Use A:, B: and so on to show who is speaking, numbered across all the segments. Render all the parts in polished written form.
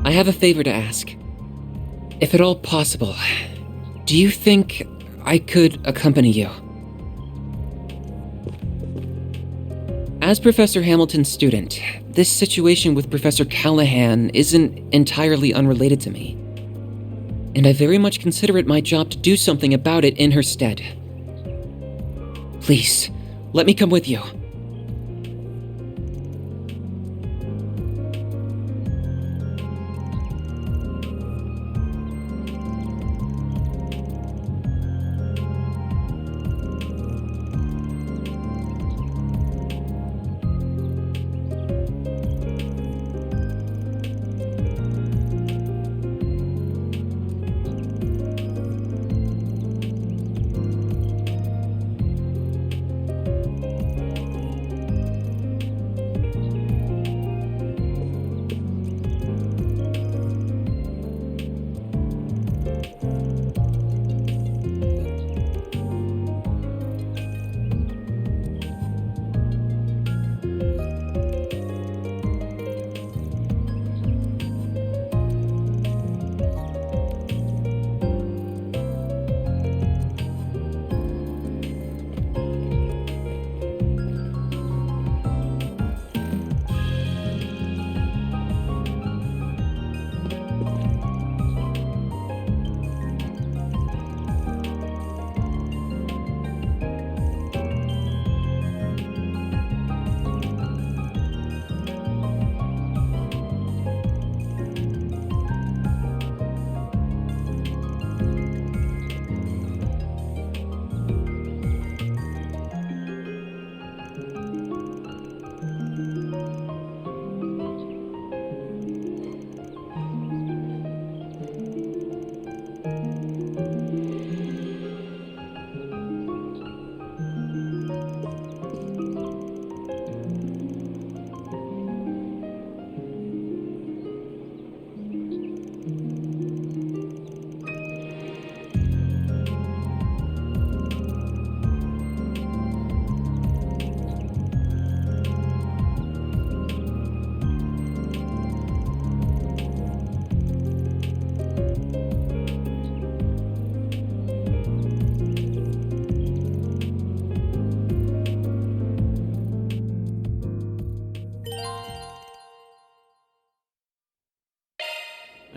A: I have a favor to ask. If at all possible, do you think I could accompany you? As Professor Hamilton's student, this situation with Professor Callahan isn't entirely unrelated to me, and I very much consider it my job to do something about it in her stead. Please, let me come with you.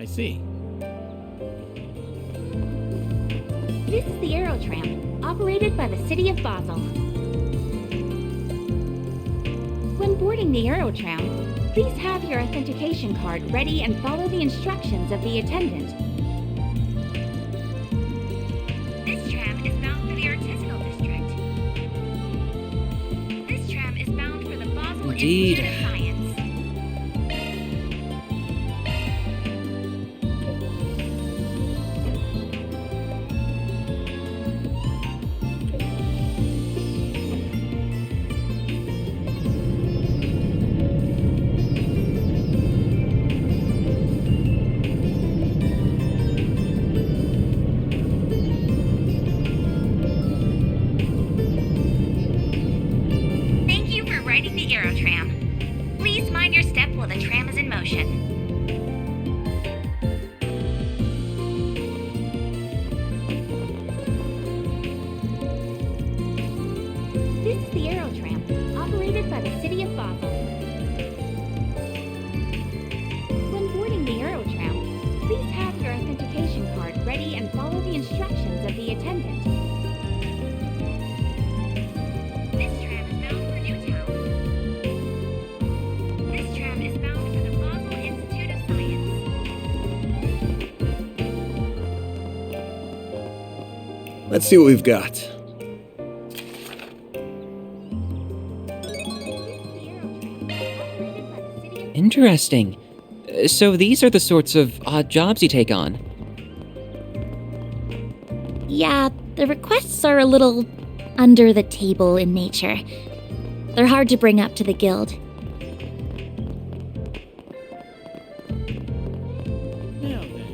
B: I see.
C: This is the Aerotram, operated by the city of Basel. When boarding the Aerotram, please have your authentication card ready and follow the instructions of the attendant. This tram is bound for the artisanal district. This tram is bound for the Basel
A: Indeed.
C: Institute of Science. Riding the Aerotram. Please mind your step while the tram is in motion. This is the Aerotram, operated by the city of Basel. When boarding the Aerotram, please have your authentication card ready and follow the instructions of the attendant. This tram is bound for Newtown. This tram is bound for the Basel Institute of Science.
B: Let's see what we've got.
A: Interesting. So these are the sorts of odd jobs you take on.
D: Yeah, the requests are a little under the table in nature. They're hard to bring up to the guild.
B: Now then.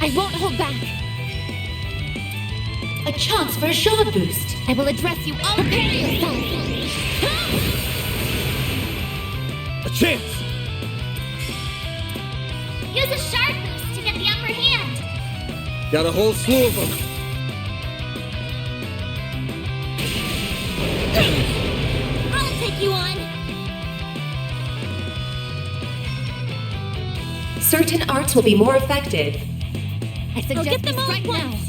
C: I won't hold back.
E: A chance for a shard boost.
C: I will address you all. Prepare yourself.
B: A chance!
C: Use a shard boost to get the upper hand.
B: Got a whole slew of them.
C: I'll take you on.
E: Certain arts will be more effective.
C: I suggest
D: get them
C: we
D: all
C: strike
D: at
C: now.
D: once.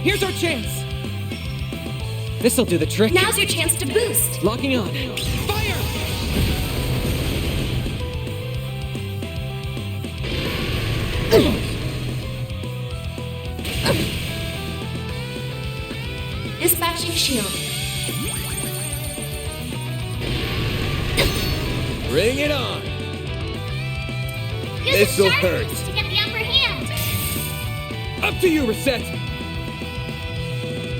A: Here's our chance! This'll do the trick.
E: Now's your chance to boost.
A: Locking on. Fire!
E: Dispatching shield.
B: Bring it on!
C: Use
B: This'll
C: a shard
B: hurt.
C: boost to get the upper hand.
B: Up to you, Reset!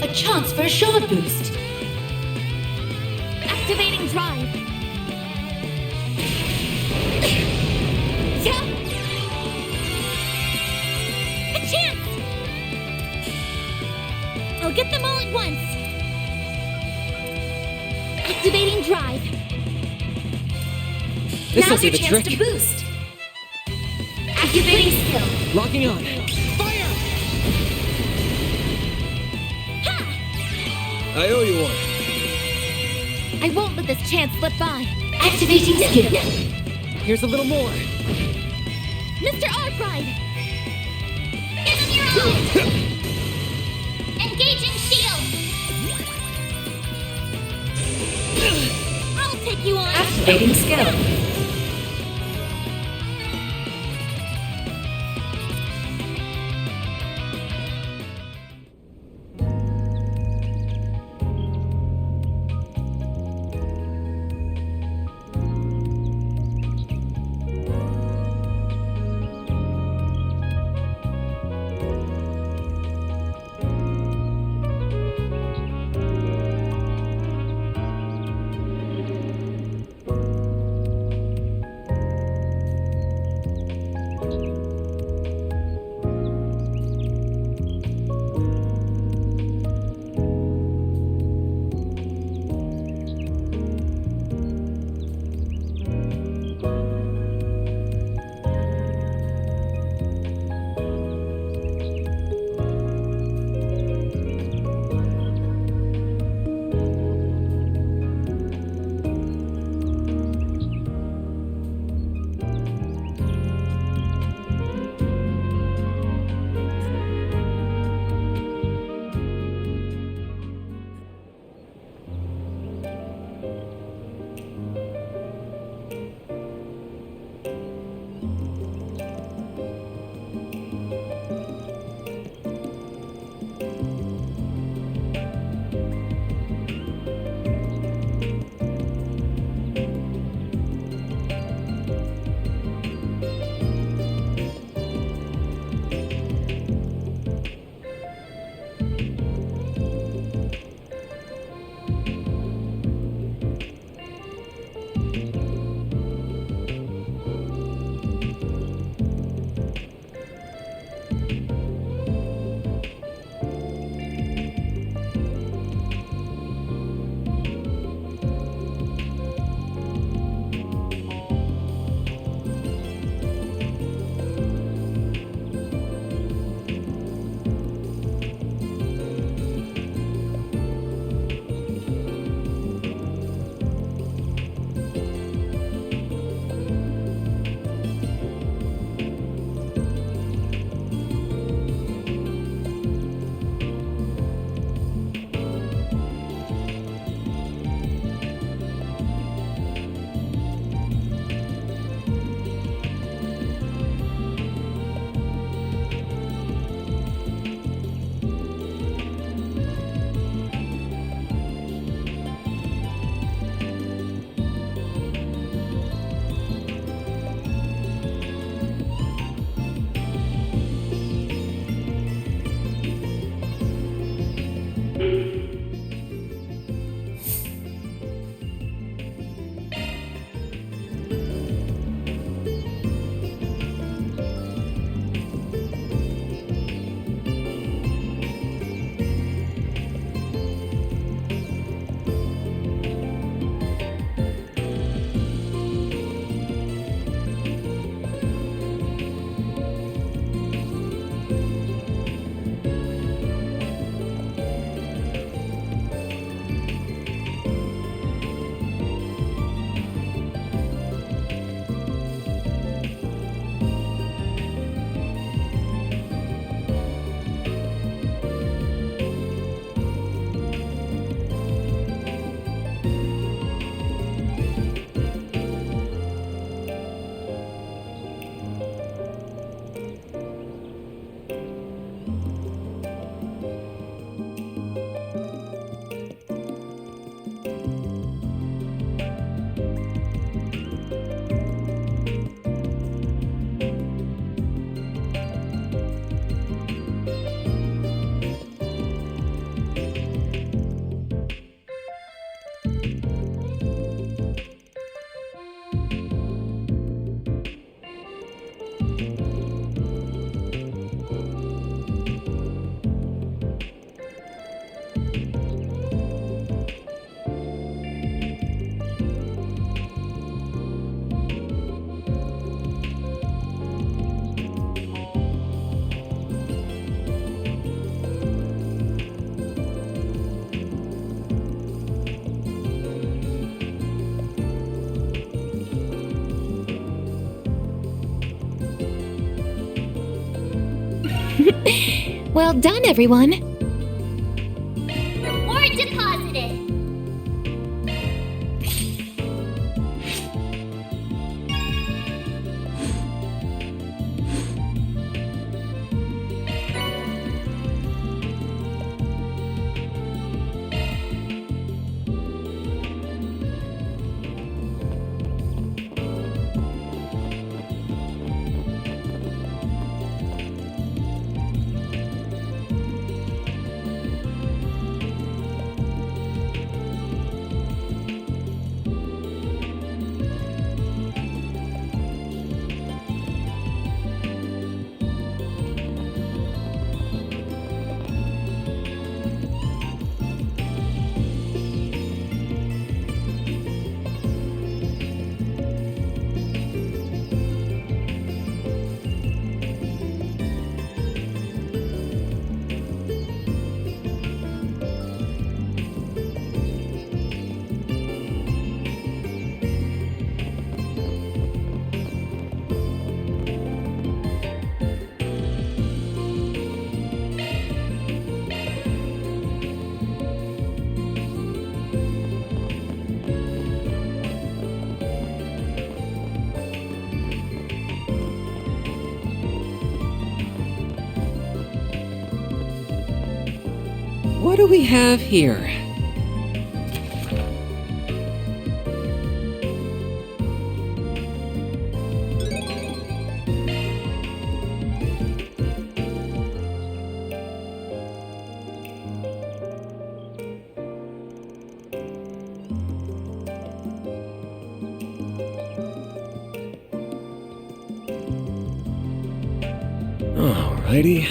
E: A chance for a shard boost.
C: Activating drive. Yeah. A chance.
D: I'll get them all at once.
C: Activating drive.
A: This'll
E: Now's
A: do
E: your
A: the
E: chance
A: trick.
E: to boost. Activating skill.
A: Locking on. Fire!
B: I owe you one.
C: I won't let this chance slip by.
E: Activating skill.
A: Here's a little more.
C: Mr. Arpride! Give him your all! Engaging shield! I'll take you on!
E: Activating skill. Well done, everyone.
F: Reward deposited.
A: What do we have here?
B: Alrighty.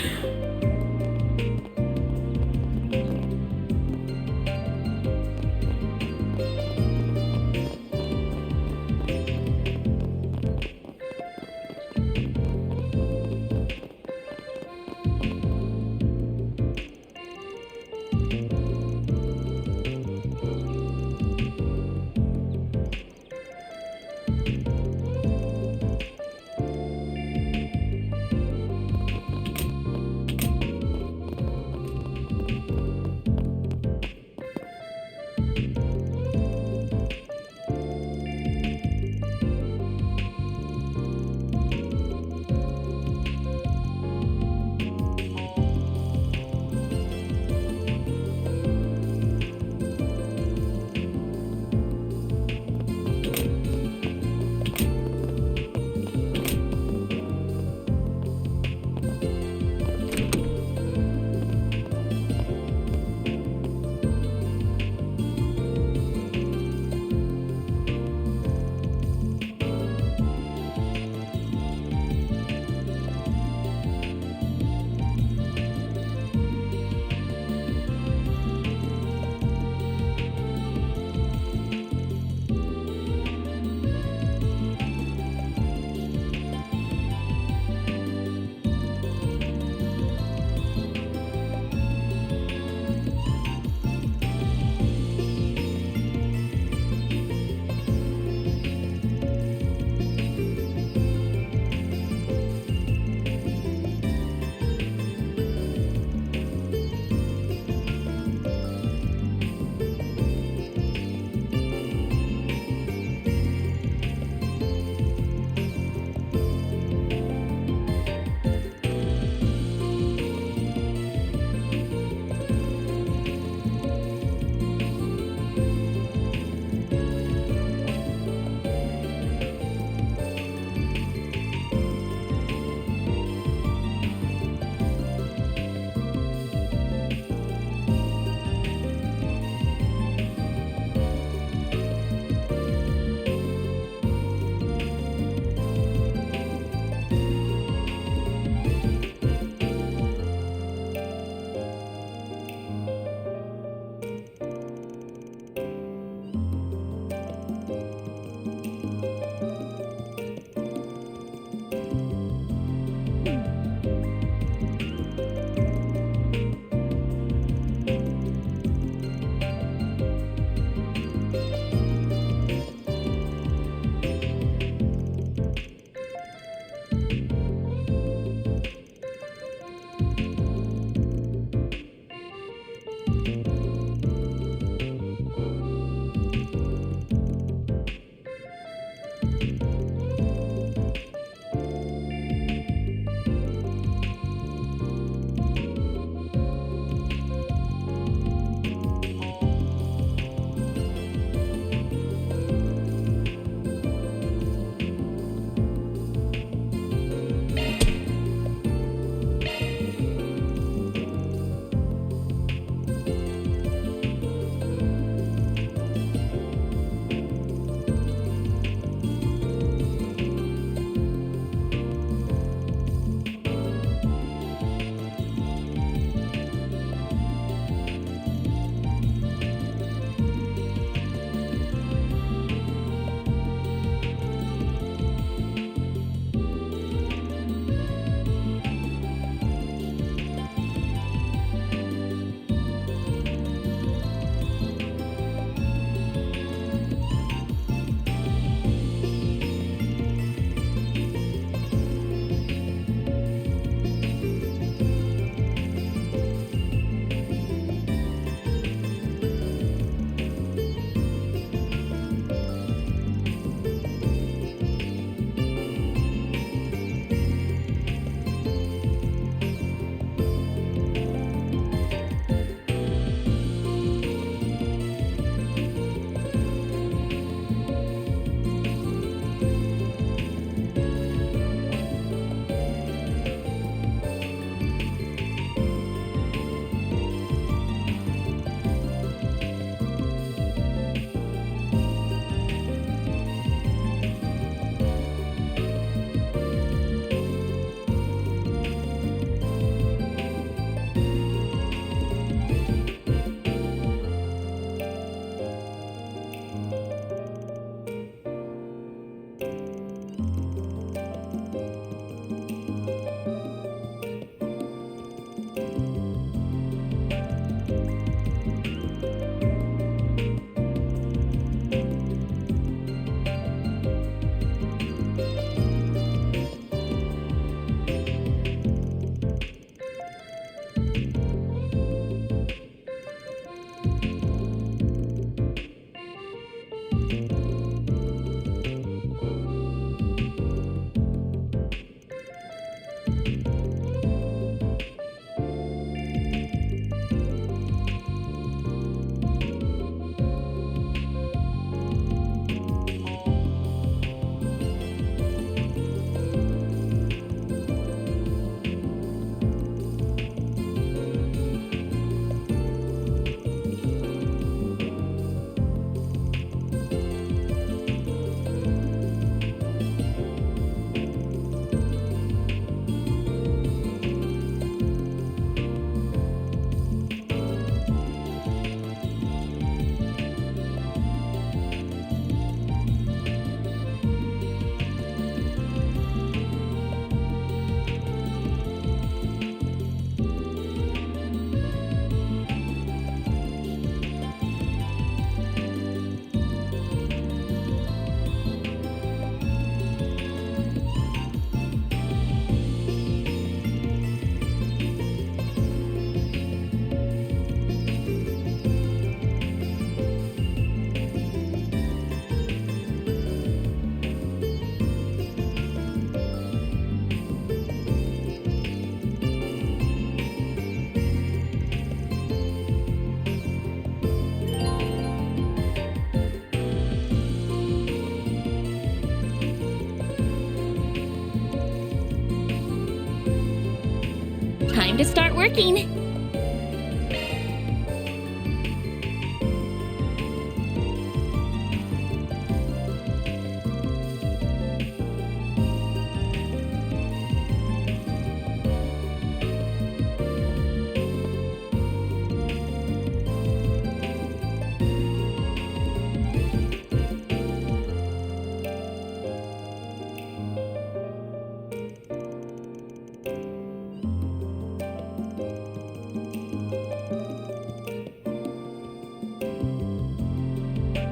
D: Time to start working.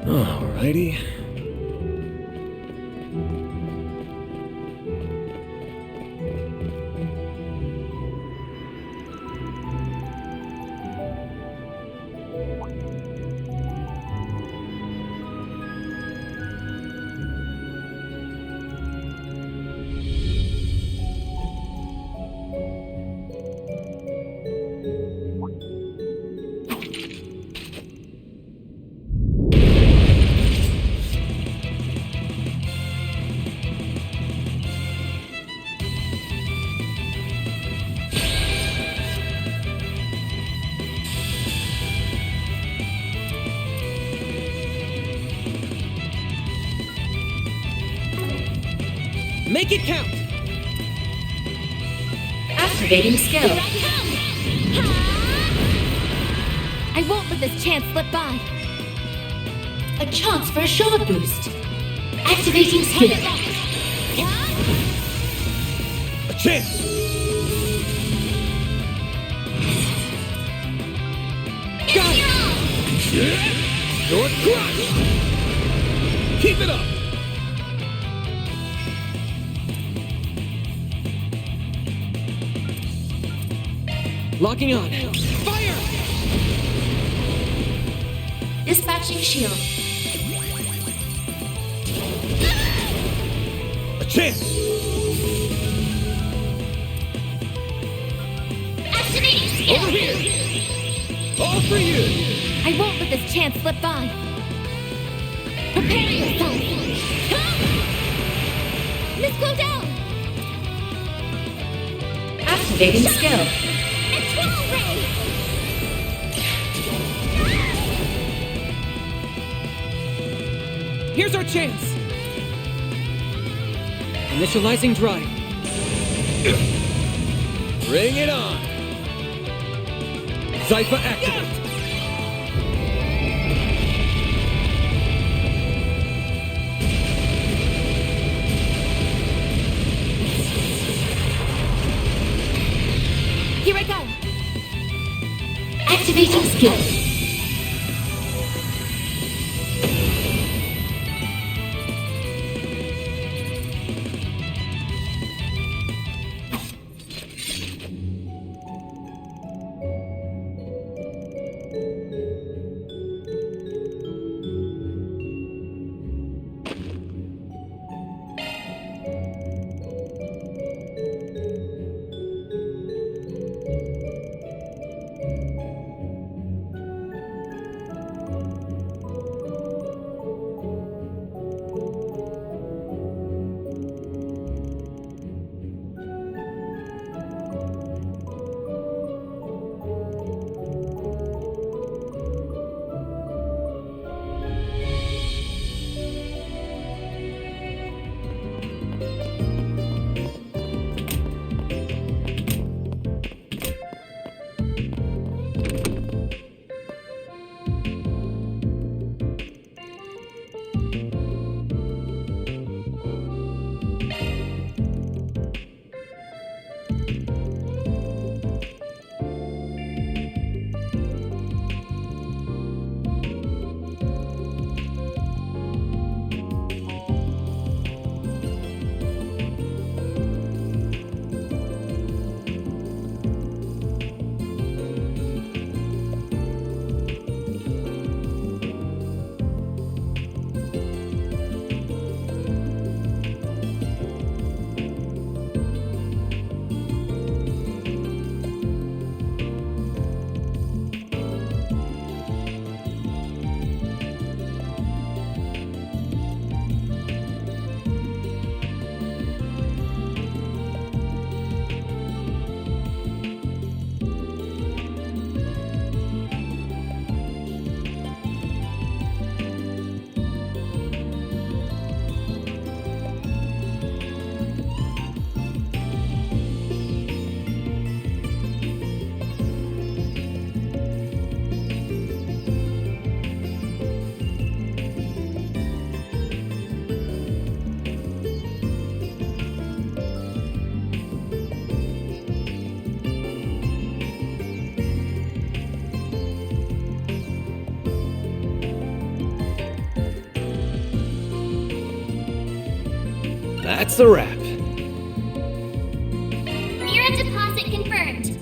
B: Alrighty.
A: Make it count!
E: Activating skill.
C: I won't let this chance slip by.
E: A chance for a shard boost. Activating skill.
B: A chance!
A: Got it!
B: Short crush! Keep it up!
A: Locking on. Fire!
E: Dispatching shield.
B: A chance!
C: Activating skill!
B: Over here! All for you!
C: I won't let this chance slip by. Prepare yourself! Let's go down!
E: Activating skill.
C: Control ray!
A: Here's our chance! Initializing drive.
B: Bring it on! Zypher activate!
C: Here I go!
E: Activating skill.
B: That's the wrap.
E: Mirror deposit confirmed.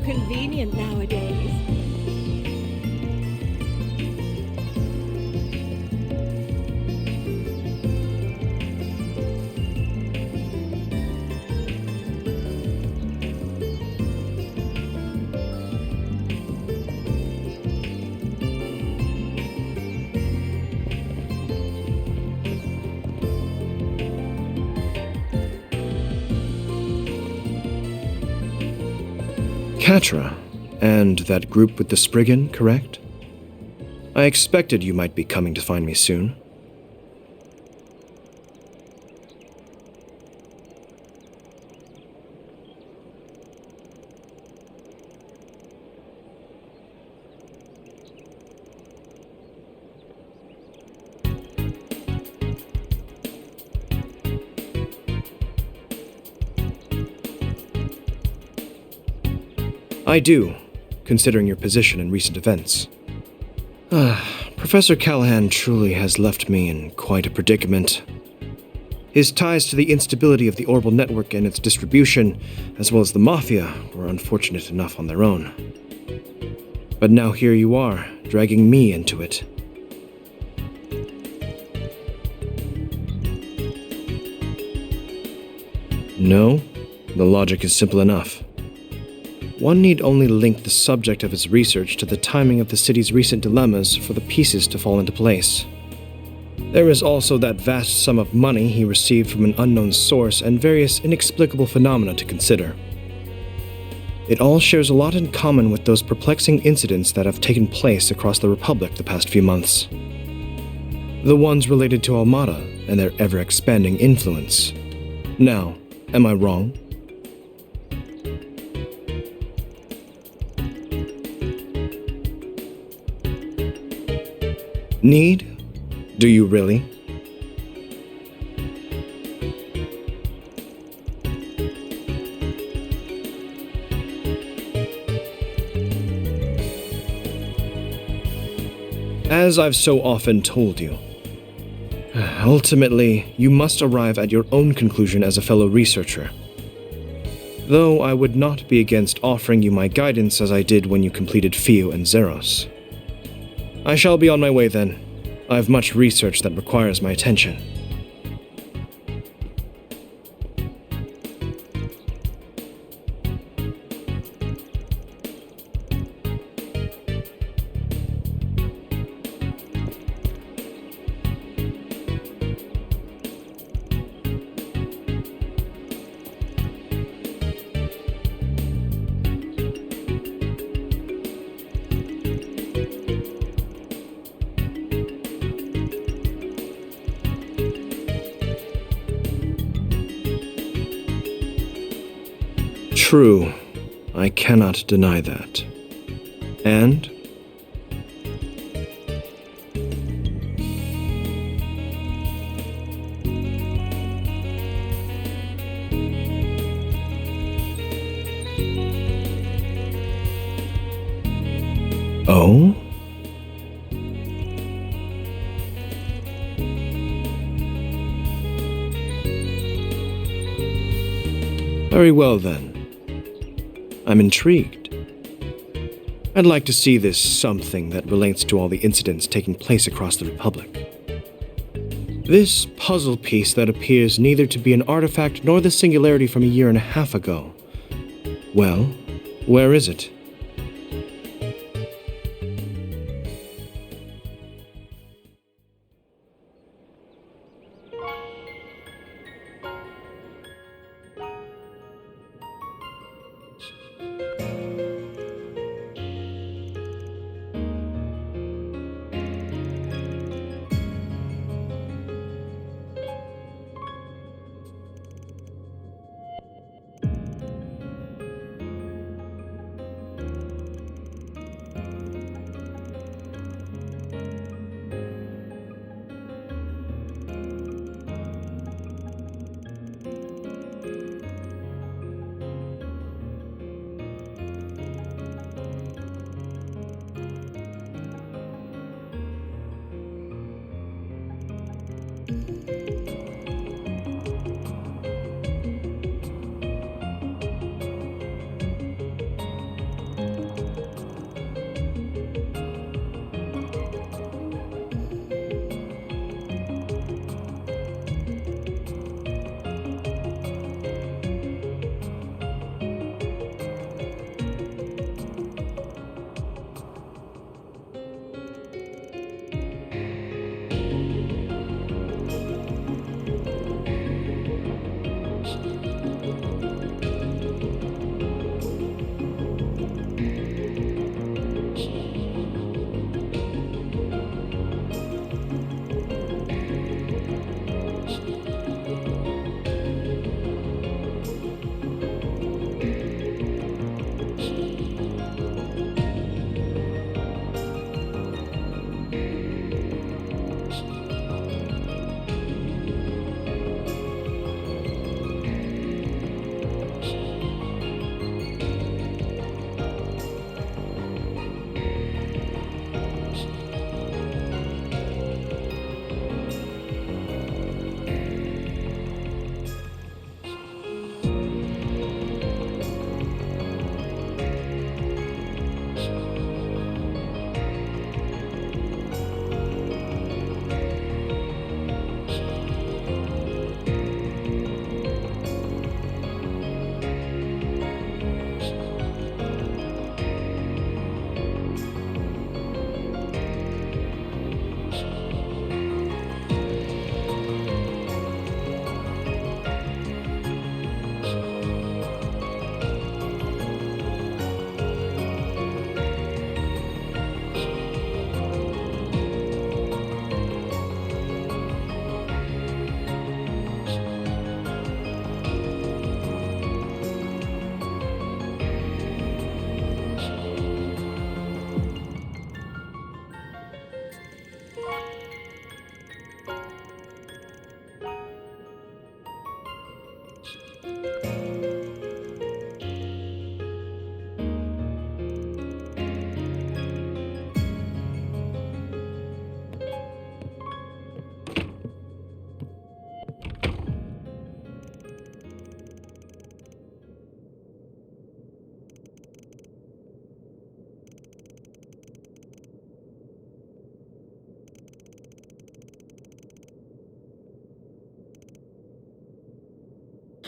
F: convenient nowadays.
G: Katra, and that group with the Spriggan, correct? I expected you might be coming to find me soon. I do, considering your position in recent events. Professor Callahan truly has left me in quite a predicament. His ties to the instability of the Orbital Network and its distribution, as well as the Mafia, were unfortunate enough on their own. But now here you are, dragging me into it. No, the logic is simple enough. One need only link the subject of his research to the timing of the city's recent dilemmas for the pieces to fall into place. There is also that vast sum of money he received from an unknown source and various inexplicable phenomena to consider. It all shares a lot in common with those perplexing incidents that have taken place across the Republic the past few months. The ones related to Almada and their ever-expanding influence. Now, am I wrong? Need? Do you really? As I've so often told you, ultimately, you must arrive at your own conclusion as a fellow researcher. Though I would not be against offering you my guidance as I did when you completed Fio and Zeros. I shall be on my way then. I have much research that requires my attention. True, I cannot deny that. And? Oh? Very well then. I'm intrigued. I'd like to see this something that relates to all the incidents taking place across the Republic. This puzzle piece that appears neither to be an artifact nor the singularity from a year and a half ago. Well, where is it?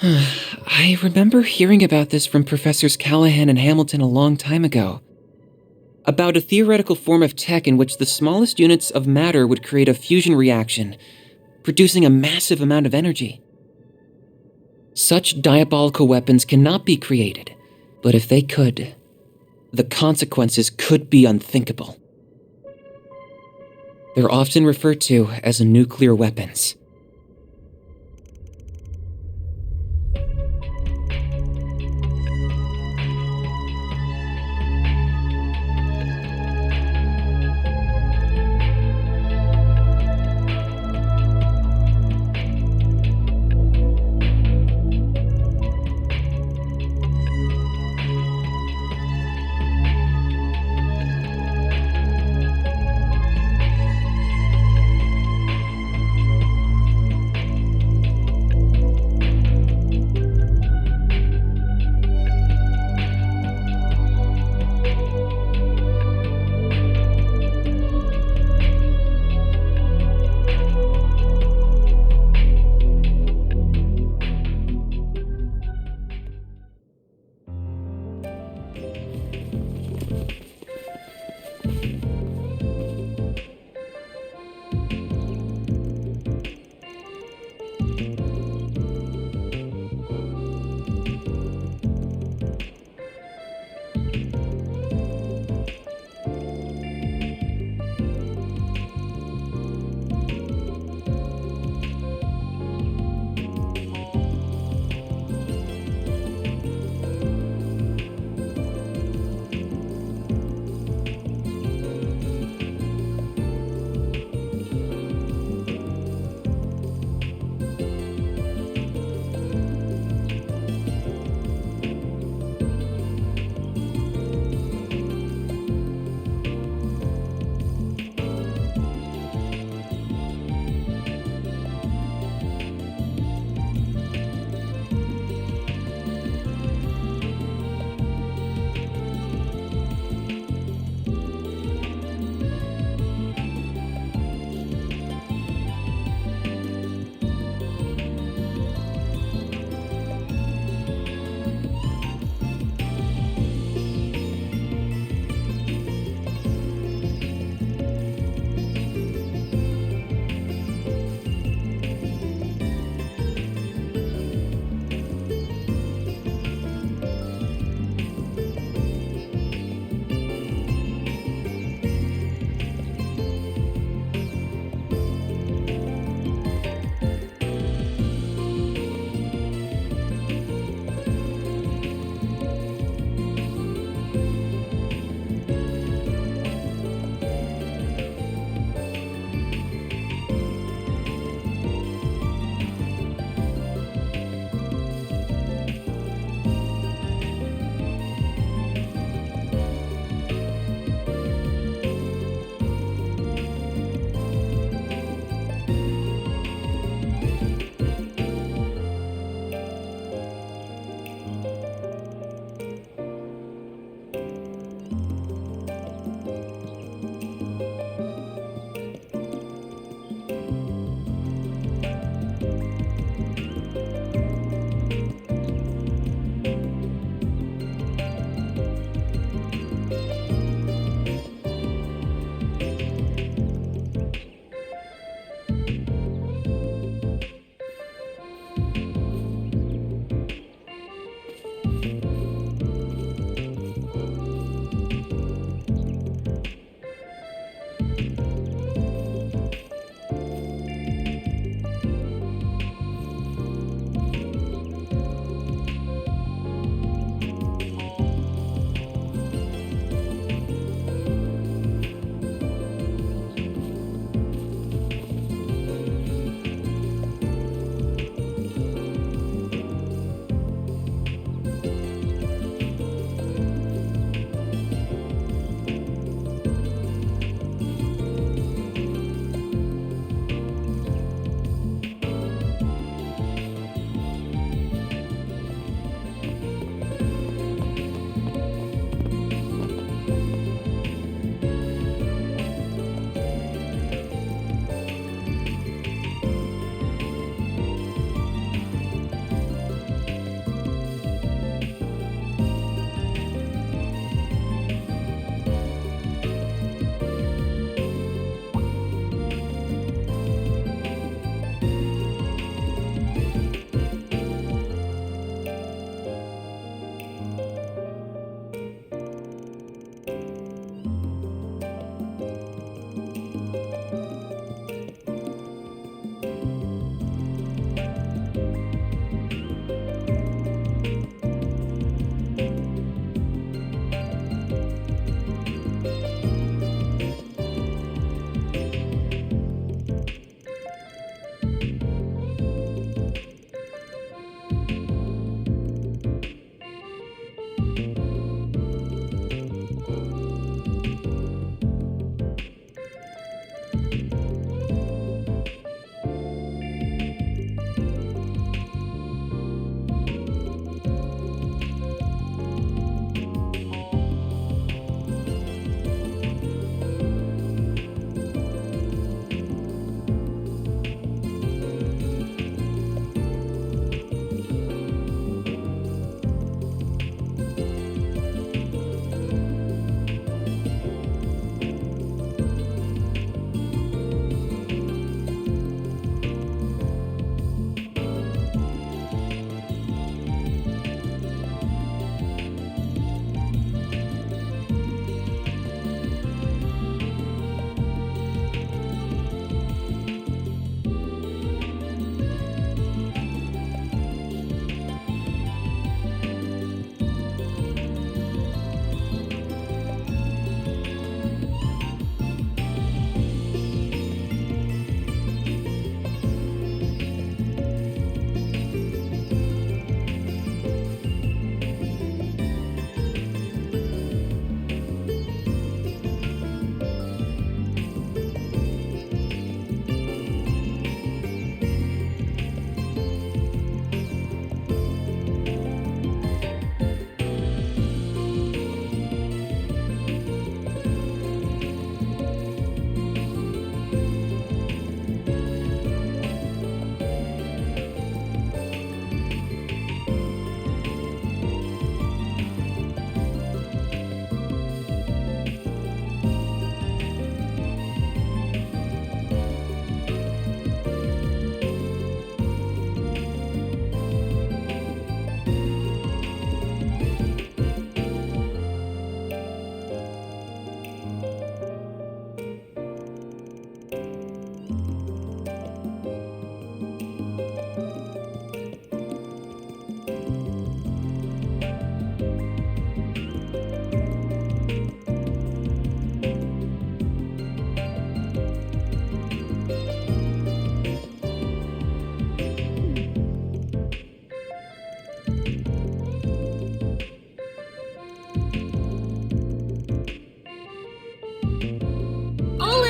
A: I remember hearing about this from Professors Callahan and Hamilton a long time ago. About a theoretical form of tech in which the smallest units of matter would create a fusion reaction, producing a massive amount of energy. Such diabolical weapons cannot be created, but if they could, the consequences could be unthinkable. They're often referred to as nuclear weapons.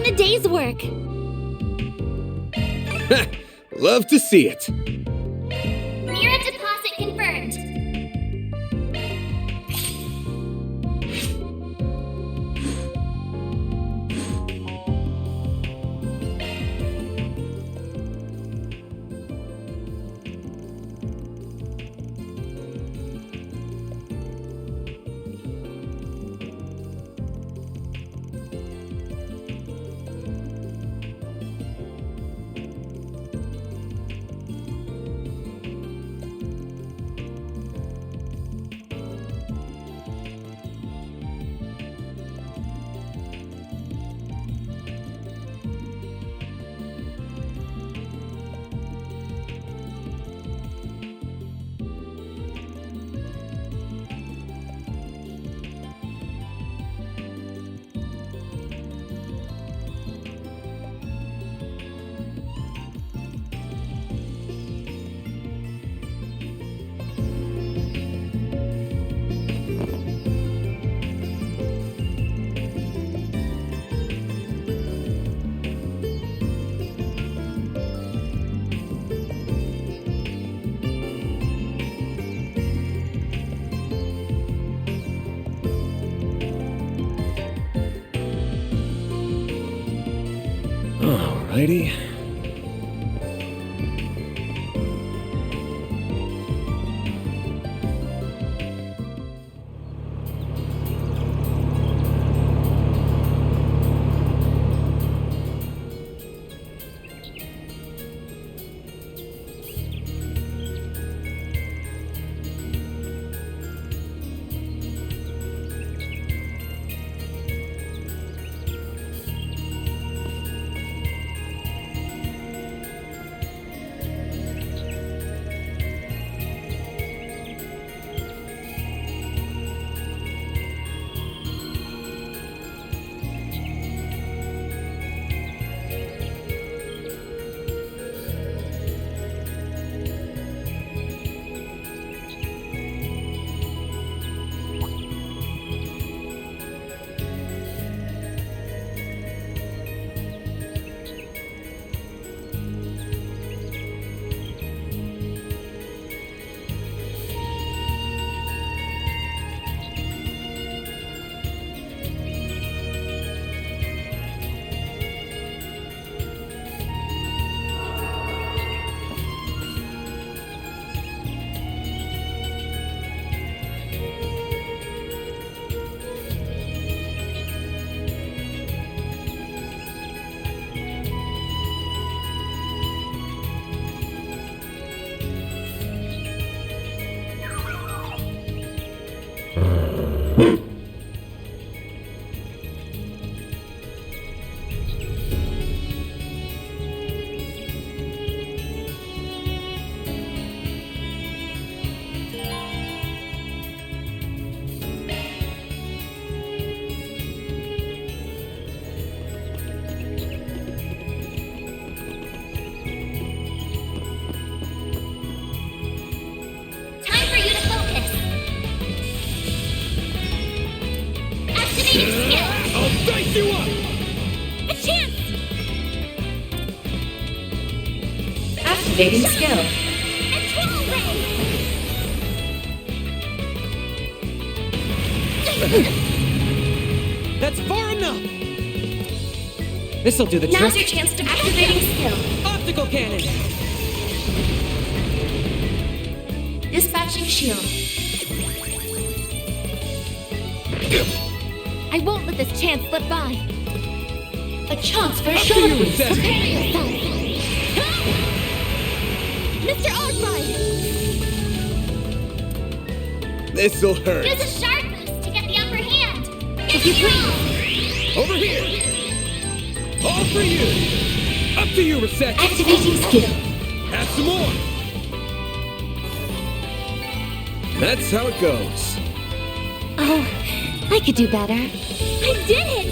D: A day's work.
B: Love to see it.
D: Mira deposit confirmed.
B: Alrighty.
C: Time for you to focus. Activating skill.
B: I'll dice you up!
C: A chance.
E: Activating skill.
C: A troll ray.
A: That's far enough! This'll do the
E: Now's your
A: trick.
E: chance to activating skill.
A: Optical cannon!
E: Dispatching shield.
C: I won't let this chance slip by.
E: A chance for a
B: To
E: shower
B: you,
E: boost.
B: Assassin!
C: Mr. Arkwright!
B: This'll hurt.
C: Use a sharp boost to get the upper hand. If you please.
B: Over here! All for you! Up to you, Reset!
E: Activating skill.
B: Have some more! That's how it goes.
D: Oh, I could do better.
C: I did it!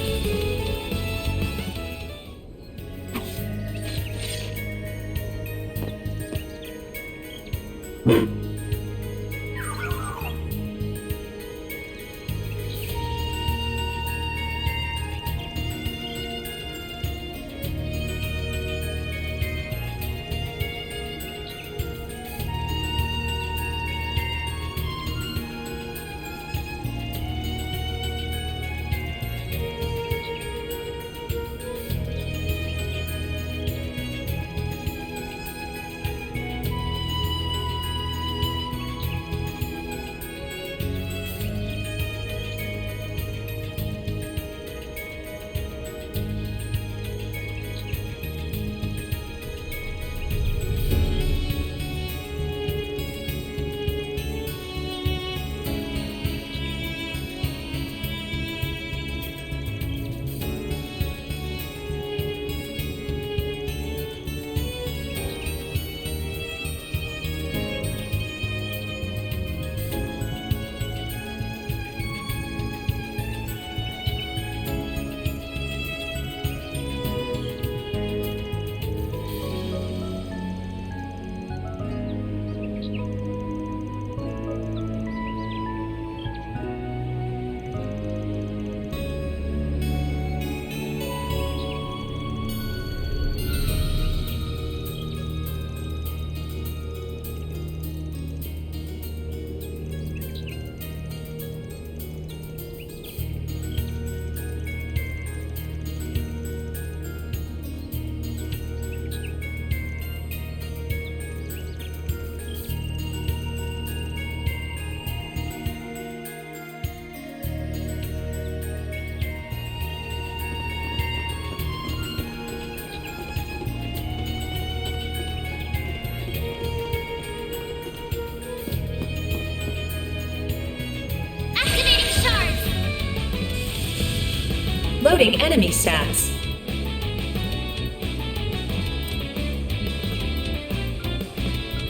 E: Loading enemy stats.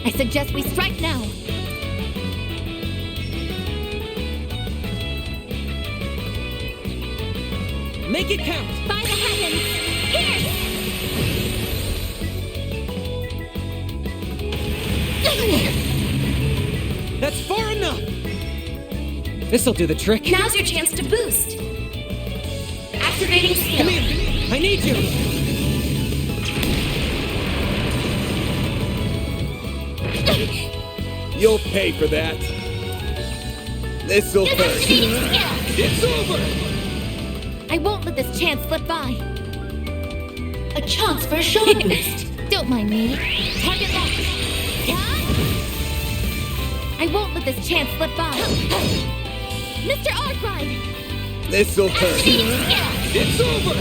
C: I suggest we strike now.
A: Make it count!
C: By the heavens! Here!
A: That's far enough! This'll do the trick.
E: Now's your chance to boost. Activating skill.
A: Come here! I need you!
B: You'll pay for that. This'll hurt. It's over!
C: I won't let this chance slip by.
E: A chance for a shower boost.
C: Don't mind me. Target locked. I won't let this chance slip by. Mr. Arkwright!
B: This'll hurt. It's over!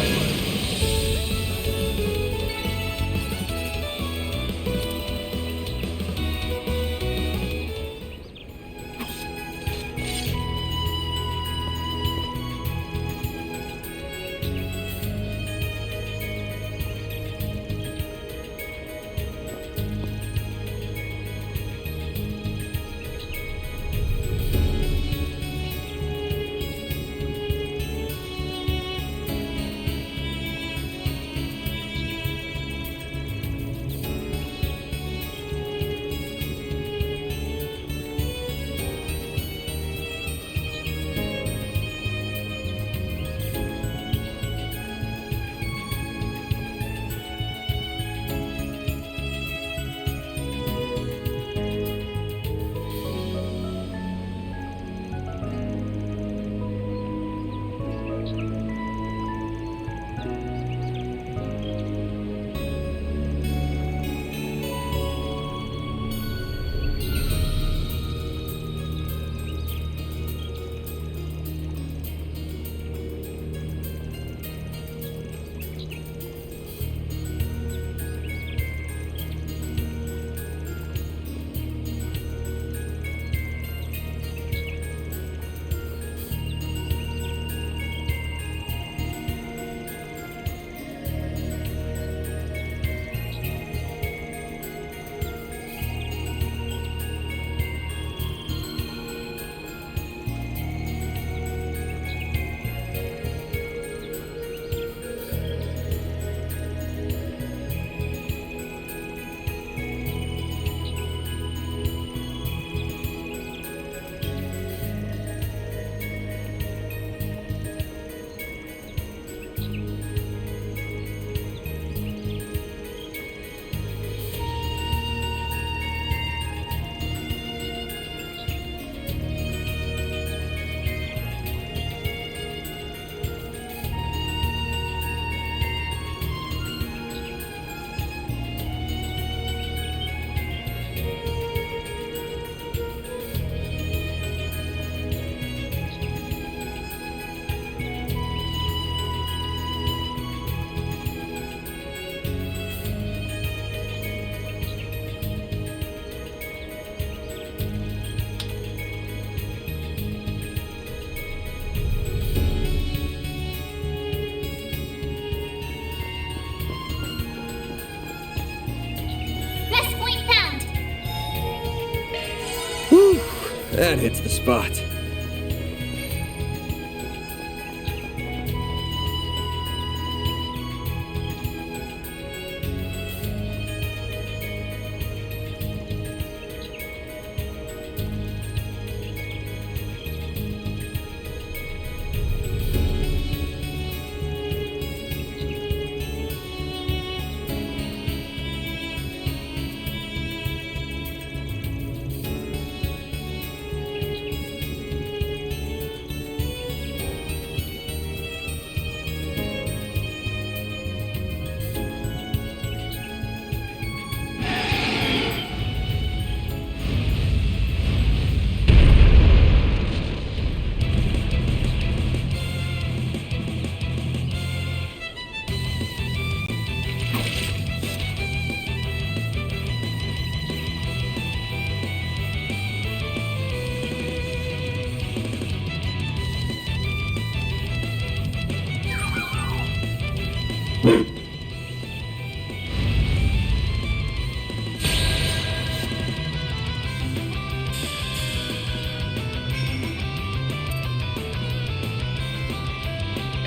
B: That hits the spot.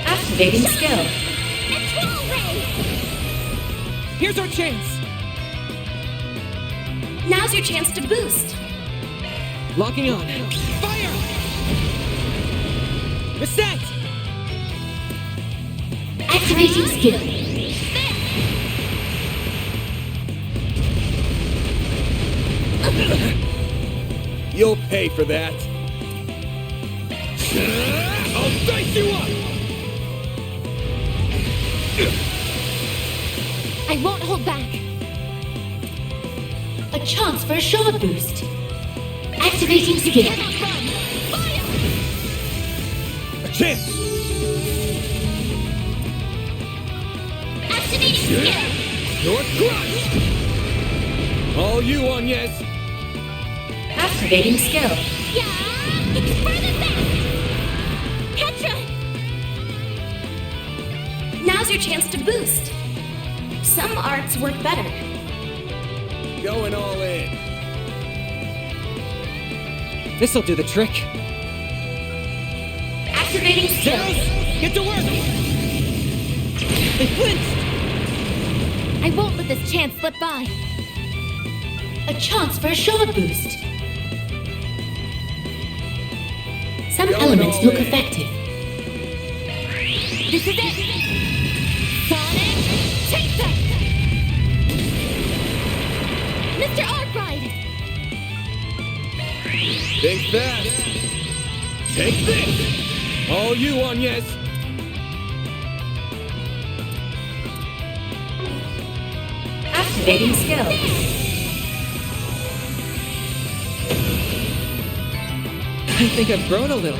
E: Activating skill.
B: Here's our chance!
E: Now's your chance to boost.
B: Locking on. Fire! Reset!
E: Activating skill.
B: You'll pay for that. I'll dice you up!
C: I won't hold back.
E: A chance for a shower boost. Activating skill.
B: A chance!
C: Activating skill.
B: Your crush! All you, Agnes!
E: Activating skill.
C: Yeah! Further back! Petra!
E: Now's your chance to boost. Some arts work better.
B: Going all in.
A: This'll do the trick.
E: Activating skill.
B: Tails, get to work! They flinched!
C: I won't let this chance slip by.
E: A chance for a shower boost. Some
B: Going
E: elements
B: all
E: look
B: in.
E: effective.
C: This is it! Sonic Chaser! Mr. Arkride!
B: Think fast! Take this! All you, Agnes!
E: Activating skill.
A: I think I've grown a little.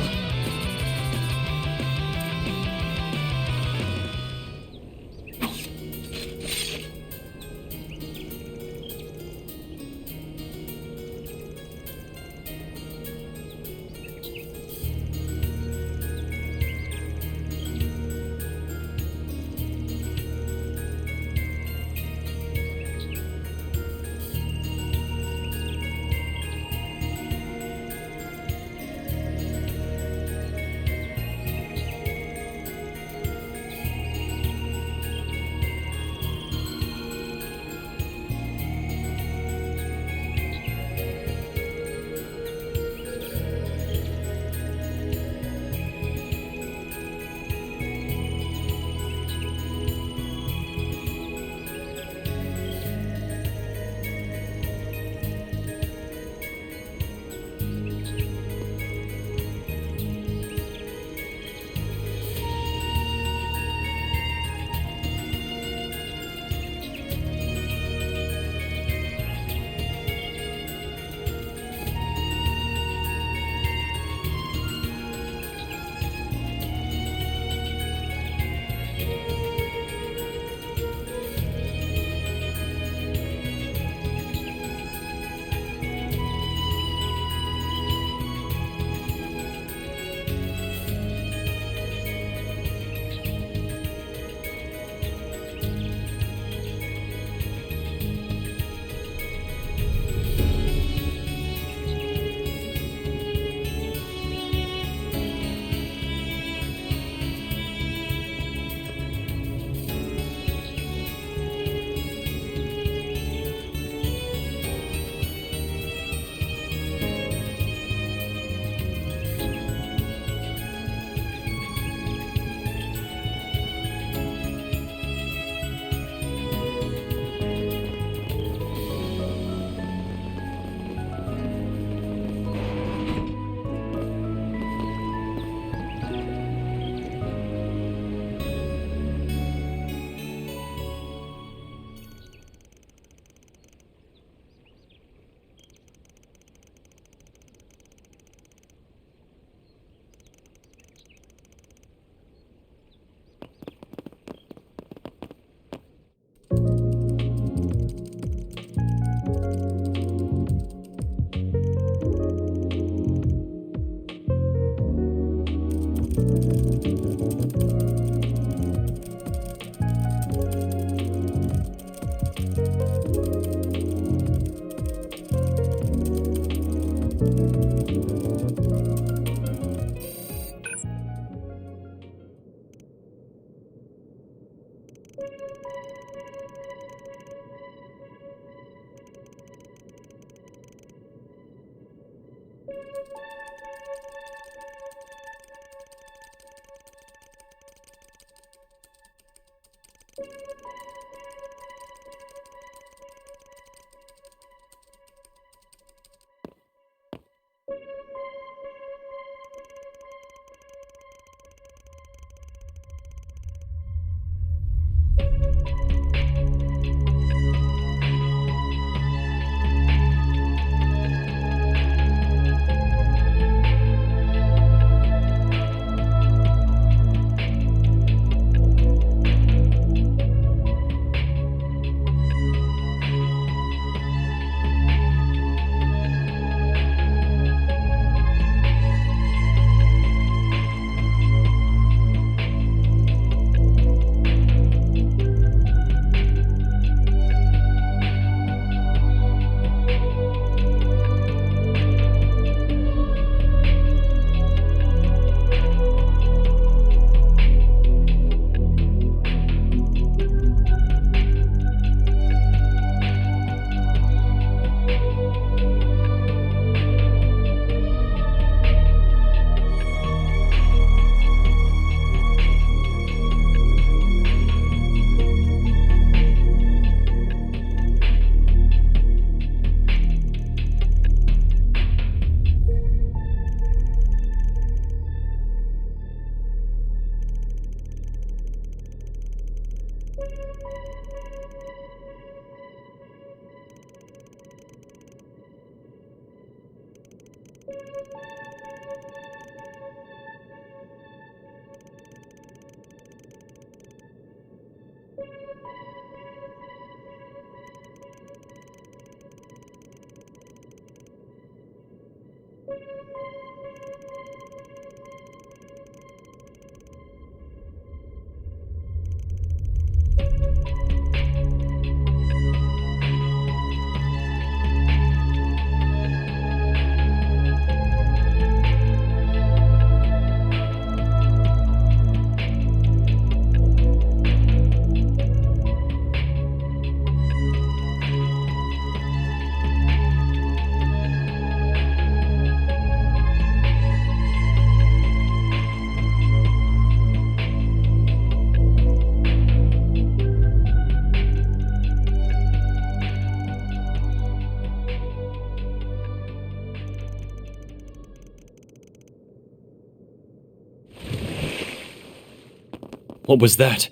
B: What was that?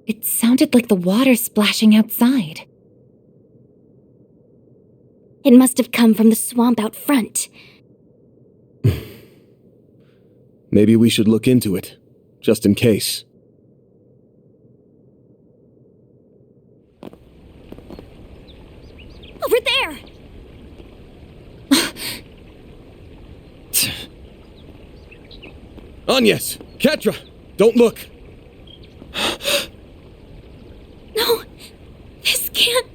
D: It sounded like the water splashing outside.
C: It must have come from the swamp out front.
H: Maybe we should look into it, just in case.
C: Over there!
B: Agnes! Ketra! Don't look!
C: No! This can't...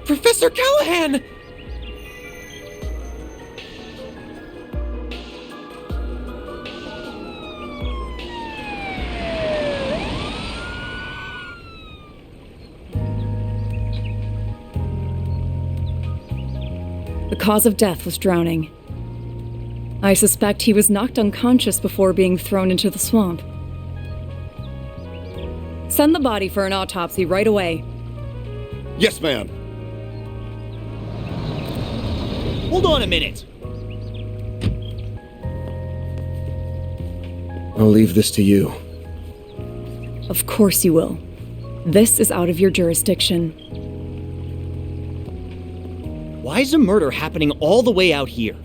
A: Professor Callahan!
I: The cause of death was drowning. I suspect he was knocked unconscious before being thrown into the swamp. Send the body for an autopsy right away.
B: Yes, ma'am.
J: Hold on a minute.
H: I'll leave this to you.
I: Of course you will. This is out of your jurisdiction.
J: Why is a murder happening all the way out here?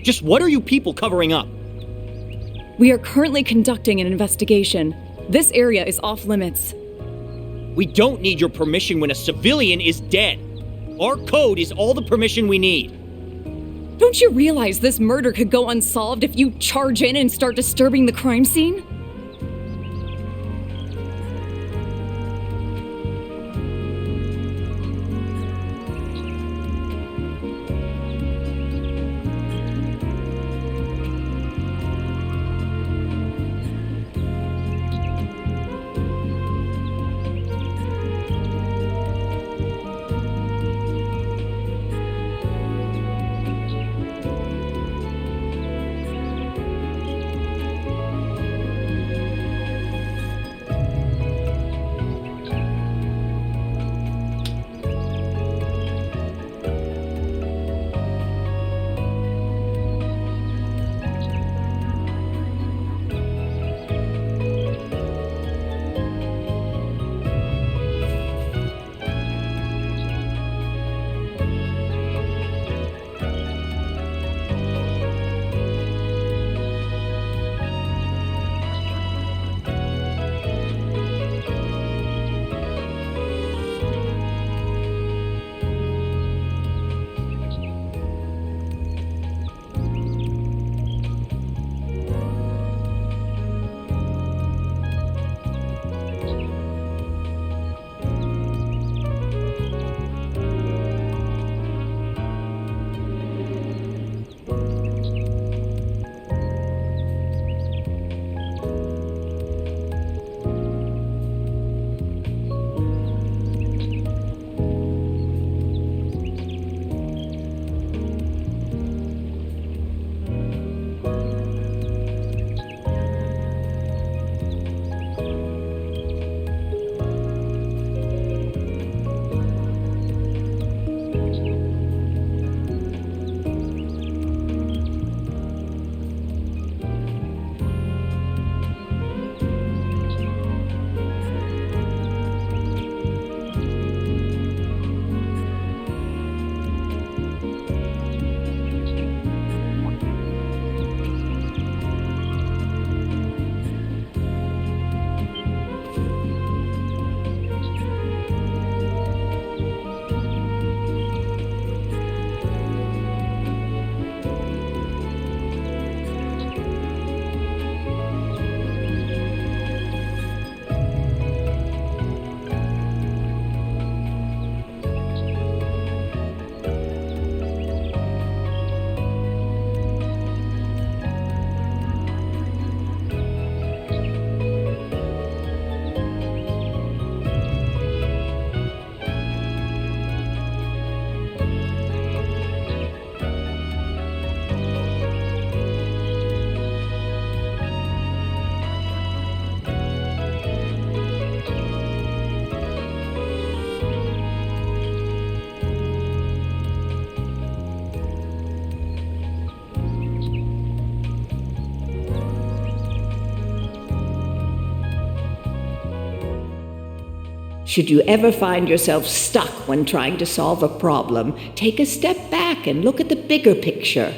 J: Just what are you people covering up?
I: We are currently conducting an investigation. This area is off limits.
J: We don't need your permission when a civilian is dead. Our code is all the permission we need.
I: Don't you realize this murder could go unsolved if you charge in and start disturbing the crime scene?
K: Should you ever find yourself stuck when trying to solve a problem, take a step back and look at the bigger picture.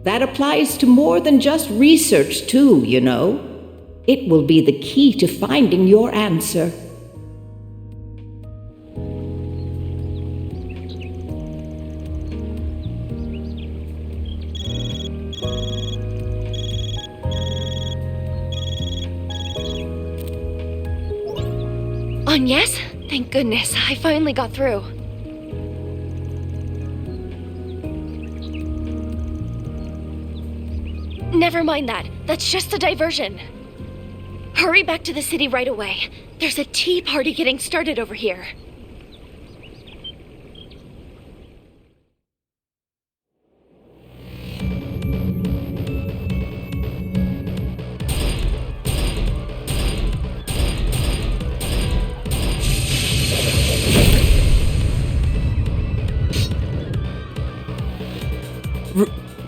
K: That applies to more than just research, too, you know. It will be the key to finding your answer.
C: Yes? Thank goodness, I finally got through. Never mind that. That's just a diversion. Hurry back to the city right away. There's a tea party getting started over here.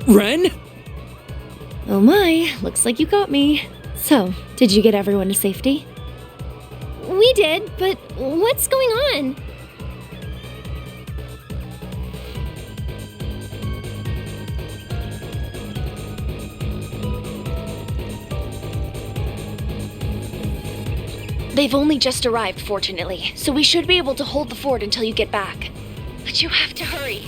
J: Ren?
C: Oh my, looks like you got me. So, did you get everyone to safety? We did, but what's going on? They've only just arrived, fortunately, so we should be able to hold the fort until you get back. But you have to hurry.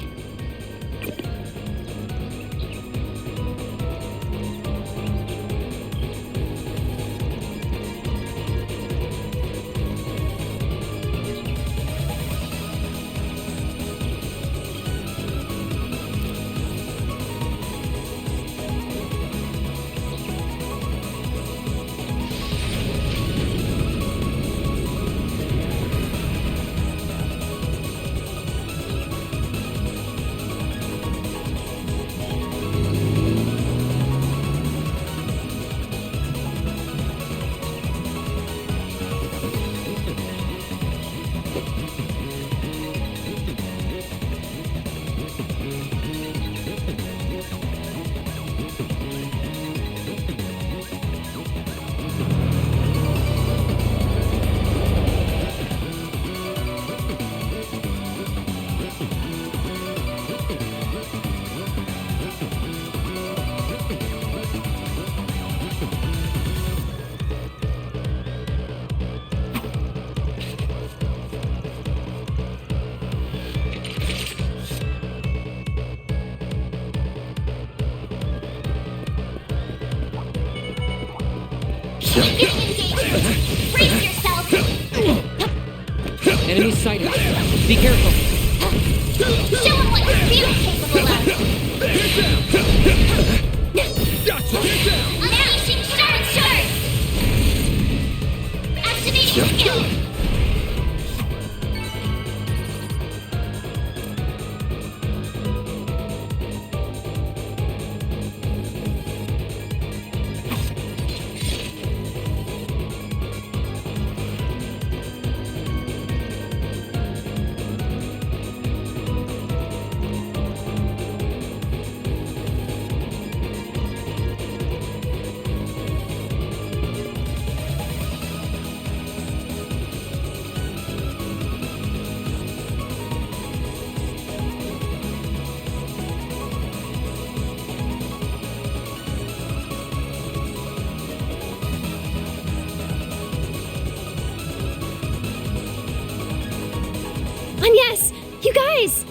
E: Brace yourself!
A: Enemy sighted. Be careful.
E: Show him what you're really capable of!
B: Gotcha! Get down!
E: Unleashing Sharon Shards! Activating skill!
C: And yes, you guys!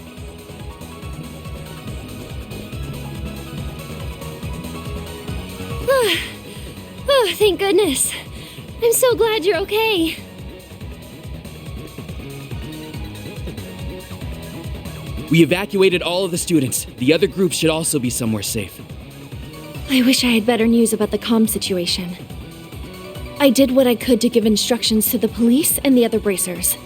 C: Oh, thank goodness. I'm so glad you're okay.
J: We evacuated all of the students. The other groups should also be somewhere safe.
C: I wish I had better news about the comm situation. I did what I could to give instructions to the police and the other bracers.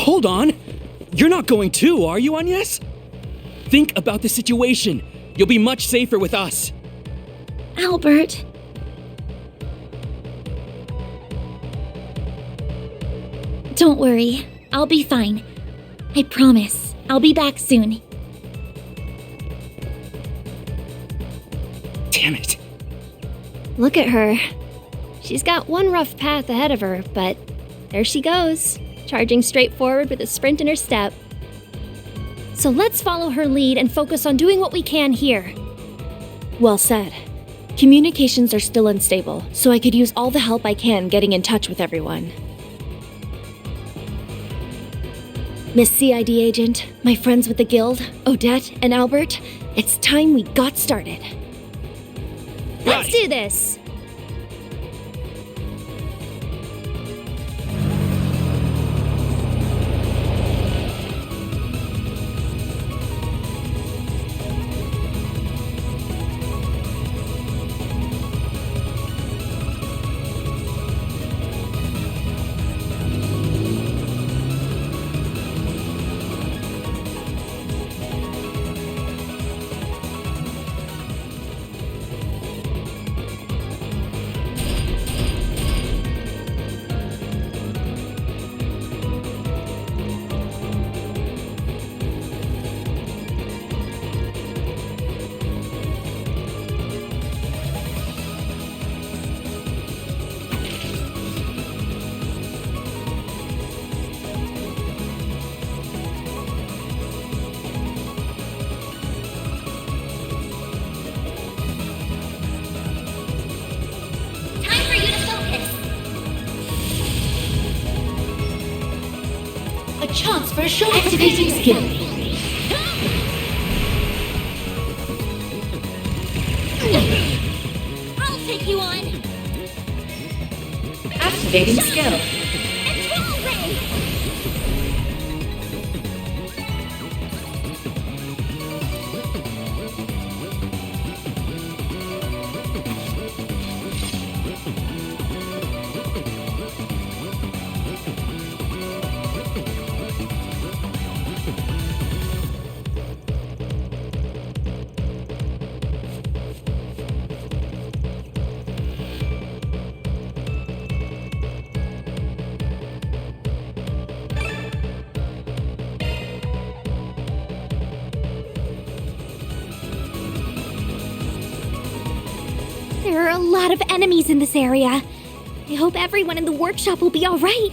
B: Hold on! You're not going too, are you, Agnes? Think about the situation. You'll be much safer with us.
D: Albert. Don't worry. I'll be fine. I promise. I'll be back soon.
B: Damn it.
C: Look at her. She's got one rough path ahead of her, but there she goes, charging straight forward with a sprint in her step. So let's follow her lead and focus on doing what we can here. Well said. Communications are still unstable, so I could use all the help I can getting in touch with everyone. Miss CID agent, my friends with the guild, Odette and Albert, it's time we got started. Let's do this!
E: A chance for a show. Activating skill.
D: I'll take you on.
K: Activating skill.
D: Control ray. There are a lot of enemies in this area. I hope everyone in the workshop will be all right.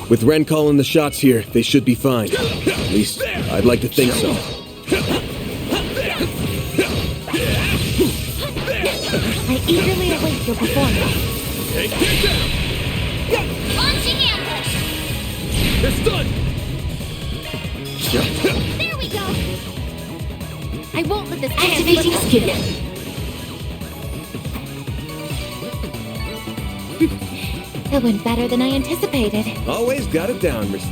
H: With Ren calling the shots here, they should be fine. At least, I'd like to think so.
D: I eagerly await your performance.
B: Take it down!
D: Launching ambush!
B: It's done!
D: There we go! I won't let this
E: Activating skill.
D: That went better than I anticipated.
H: Always got it down, Miss.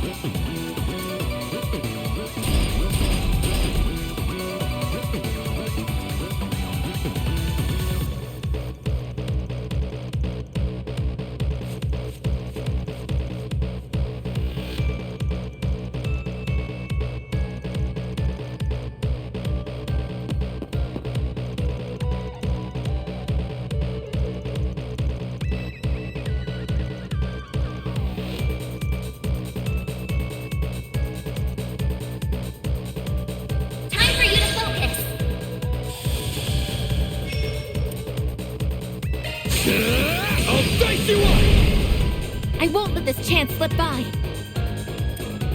D: Time for you to focus.
B: I'll dice you up!
D: I won't let this chance slip by.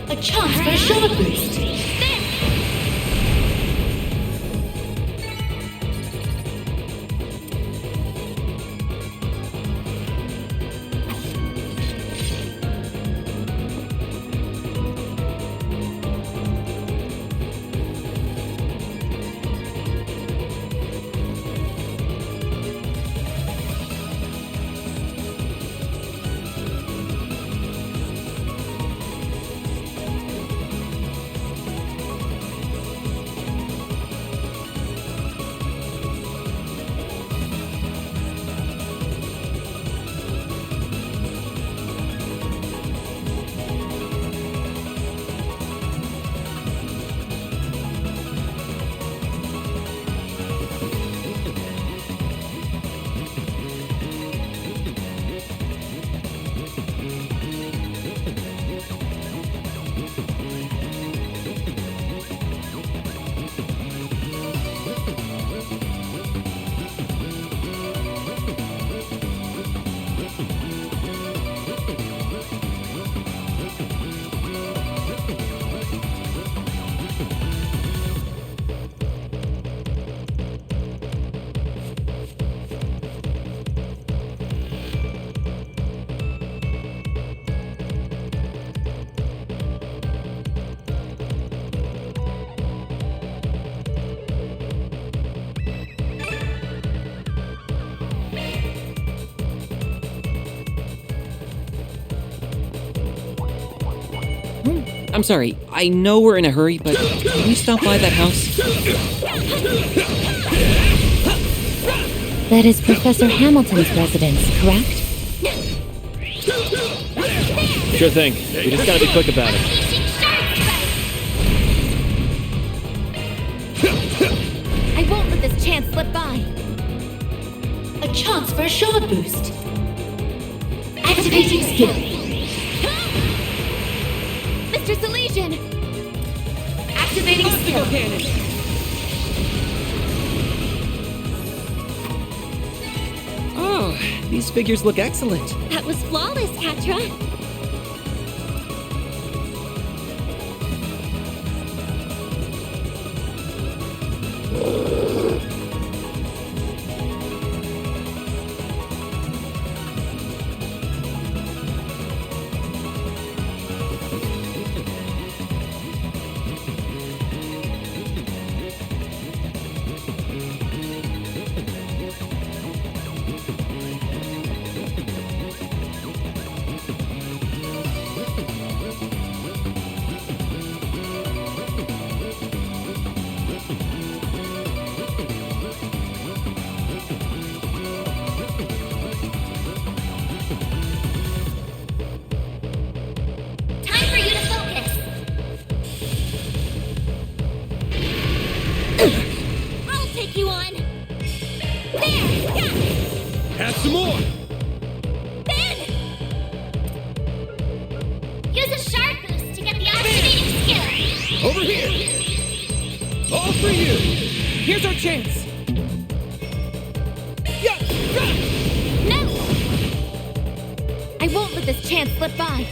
E: A chance for a show boost.
A: I'm sorry, I know we're in a hurry, but can we stop by that house?
D: That is Professor Hamilton's residence, correct?
B: Sure thing. We just gotta be quick about it.
E: I won't let this chance slip by. A chance for a shard boost. Activating skill. Mr. Salesian! Activating skill.
A: Oh, these figures look excellent.
C: That was flawless, Katra.
E: Time for you to focus. I'll take you on. There!
H: Have some more!
E: Ben! Use a shard boost to get the activating skill.
H: Over here! All for you!
B: Here's our chance!
E: No! I won't let this chance slip by.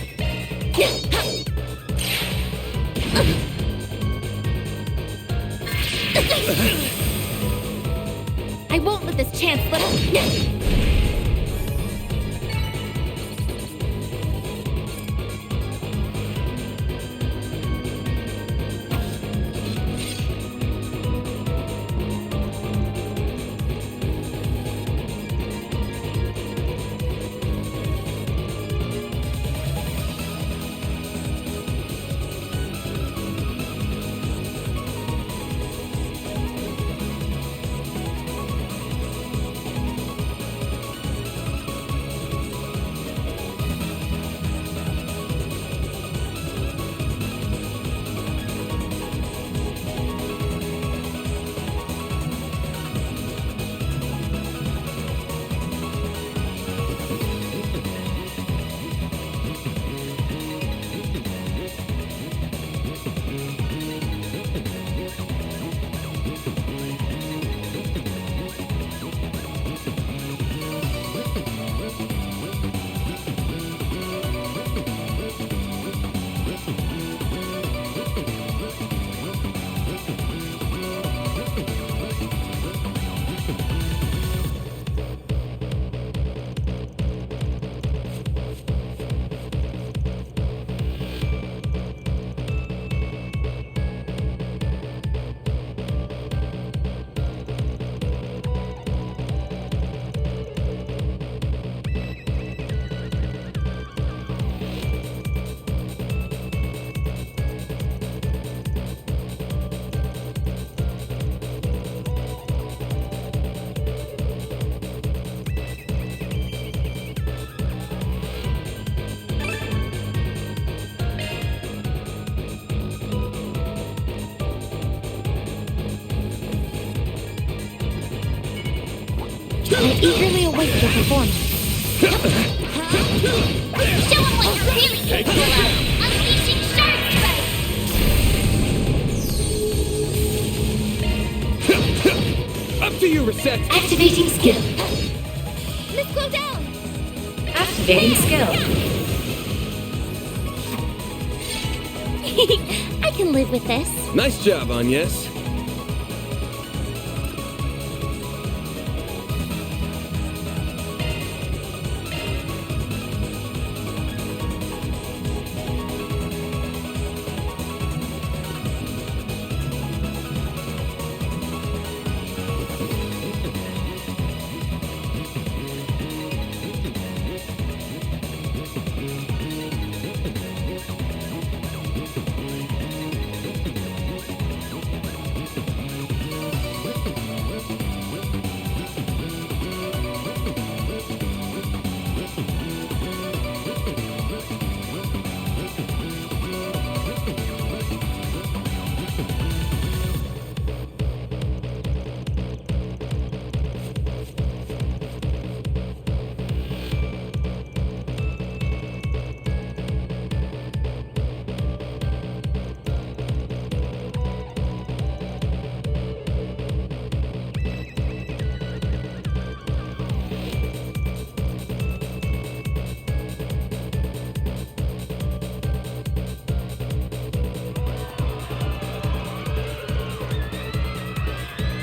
E: I won't let this chance slip. I eagerly await your performance. Show them what you're really capable of! Unleashing Shard Strike!
H: Up to you, Reset!
E: Activating skill.
C: Let's go down!
E: Activating skill.
C: I can live with this.
H: Nice job, Agnes.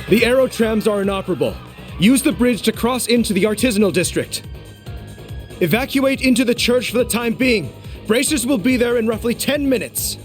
G: The aerotrams are inoperable. Use the bridge to cross into the artisanal district. Evacuate into the church for the time being. Bracers will be there in roughly 10 minutes.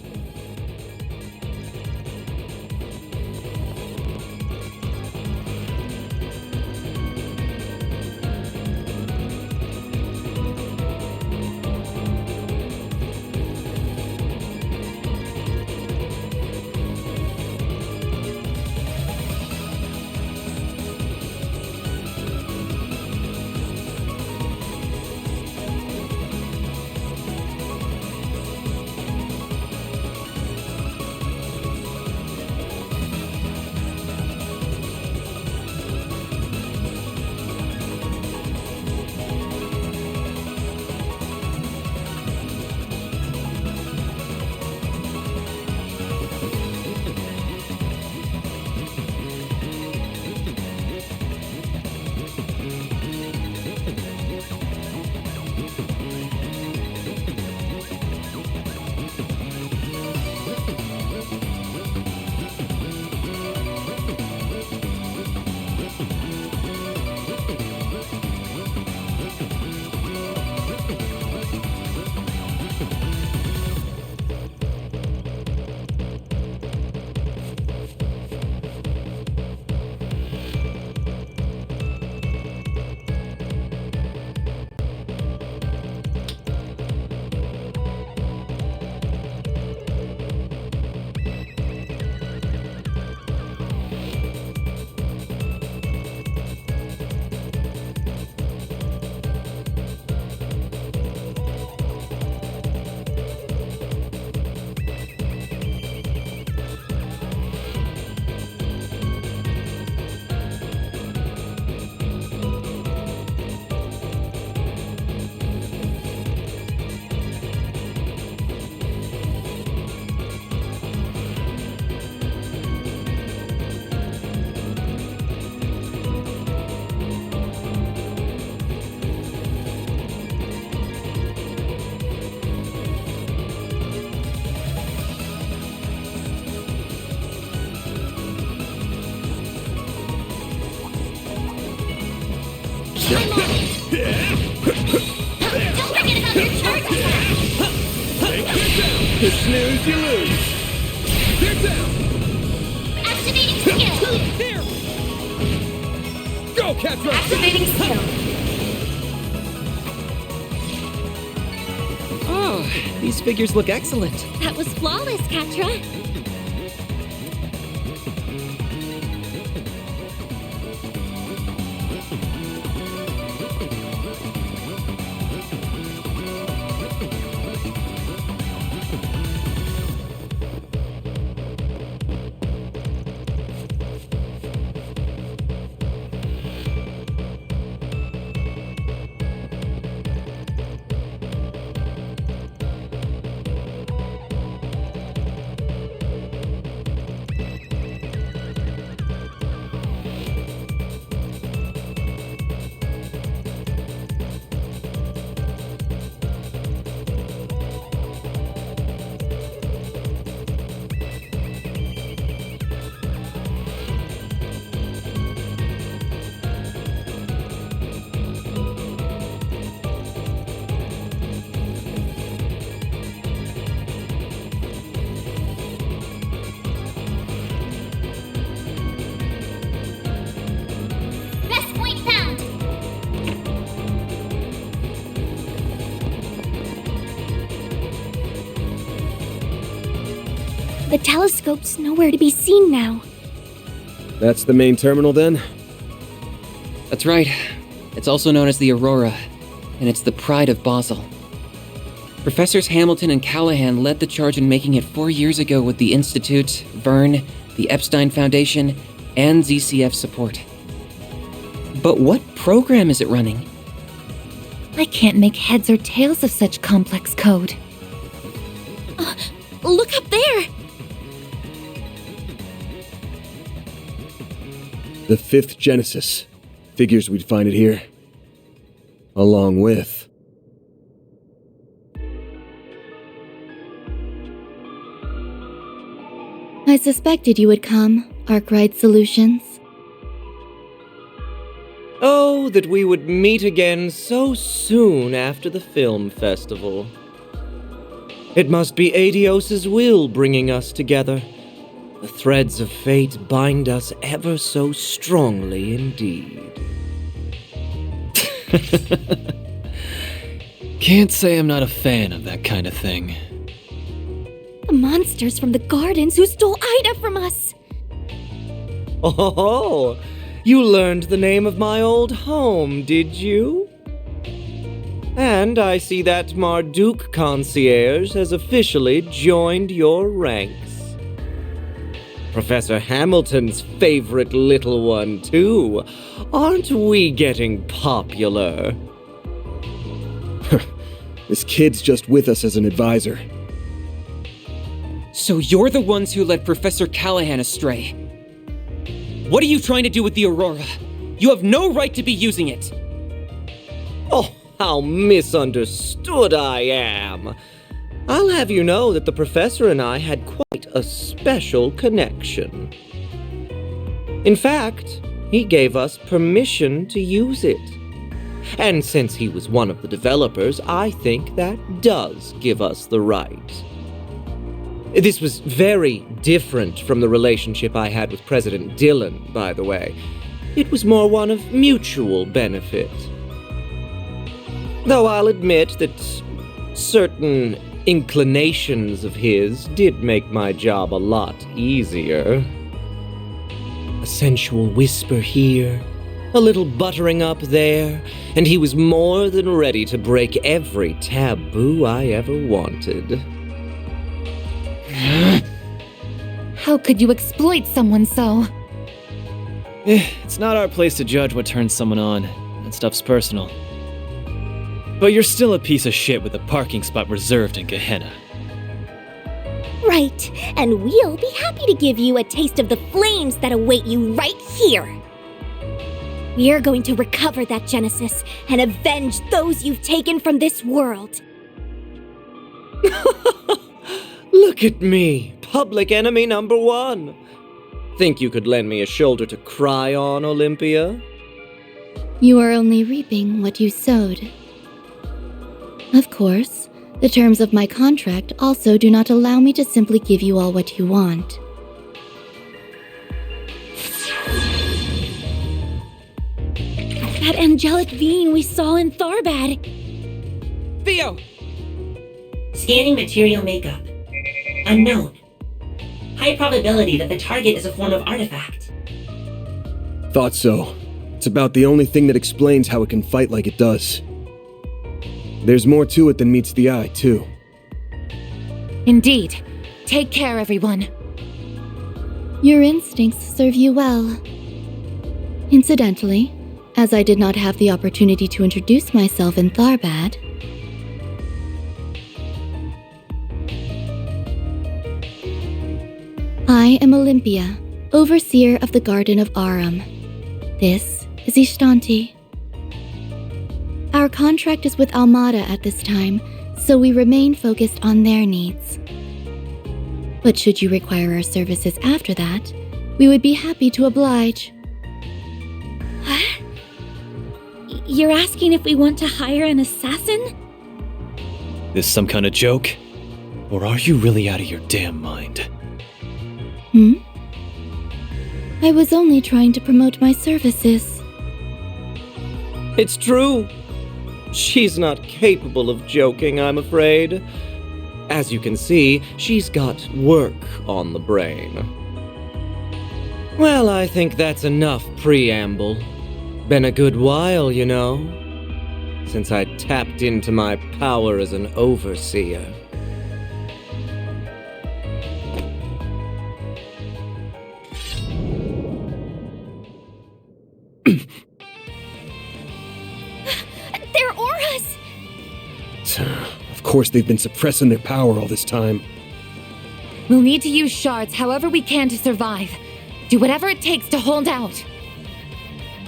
H: You snooze, you lose. Get down.
E: Activating skill.
H: Here. Go, Catra.
E: Activating skill.
A: Oh, these figures look excellent.
D: That was flawless, Katra.
E: Best point found.
C: The telescope's nowhere to be seen now.
H: That's the main terminal then?
A: That's right. It's also known as the Aurora, and it's the pride of Basel. Professors Hamilton and Callahan led the charge in making it 4 years ago with the Institute, Verne, the Epstein Foundation, and ZCF support. But what program is it running?
D: I can't make heads or tails of such complex code. Look up there!
H: The 5th Genesis. Figures we'd find it here. Along with...
D: I suspected you would come, Arkwright Solutions.
L: Oh, that we would meet again so soon after the film festival. It must be Adios's will bringing us together. The threads of fate bind us ever so strongly indeed.
B: Can't say I'm not a fan of that kind of thing.
E: The monsters from the gardens who stole Ida from us!
L: Oh, you learned the name of my old home, did you? And I see that Marduk concierge has officially joined your ranks. Professor Hamilton's favorite little one, too. Aren't we getting popular?
H: This kid's just with us as an advisor.
A: So you're the ones who led Professor Callahan astray. What are you trying to do with the Aurora? You have no right to be using it!
L: Oh, how misunderstood I am! I'll have you know that the professor and I had quite a special connection. In fact, he gave us permission to use it. And since he was one of the developers, I think that does give us the right. This was very different from the relationship I had with President Dillon, by the way. It was more one of mutual benefit. Though I'll admit that certain inclinations of his did make my job a lot easier. A sensual whisper here, a little buttering up there, and he was more than ready to break every taboo I ever wanted.
E: How could you exploit someone so?
B: It's not our place to judge what turns someone on. That stuff's personal. But you're still a piece of shit with a parking spot reserved in Gehenna.
E: Right, and we'll be happy to give you a taste of the flames that await you right here. We're going to recover that Genesis and avenge those you've taken from this world.
L: Look at me, public enemy number one. Think you could lend me a shoulder to cry on, Olympia?
D: You are only reaping what you sowed. Of course, the terms of my contract also do not allow me to simply give you all what you want.
E: That angelic being we saw in Tharbad.
A: Theo!
M: Scanning material makeup. Unknown. High probability that the target is a form of artifact.
H: Thought so. It's about the only thing that explains how it can fight like it does. There's more to it than meets the eye, too.
E: Indeed. Take care, everyone.
D: Your instincts serve you well. Incidentally, as I did not have the opportunity to introduce myself in Tharbad, I am Olympia, overseer of the Garden of Aram. This is Ishtanti. Our contract is with Almada at this time, so we remain focused on their needs. But should you require our services after that, we would be happy to oblige.
E: What? You're asking if we want to hire an assassin?
B: This some kind of joke? Or are you really out of your damn mind?
D: I was only trying to promote my services.
L: It's true. She's not capable of joking, I'm afraid. As you can see, she's got work on the brain. Well, I think that's enough preamble. Been a good while, you know, since I tapped into my power as an overseer.
E: They're auras!
H: Of course they've been suppressing their power all this time.
E: We'll need to use shards however we can to survive. Do whatever it takes to hold out.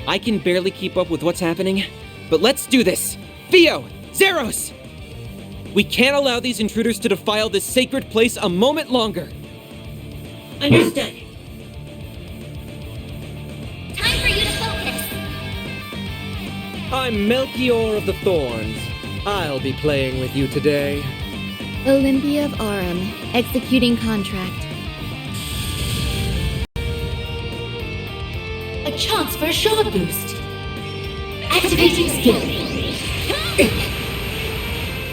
A: I can barely keep up with what's happening, but let's do this! Theo! Zeros! We can't allow these intruders to defile this sacred place a moment longer!
M: Understood.
E: Time for you to focus!
L: I'm Melchior of the Thorns. I'll be playing with you today.
D: Olympia of Arum, executing contract.
E: A chance for a shot boost. Activating skill.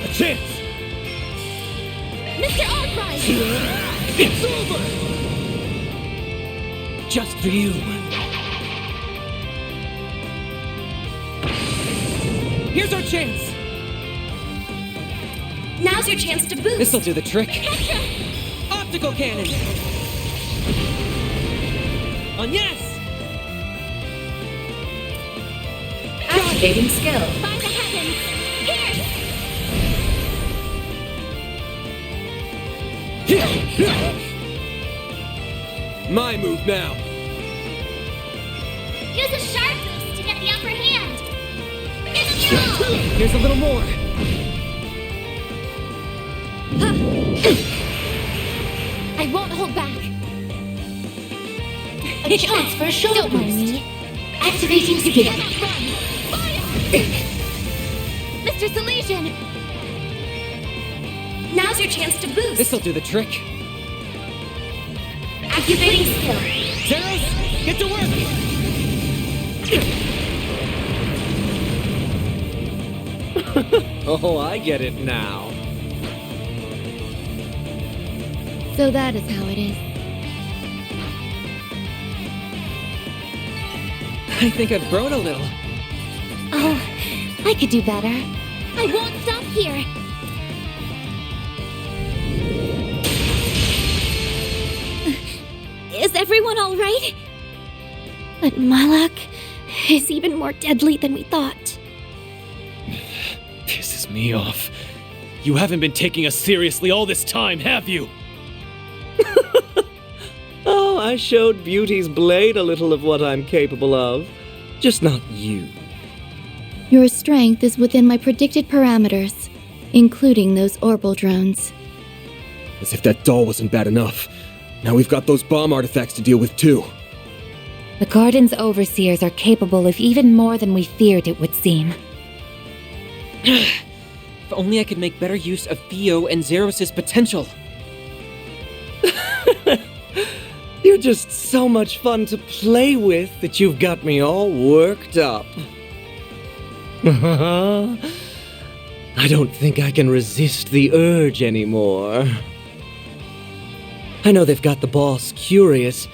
H: A chance!
E: Mr. Arkwright!
H: It's over!
A: Just for you. Here's our chance!
E: Now's your chance to boost.
A: This'll do the trick. Optical cannon! On yes!
E: Activating skill. By the heavens!
H: My move now.
E: Use a sharp boost to get the upper hand.
A: Here's a little more.
E: I won't hold back. A chance for a shoulder boost. Activating skill. Mr. Salesian! Now's your chance to boost.
A: This'll do the trick.
E: Activating skill.
A: Zeros, get to work!
L: Oh, I get it now.
D: So that is how it is.
A: I think I've grown a little.
E: Oh, I could do better. I won't stop here. Is everyone all right? But Malak is even more deadly than we thought.
B: Pisses me off. You haven't been taking us seriously all this time, have you?
L: Oh, I showed Beauty's blade a little of what I'm capable of. Just not you.
D: Your strength is within my predicted parameters, including those orbital drones.
H: As if that doll wasn't bad enough. Now we've got those bomb artifacts to deal with too.
N: The Garden's overseers are capable of even more than we feared it would seem.
A: If only I could make better use of Theo and Zeros' potential.
L: You're just so much fun to play with that you've got me all worked up. I don't think I can resist the urge anymore. I know they've got the boss curious,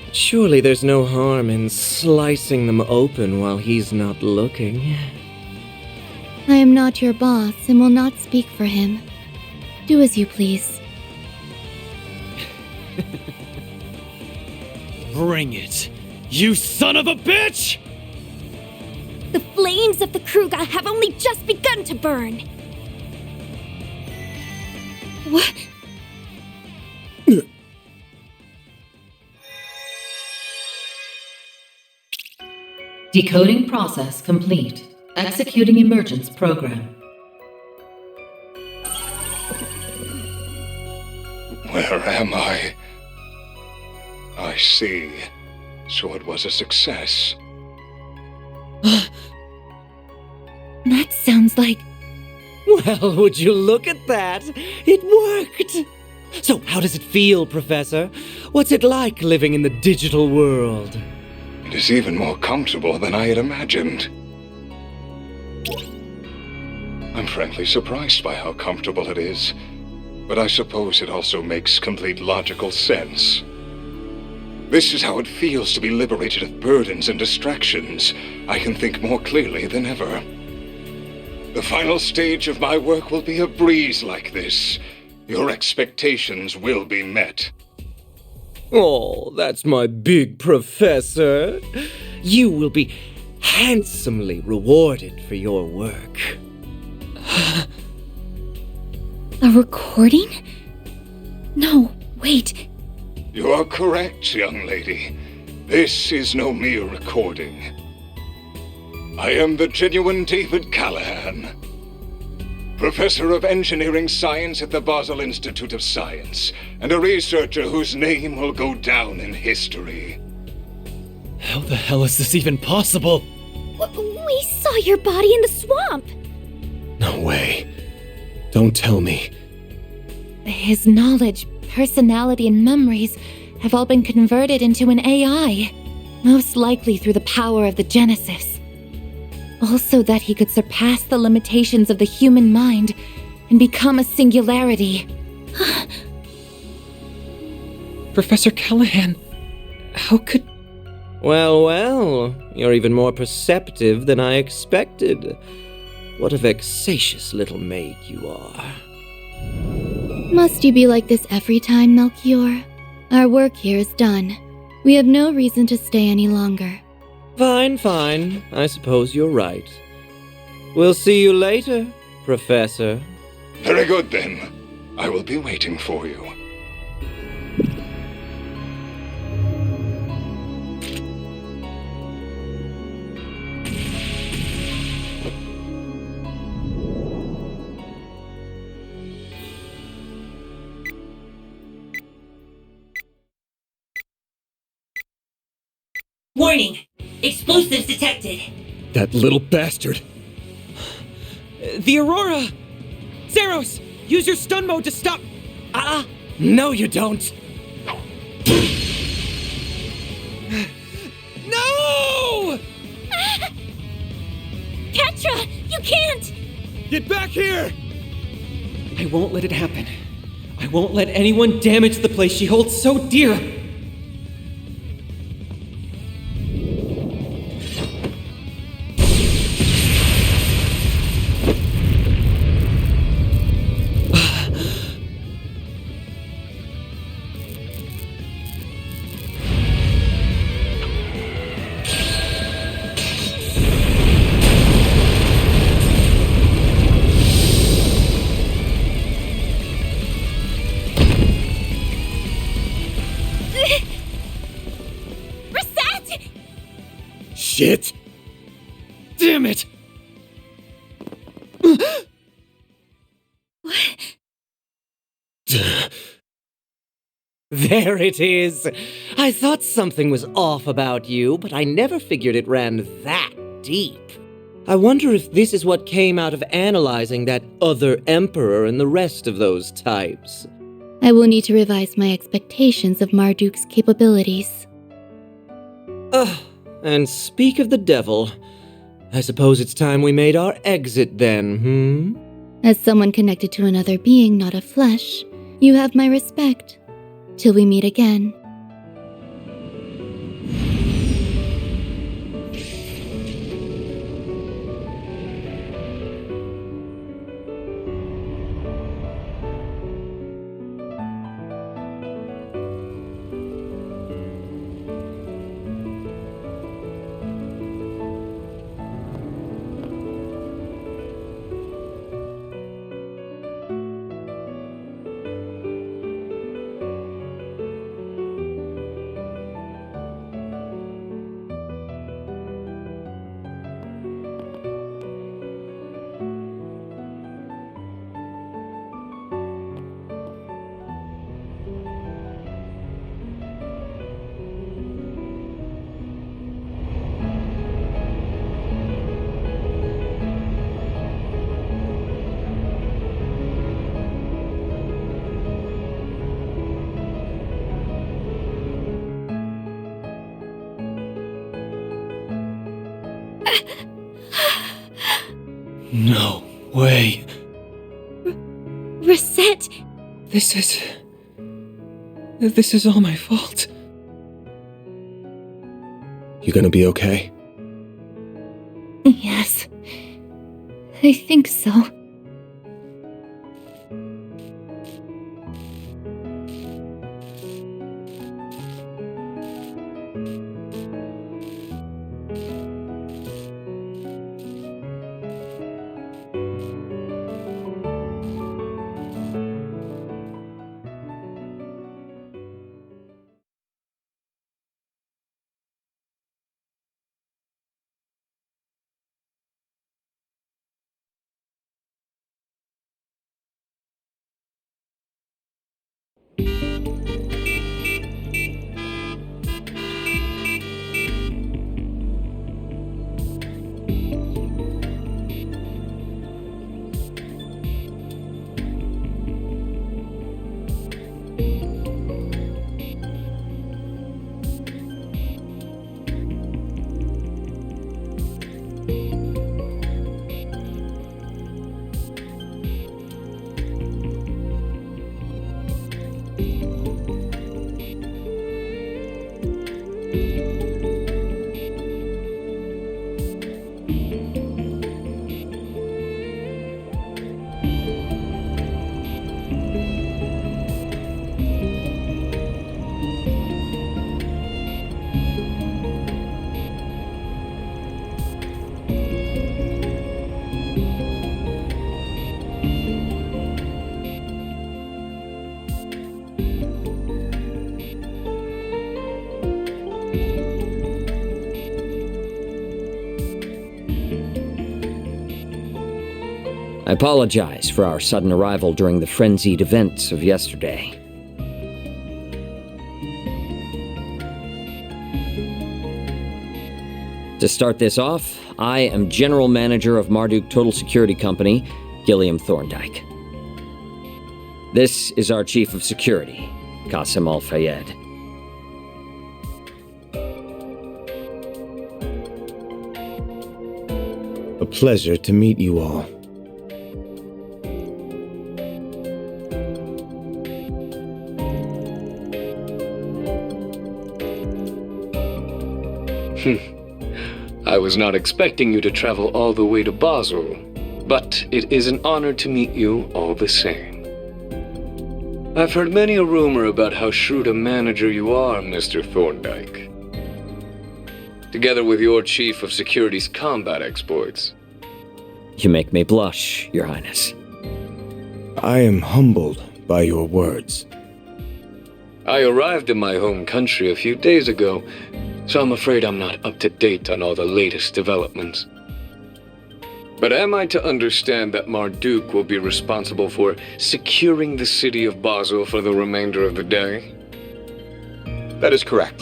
L: but surely there's no harm in slicing them open while he's not looking.
D: I am not your boss and will not speak for him. Do as you please.
B: Bring it, you son of a bitch!
E: The flames of the Kruga have only just begun to burn. What?
O: Decoding process complete. Executing emergence program.
P: Where am I? I see. So it was a success.
N: That sounds like...
L: Well, would you look at that? It worked! So how does it feel, Professor? What's it like living in the digital world?
P: It is even more comfortable than I had imagined. I'm frankly surprised by how comfortable it is, but I suppose it also makes complete logical sense. This is how it feels to be liberated of burdens and distractions. I can think more clearly than ever. The final stage of my work will be a breeze like this. Your expectations will be met.
L: Oh, that's my big professor. You will be handsomely rewarded for your work.
D: A recording? No, wait.
P: You are correct, young lady. This is no mere recording. I am the genuine David Callahan, Professor of Engineering Science at the Basel Institute of Science, and a researcher whose name will go down in history.
B: How the hell is this even possible?
E: We saw your body in the swamp!
H: No way. Don't tell me.
N: His knowledge, personality, and memories have all been converted into an AI, most likely through the power of the Genesis. Also that he could surpass the limitations of the human mind and become a singularity.
A: Professor Callahan, how could...
L: Well, you're even more perceptive than I expected. What a vexatious little maid you are.
D: Must you be like this every time, Melchior? Our work here is done. We have no reason to stay any longer.
L: Fine. I suppose you're right. We'll see you later, Professor.
P: Very good, then. I will be waiting for you.
M: Warning! Explosives detected!
H: That little bastard!
A: The Aurora! Zeros! Use your stun mode to stop...
J: No, you don't!
A: No!
E: Ketra! You can't!
H: Get back here!
A: I won't let it happen. I won't let anyone damage the place she holds so dear.
H: Shit!
A: Damn it!
L: There it is! I thought something was off about you, but I never figured it ran that deep. I wonder if this is what came out of analyzing that other emperor and the rest of those types.
D: I will need to revise my expectations of Marduk's capabilities.
L: And speak of the devil, I suppose it's time we made our exit then,
D: As someone connected to another being not of flesh, you have my respect. Till we meet again.
H: No way.
E: Reset!
A: This is all my fault.
H: You gonna be okay?
N: Yes. I think so.
Q: I apologize for our sudden arrival during the frenzied events of yesterday. To start this off, I am General Manager of Marduk Total Security Company, Gilliam Thorndike. This is our Chief of Security, Qasim Al-Fayed.
G: A pleasure to meet you all.
R: I was not expecting you to travel all the way to Basel, but it is an honor to meet you all the same. I've heard many a rumor about how shrewd a manager you are, Mr. Thorndike. Together with your Chief of Security's combat exploits.
Q: You make me blush, Your Highness.
G: I am humbled by your words.
R: I arrived in my home country a few days ago, so I'm afraid I'm not up to date on all the latest developments. But am I to understand that Marduk will be responsible for securing the city of Basel for the remainder of the day?
S: That is correct.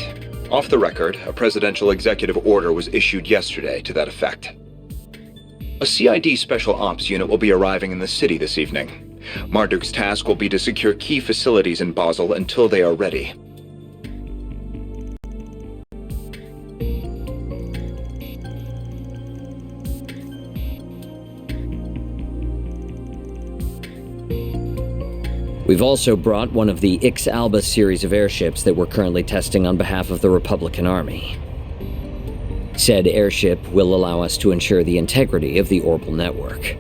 S: Off the record, a presidential executive order was issued yesterday to that effect. A CID Special Ops unit will be arriving in the city this evening. Marduk's task will be to secure key facilities in Basel until they are ready.
Q: We've also brought one of the Ix-Alba series of airships that we're currently testing on behalf of the Republican Army. Said airship will allow us to ensure the integrity of the orbital network.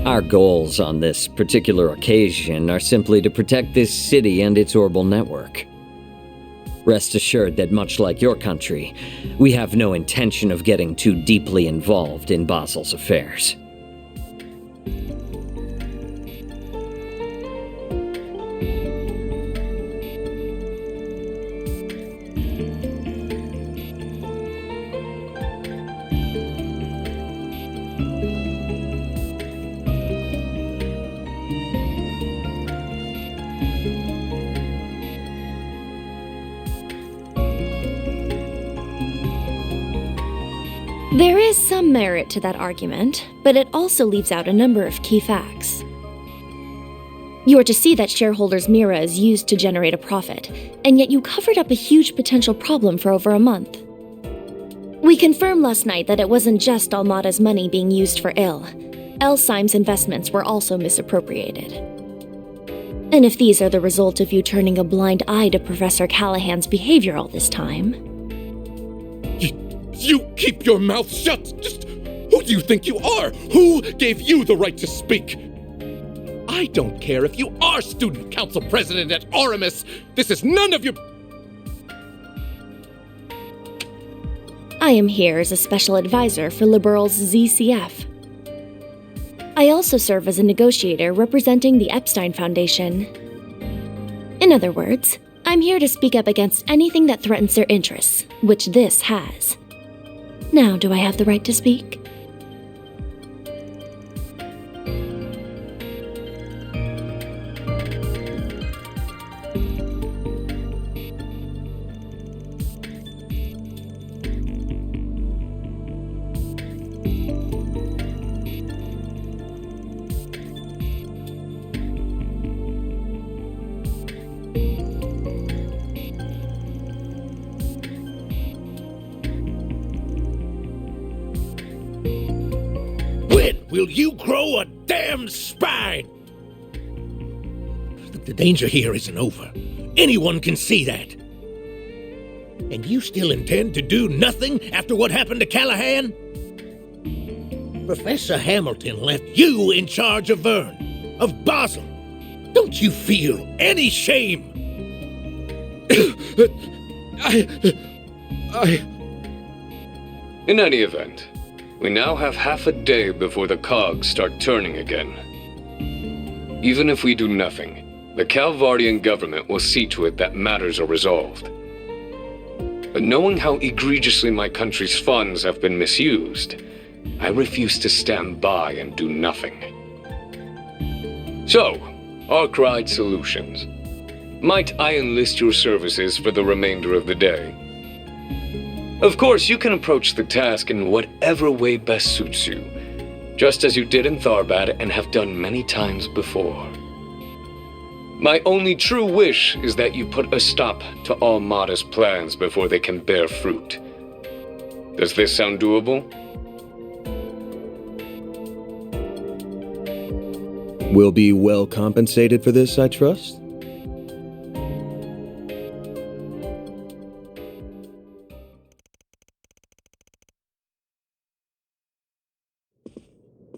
Q: Our goals on this particular occasion are simply to protect this city and its orbital network. Rest assured that much like your country, we have no intention of getting too deeply involved in Basel's affairs.
C: There is some merit to that argument, but it also leaves out a number of key facts. You are to see that shareholders' Mira is used to generate a profit, and yet you covered up a huge potential problem for over a month. We confirmed last night that it wasn't just Almada's money being used for ill. Elsime's investments were also misappropriated. And if these are the result of you turning a blind eye to Professor Callahan's behavior all this time...
T: You keep your mouth shut! Just who do you think you are? Who gave you the right to speak? I don't care if you are student council president at Aramis. This is none of your...
C: I am here as a special advisor for Liberal's ZCF. I also serve as a negotiator representing the Epstein Foundation. In other words, I'm here to speak up against anything that threatens their interests, which this has. Now, do I have the right to speak?
T: Will you grow a damn spine? The danger here isn't over. Anyone can see that. And you still intend to do nothing after what happened to Callahan? Professor Hamilton left you in charge of Verne, of Basel. Don't you feel any shame?
R: In any event, we now have half a day before the cogs start turning again. Even if we do nothing, The Calvardian government will see to it that matters are resolved. But knowing how egregiously my country's funds have been misused, I refuse to stand by and do nothing. So, Arkwright Solutions. Might I enlist your services for the remainder of the day? Of course, you can approach the task in whatever way best suits you, just as you did in Tharbad and have done many times before. My only true wish is that you put a stop to Almada's plans before they can bear fruit. Does this sound doable?
H: We'll be well compensated for this, I trust?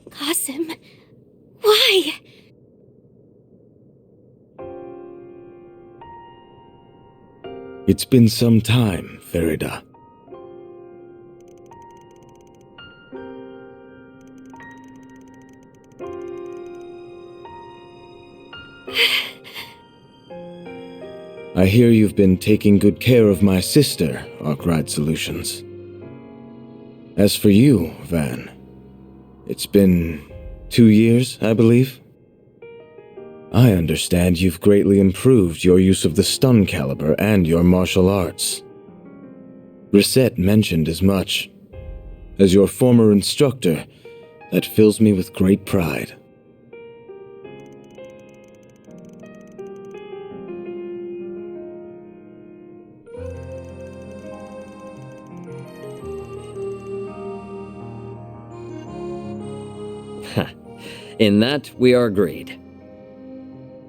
E: Qasim, why?
H: It's been some time, Farida. I hear you've been taking good care of my sister, Arkwright Solutions. As for you, Van, it's been 2 years, I believe? I understand you've greatly improved your use of the stun caliber and your martial arts. Reset mentioned as much. As your former instructor, that fills me with great pride.
Q: In that, we are agreed.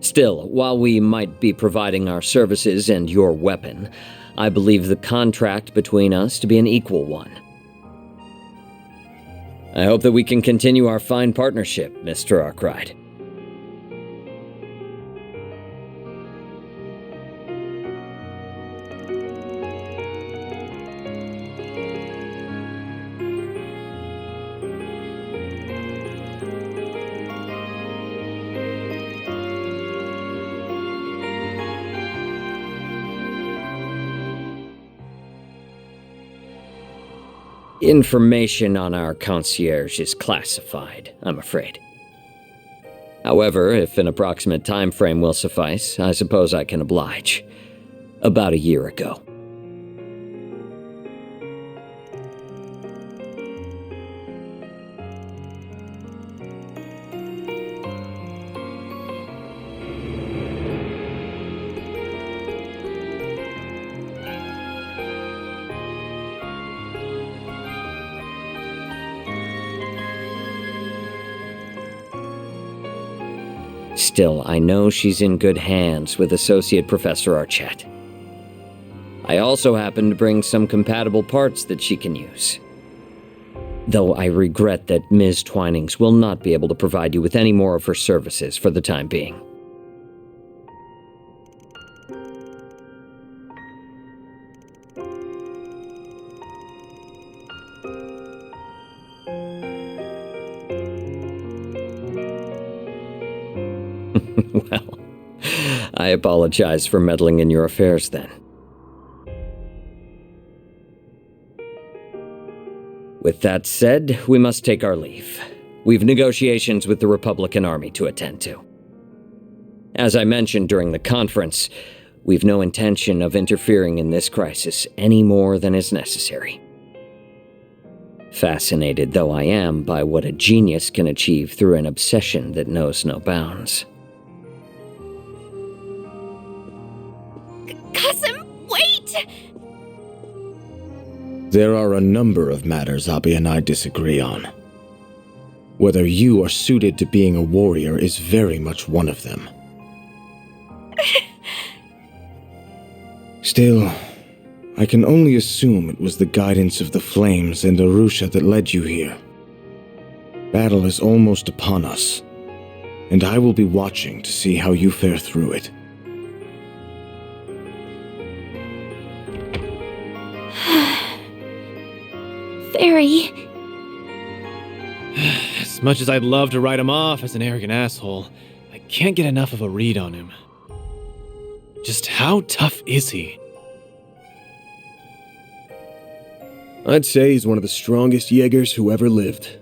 Q: Still, while we might be providing our services and your weapon, I believe the contract between us to be an equal one. I hope that we can continue our fine partnership, Mr. Arkwright. Information on our concierge is classified, I'm afraid. However, if an approximate time frame will suffice, I suppose I can oblige. About a year ago. Still, I know she's in good hands with Associate Professor Archett. I also happen to bring some compatible parts that she can use. Though I regret that Ms. Twinings will not be able to provide you with any more of her services for the time being. Well, I apologize for meddling in your affairs then. With that said, we must take our leave. We've negotiations with the Republican Army to attend to. As I mentioned during the conference, we've no intention of interfering in this crisis any more than is necessary. Fascinated though I am by what a genius can achieve through an obsession that knows no bounds.
E: Qasim, wait!
H: There are a number of matters Abi and I disagree on. Whether you are suited to being a warrior is very much one of them. Still, I can only assume it was the guidance of the flames and Arusha that led you here. Battle is almost upon us, and I will be watching to see how you fare through it.
C: Fairy.
B: As much as I'd love to write him off as an arrogant asshole, I can't get enough of a read on him. Just how tough is he?
G: I'd say he's one of the strongest Jaegers who ever lived.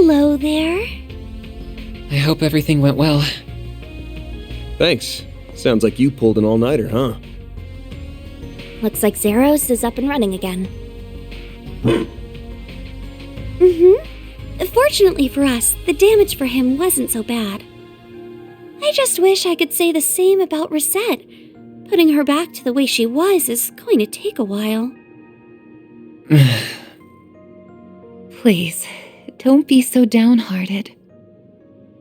E: Hello there.
A: I hope everything went well.
G: Thanks. Sounds like you pulled an all-nighter, huh?
E: Looks like Zeros is up and running again. Fortunately for us, the damage for him wasn't so bad. I just wish I could say the same about Rosette. Putting her back to the way she was is going to take a while.
N: Please, don't be so downhearted.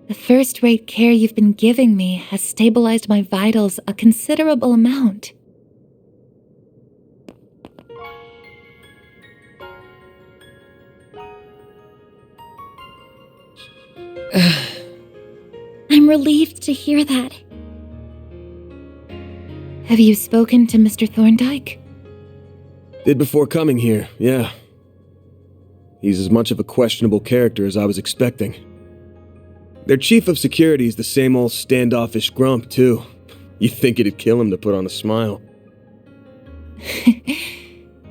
N: The first-rate care you've been giving me has stabilized my vitals a considerable amount.
E: I'm relieved to hear that.
N: Have you spoken to Mr. Thorndyke?
G: Did before coming here, yeah. He's as much of a questionable character as I was expecting. Their chief of security is the same old standoffish grump, too. You'd think it'd kill him to put on a smile.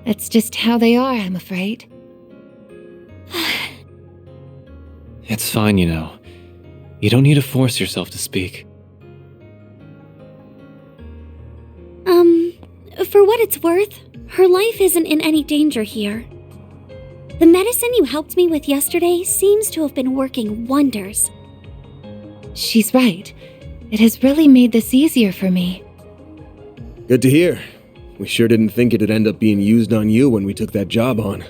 N: That's just how they are, I'm afraid.
B: It's fine, you know. You don't need to force yourself to speak.
E: For what it's worth, her life isn't in any danger here. The medicine you helped me with yesterday seems to have been working wonders.
N: She's right. It has really made this easier for me.
G: Good to hear. We sure didn't think it'd end up being used on you when we took that job on.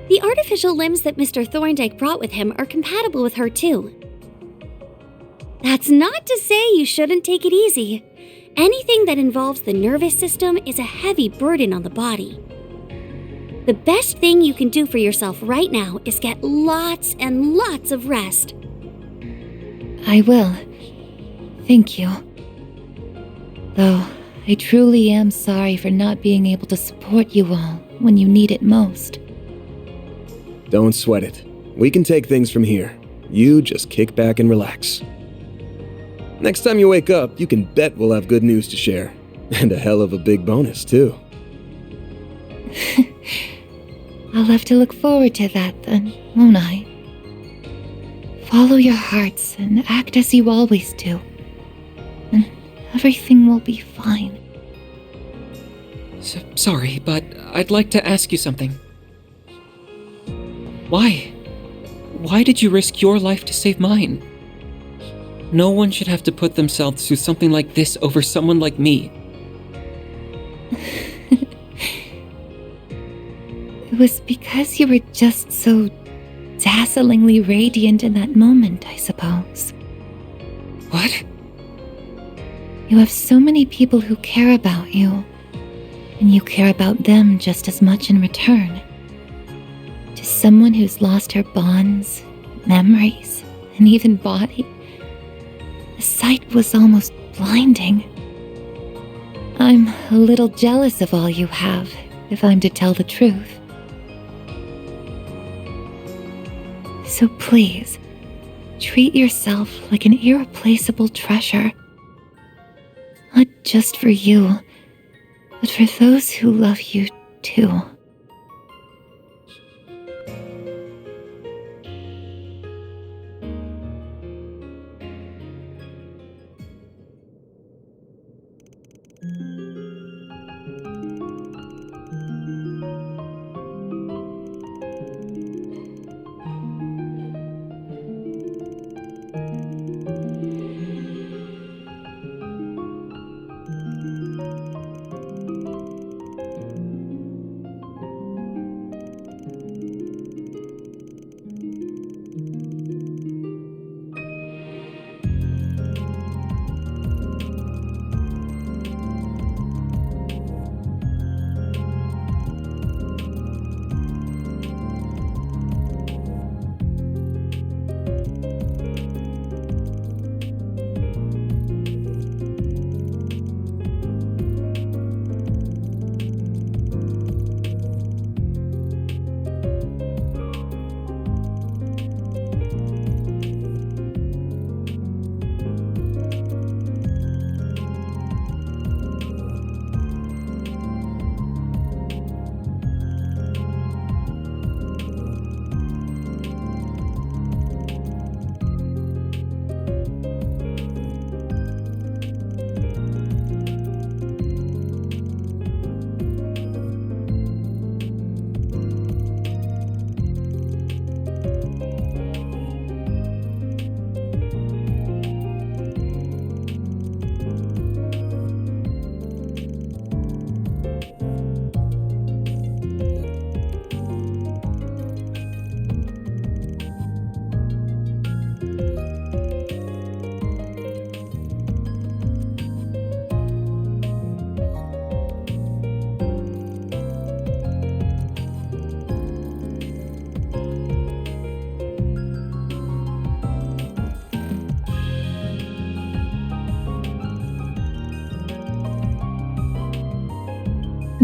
E: The artificial limbs that Mr. Thorndyke brought with him are compatible with her too. That's not to say you shouldn't take it easy. Anything that involves the nervous system is a heavy burden on the body. The best thing you can do for yourself right now is get lots and lots of rest.
N: I will. Thank you. Though, I truly am sorry for not being able to support you all when you need it most.
G: Don't sweat it. We can take things from here. You just kick back and relax. Next time you wake up, you can bet we'll have good news to share. And a hell of a big bonus, too.
N: I'll have to look forward to that then, won't I? Follow your hearts and act as you always do. And everything will be fine.
A: Sorry, but I'd like to ask you something. Why? Why did you risk your life to save mine? No one should have to put themselves through something like this over someone like me.
N: It was because you were just so dazzlingly radiant in that moment, I suppose.
A: What?
N: You have so many people who care about you, and you care about them just as much in return. To someone who's lost her bonds, memories, and even body, the sight was almost blinding. I'm a little jealous of all you have, if I'm to tell the truth. So please, treat yourself like an irreplaceable treasure. Not just for you, but for those who love you too.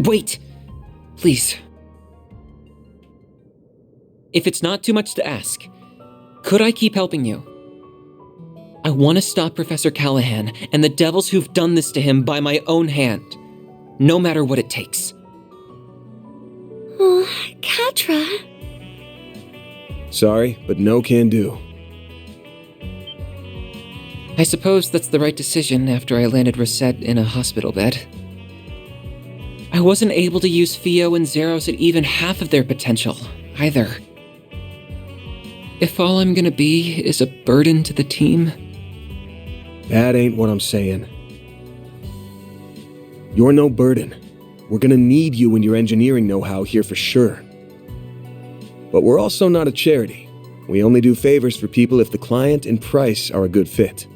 A: Wait! Please. If it's not too much to ask, could I keep helping you? I want to stop Professor Callahan and the devils who've done this to him by my own hand, no matter what it takes.
C: Oh, Katra.
G: Sorry, but no can do.
A: I suppose that's the right decision after I landed Rosette in a hospital bed. I wasn't able to use Fio and Zeros at even half of their potential, either. If all I'm gonna be is a burden to the team...
G: That ain't what I'm saying. You're no burden. We're gonna need you and your engineering know-how here for sure. But we're also not a charity. We only do favors for people if the client and price are a good fit.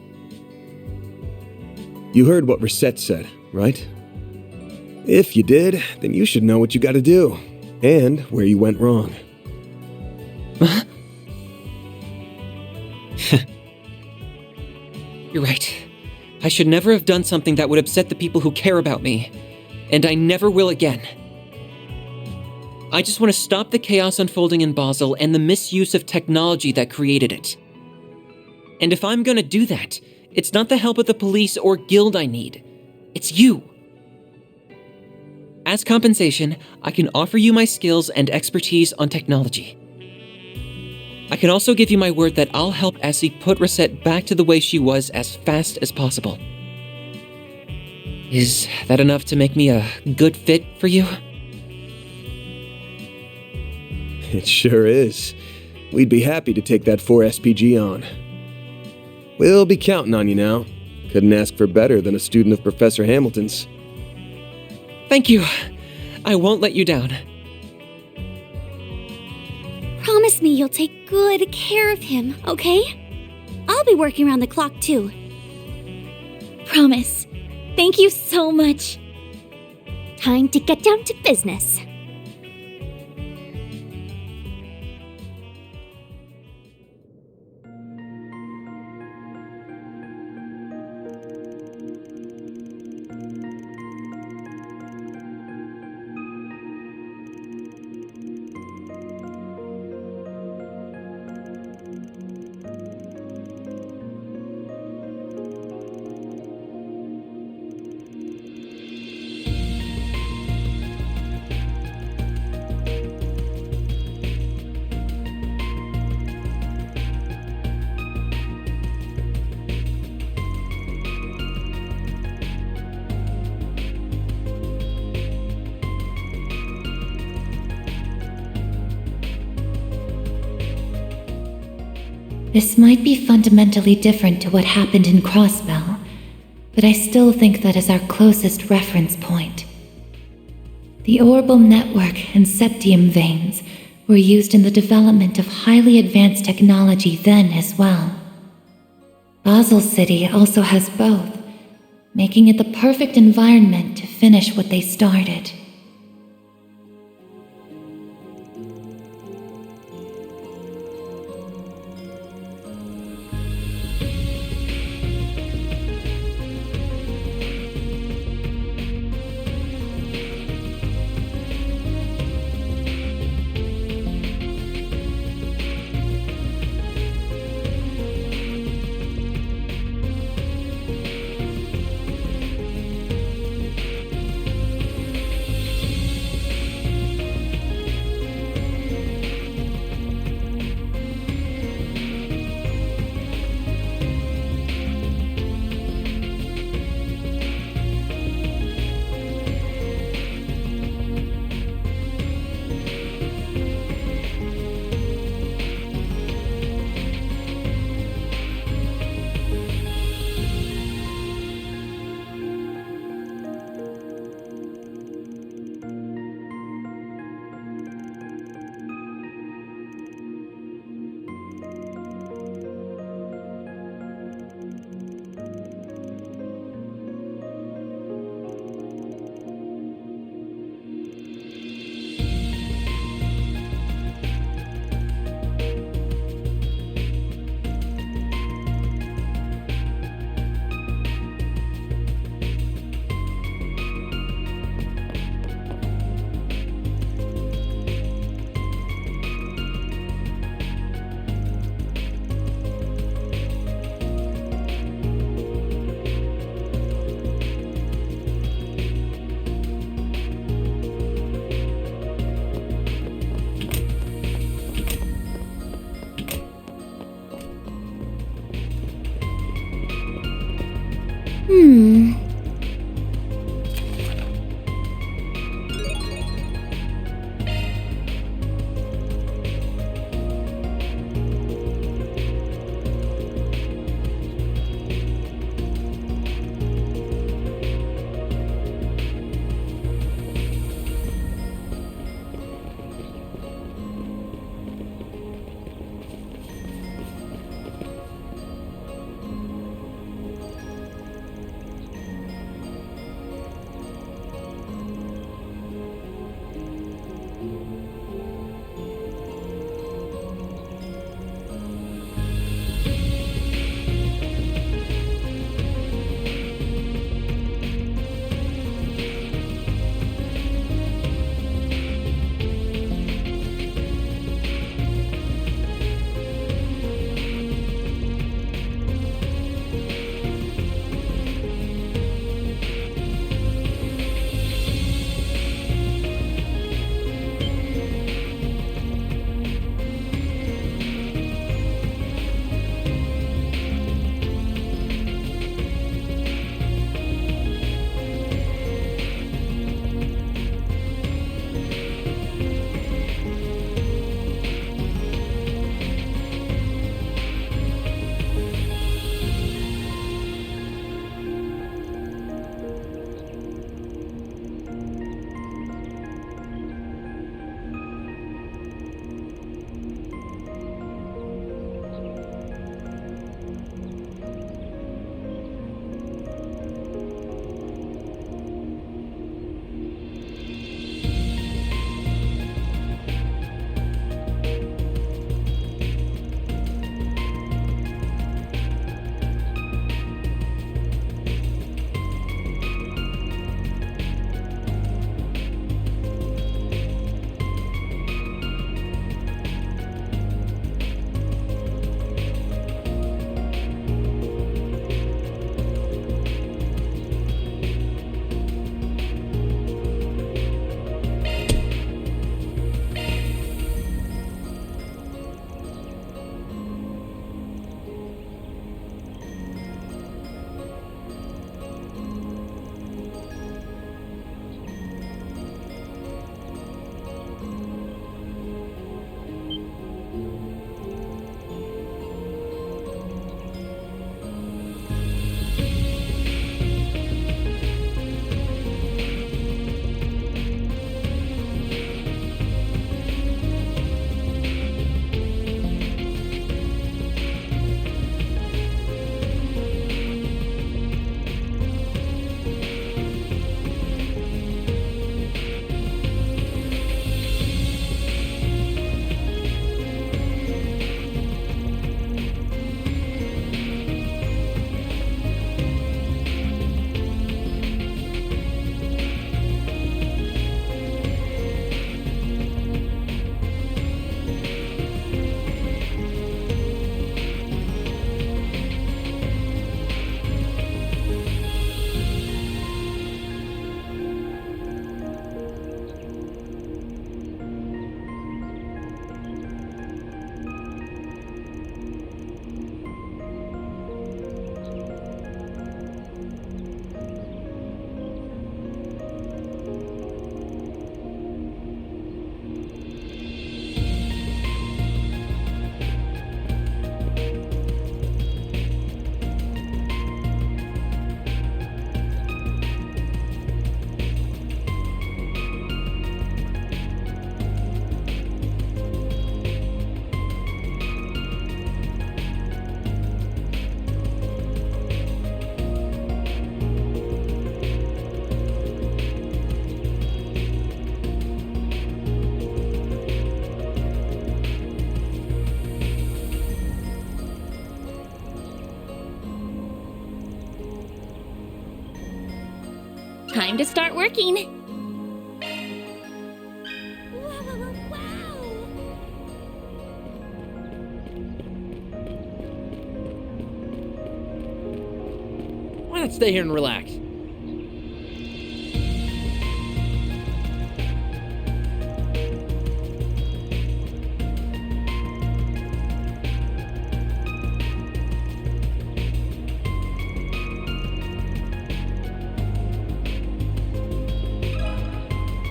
G: You heard what Rosette said, right? If you did, then you should know what you gotta do, and where you went wrong.
A: You're right. I should never have done something that would upset the people who care about me, and I never will again. I just want to stop the chaos unfolding in Basel and the misuse of technology that created it. And if I'm gonna do that, it's not the help of the police or guild I need. It's you. As compensation, I can offer you my skills and expertise on technology. I can also give you my word that I'll help Essie put Rosette back to the way she was as fast as possible. Is that enough to make me a good fit for you?
G: It sure is. We'd be happy to take that 4 SPG on. We'll be counting on you now. Couldn't ask for better than a student of Professor Hamilton's.
A: Thank you. I won't let you down.
E: Promise me you'll take good care of him, okay? I'll be working around the clock too. Promise. Thank you so much. Time to get down to business.
N: This might be fundamentally different to what happened in Crossbell, but I still think that is our closest reference point. The orbal network and septium veins were used in the development of highly advanced technology then as well. Basel City also has both, making it the perfect environment to finish what they started.
E: Time to start working.
B: Why not stay here and relax?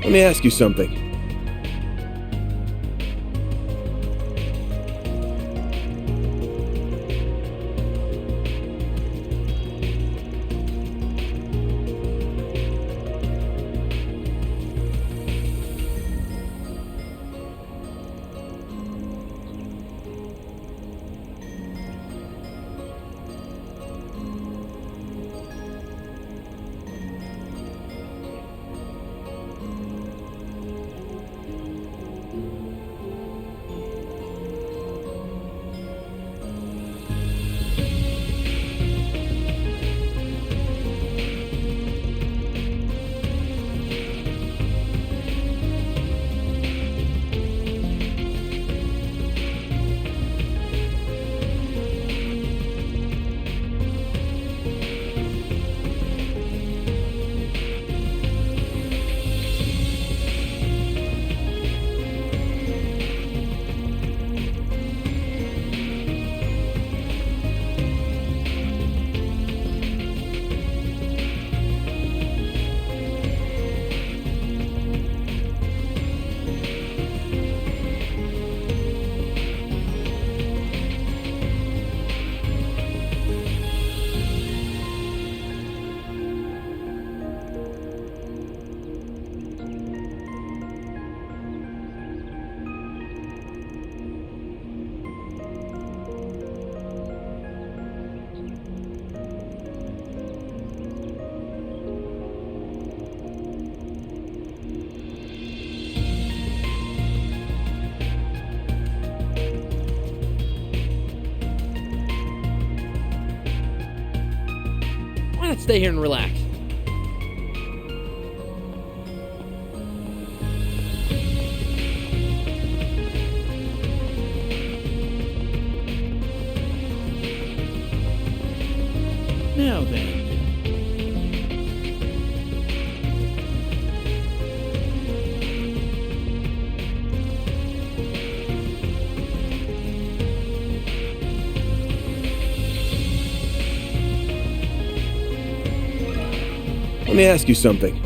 G: Let me ask you something.
B: Why not stay here and relax? Now then.
G: Let me ask you something.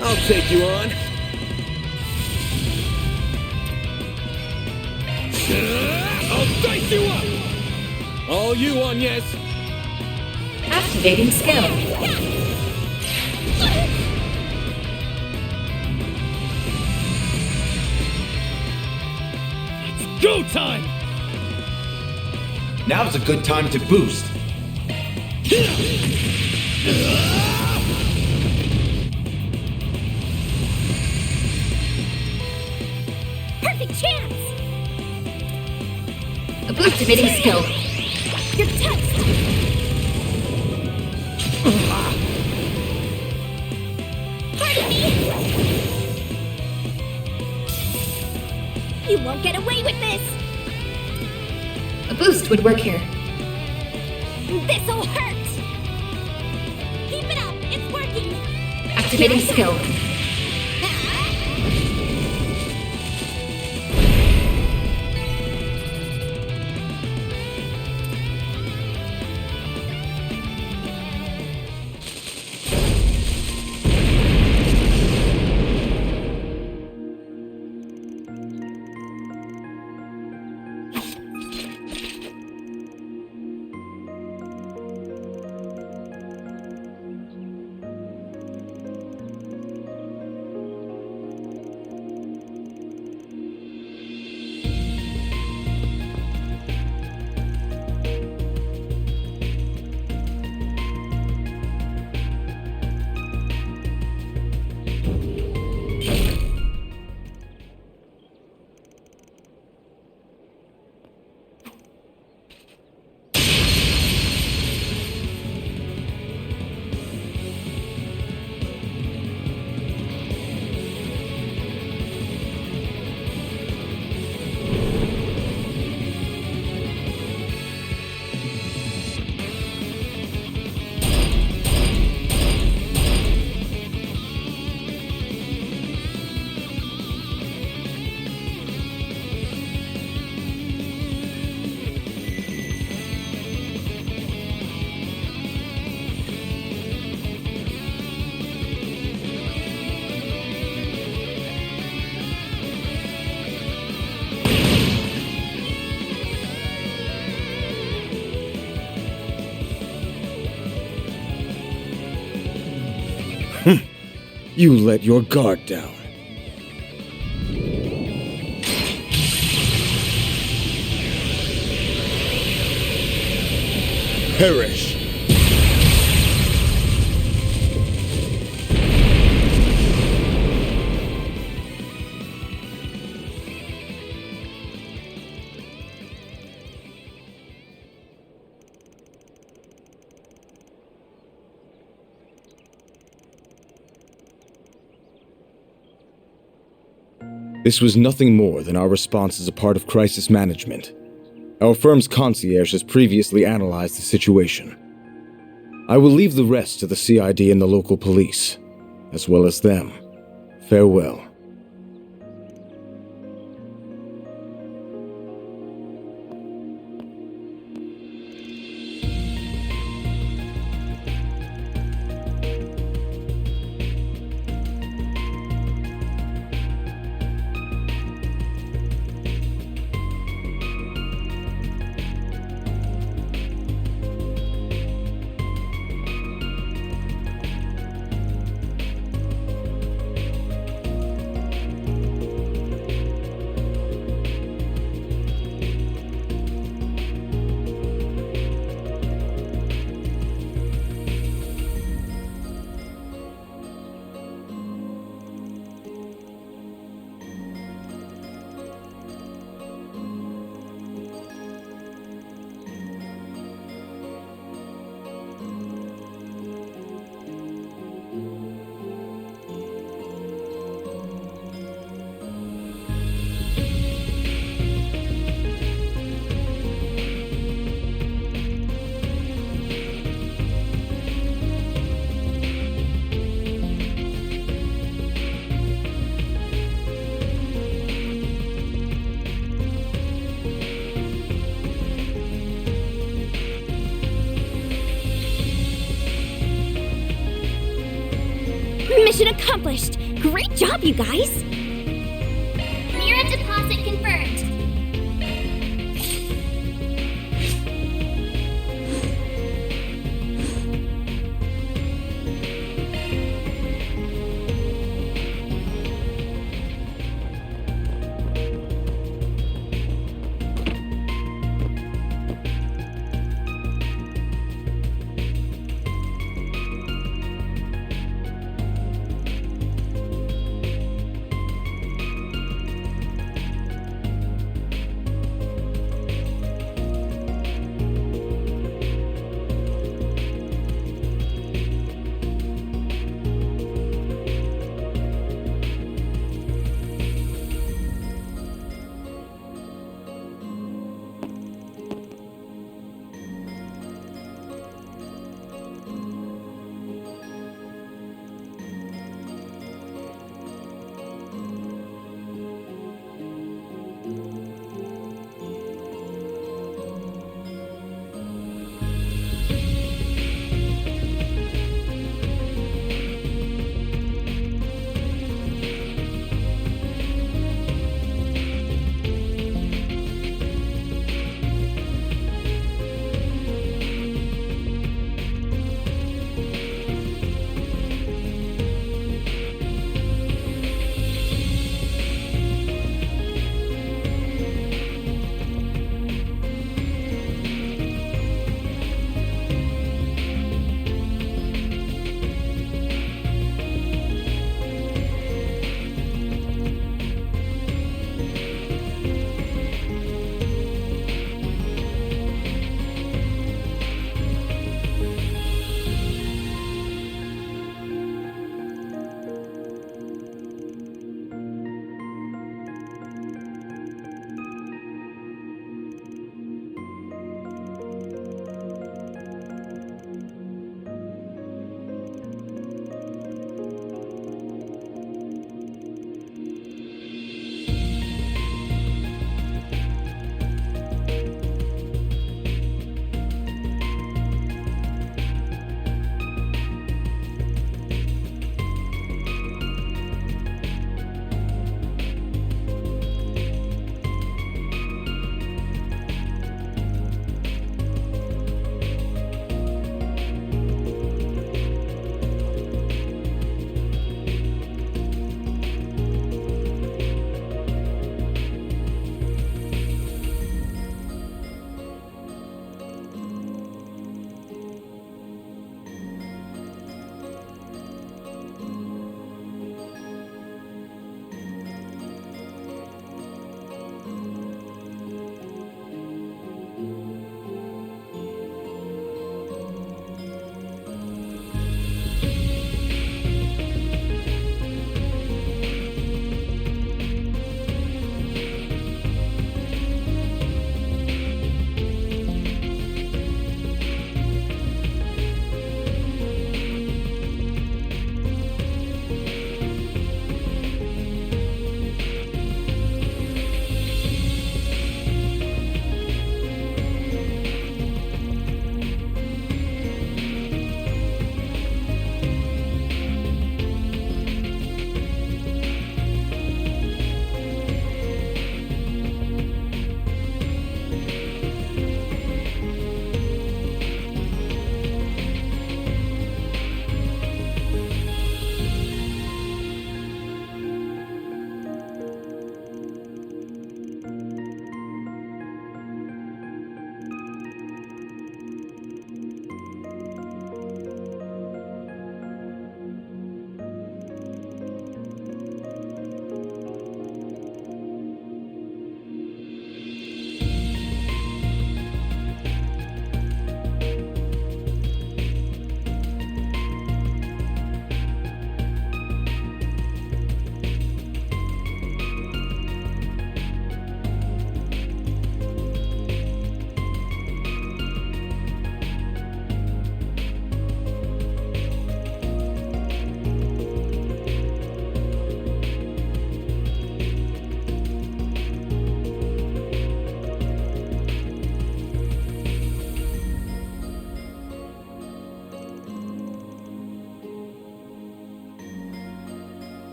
B: I'll take you on. I'll dice you up! All you on, yes.
O: Activating skill.
B: It's go time!
U: Now's a good time to boost.
E: Perfect chance!
O: Activating skill.
E: You're touched! Pardon me! You won't get away with this!
O: A boost would work here.
E: This'll hurt! Keep it up! It's working!
O: Activating skill.
H: You let your guard down. Perish. This was nothing more than our response as a part of crisis management. Our firm's concierge has previously analyzed the situation. I will leave the rest to the CID and the local police, as well as them. Farewell.
E: Mission accomplished! Great job, you guys!
C: Mira deposit confirmed.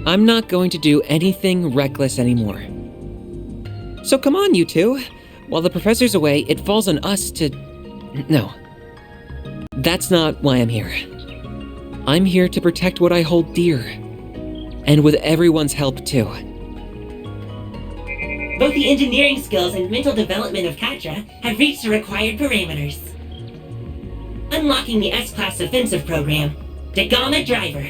A: I'm not going to do anything reckless anymore. So come on, you two. While the professor's away, it falls on us to... No. That's not why I'm here. I'm here to protect what I hold dear. And with everyone's help, too.
M: Both the engineering skills and mental development of Katra have reached the required parameters. Unlocking the S-Class offensive program. Dagama Driver.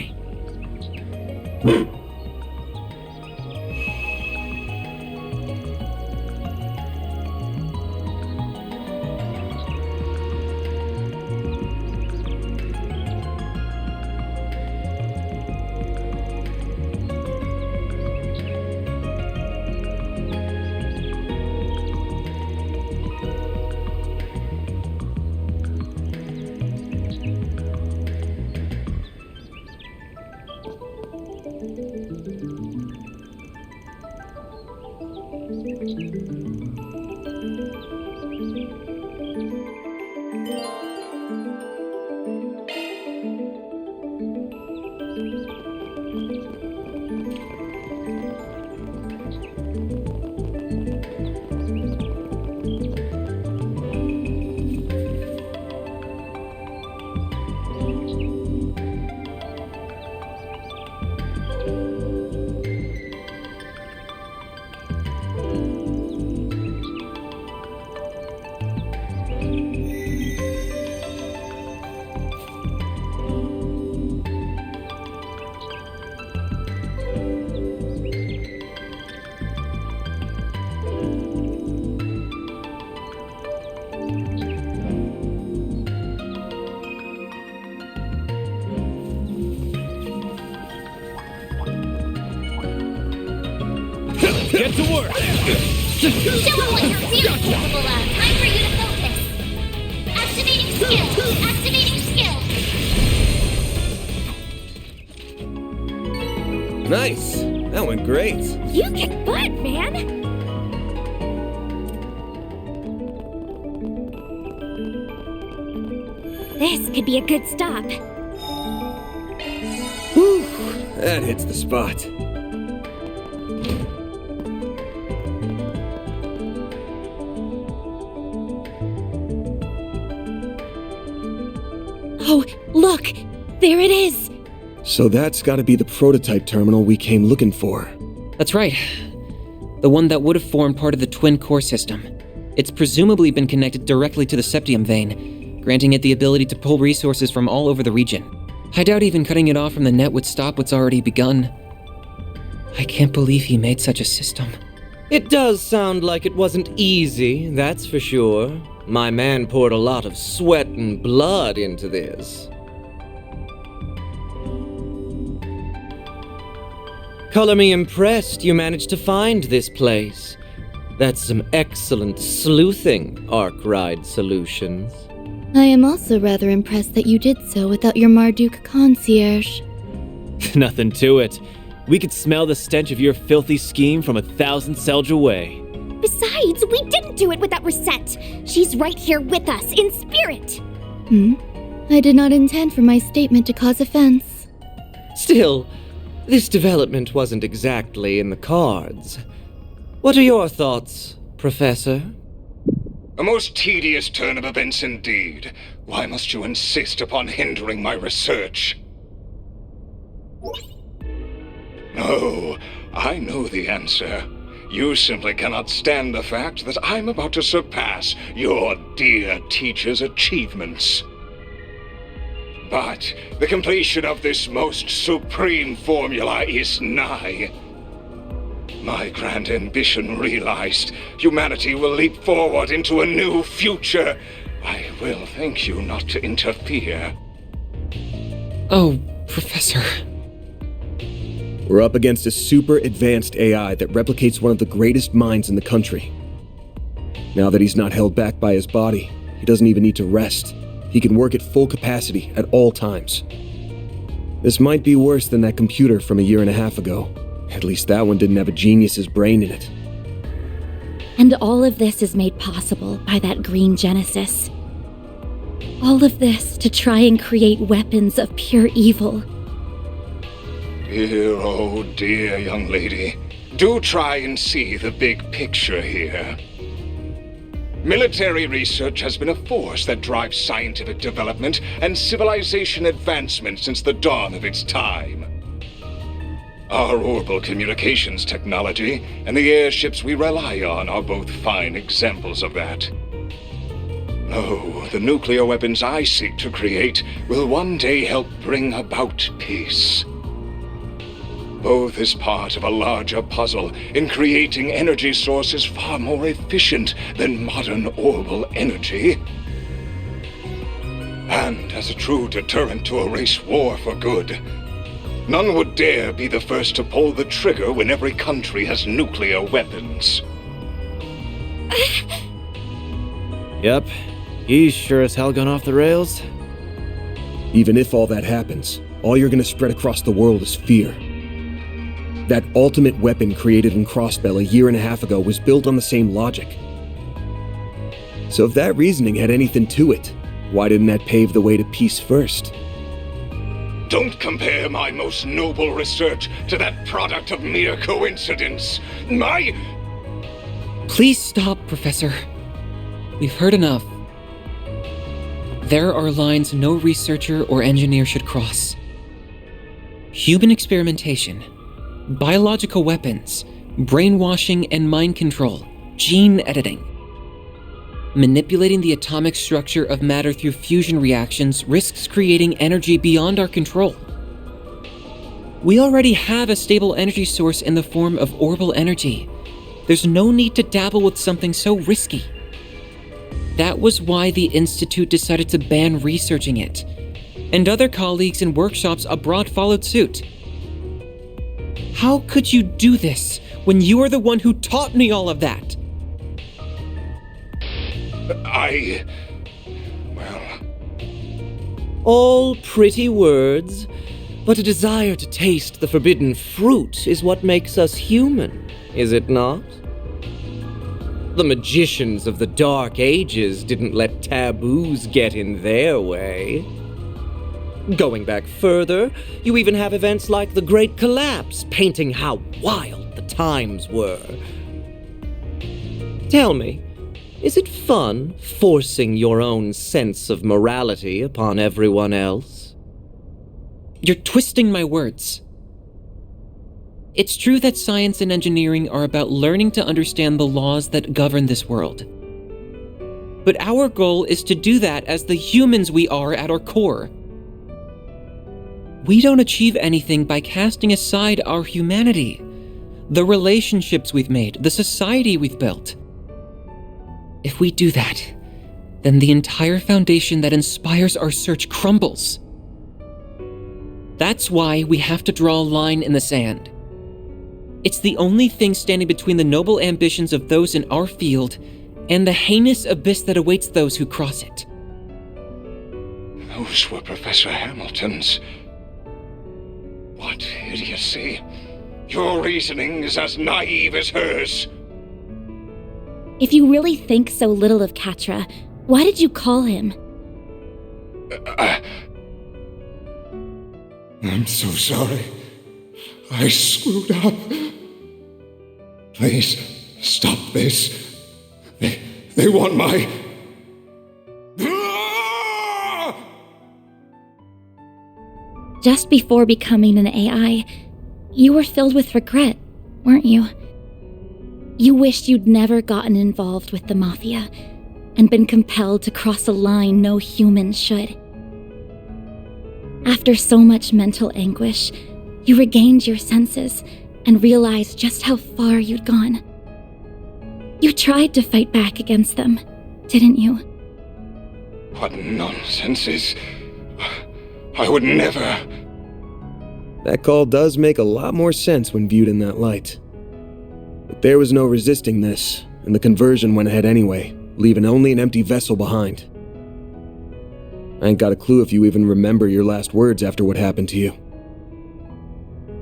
B: Get to work!
E: Show them what you're really capable of. Time for you to focus. Activating skill. Activating skill.
B: Nice! That went great.
E: You kick butt, man! This could be a good stop.
B: Whew, that hits the spot.
D: Oh, look! There it is!
G: So that's gotta be the prototype terminal we came looking for.
A: That's right. The one that would have formed part of the twin core system. It's presumably been connected directly to the septium vein, granting it the ability to pull resources from all over the region. I doubt even cutting it off from the net would stop what's already begun. I can't believe he made such a system.
L: It does sound like it wasn't easy, that's for sure. My man poured a lot of sweat and blood into this. Color me impressed you managed to find this place. That's some excellent sleuthing, Arkwright Solutions.
D: I am also rather impressed that you did so without your Marduk concierge.
B: Nothing to it. We could smell the stench of your filthy scheme from 1,000 Selj away.
E: Besides, we didn't do it without Reset. She's right here with us, in spirit.
D: I did not intend for my statement to cause offense.
L: Still, this development wasn't exactly in the cards. What are your thoughts, Professor?
P: A most tedious turn of events indeed. Why must you insist upon hindering my research? No, I know the answer. You simply cannot stand the fact that I'm about to surpass your dear teacher's achievements. But the completion of this most supreme formula is nigh. My grand ambition realized, humanity will leap forward into a new future. I will thank you not to interfere.
A: Oh, Professor.
G: We're up against a super advanced AI that replicates one of the greatest minds in the country. Now that he's not held back by his body, he doesn't even need to rest. He can work at full capacity at all times. This might be worse than that computer from a year and a half ago. At least that one didn't have a genius's brain in it.
E: And all of this is made possible by that green Genesis. All of this to try and create weapons of pure evil.
P: Dear, oh dear, young lady. Do try and see the big picture here. Military research has been a force that drives scientific development and civilization advancement since the dawn of its time. Our orbital communications technology and the airships we rely on are both fine examples of that. No, the nuclear weapons I seek to create will one day help bring about peace. Both is part of a larger puzzle in creating energy sources far more efficient than modern orbital energy. And as a true deterrent to erase war for good, none would dare be the first to pull the trigger when every country has nuclear weapons.
B: Yep, he's sure as hell gone off the rails.
G: Even if all that happens, all you're gonna spread across the world is fear. That ultimate weapon created in Crossbell a year and a half ago was built on the same logic. So if that reasoning had anything to it, why didn't that pave the way to peace first?
P: Don't compare my most noble research to that product of mere coincidence.
A: Please stop, Professor. We've heard enough. There are lines no researcher or engineer should cross. Human experimentation, biological weapons, brainwashing and mind control, gene editing. Manipulating the atomic structure of matter through fusion reactions risks creating energy beyond our control. We already have a stable energy source in the form of orbital energy. There's no need to dabble with something so risky. That was why the Institute decided to ban researching it, and other colleagues in workshops abroad followed suit. How could you do this when you are the one who taught me all of that?
L: All pretty words, but a desire to taste the forbidden fruit is what makes us human, is it not? The magicians of the Dark Ages didn't let taboos get in their way. Going back further, you even have events like the Great Collapse painting how wild the times were. Tell me, is it fun forcing your own sense of morality upon everyone else?
A: You're twisting my words. It's true that science and engineering are about learning to understand the laws that govern this world. But our goal is to do that as the humans we are at our core. We don't achieve anything by casting aside our humanity, the relationships we've made, the society we've built. If we do that, then the entire foundation that inspires our search crumbles. That's why we have to draw a line in the sand. It's the only thing standing between the noble ambitions of those in our field and the heinous abyss that awaits those who cross it.
P: Those were Professor Hamilton's. What idiocy. Your reasoning is as naive as hers.
E: If you really think so little of Katra, why did you call him?
P: I'm so sorry. I screwed up. Please, stop this. They want my...
C: Just before becoming an AI, you were filled with regret, weren't you? You wished you'd never gotten involved with the Mafia and been compelled to cross a line no human should. After so much mental anguish, you regained your senses and realized just how far you'd gone. You tried to fight back against them, didn't you?
P: What nonsense is... I would never...
G: That call does make a lot more sense when viewed in that light. But there was no resisting this, and the conversion went ahead anyway, leaving only an empty vessel behind. I ain't got a clue if you even remember your last words after what happened to you.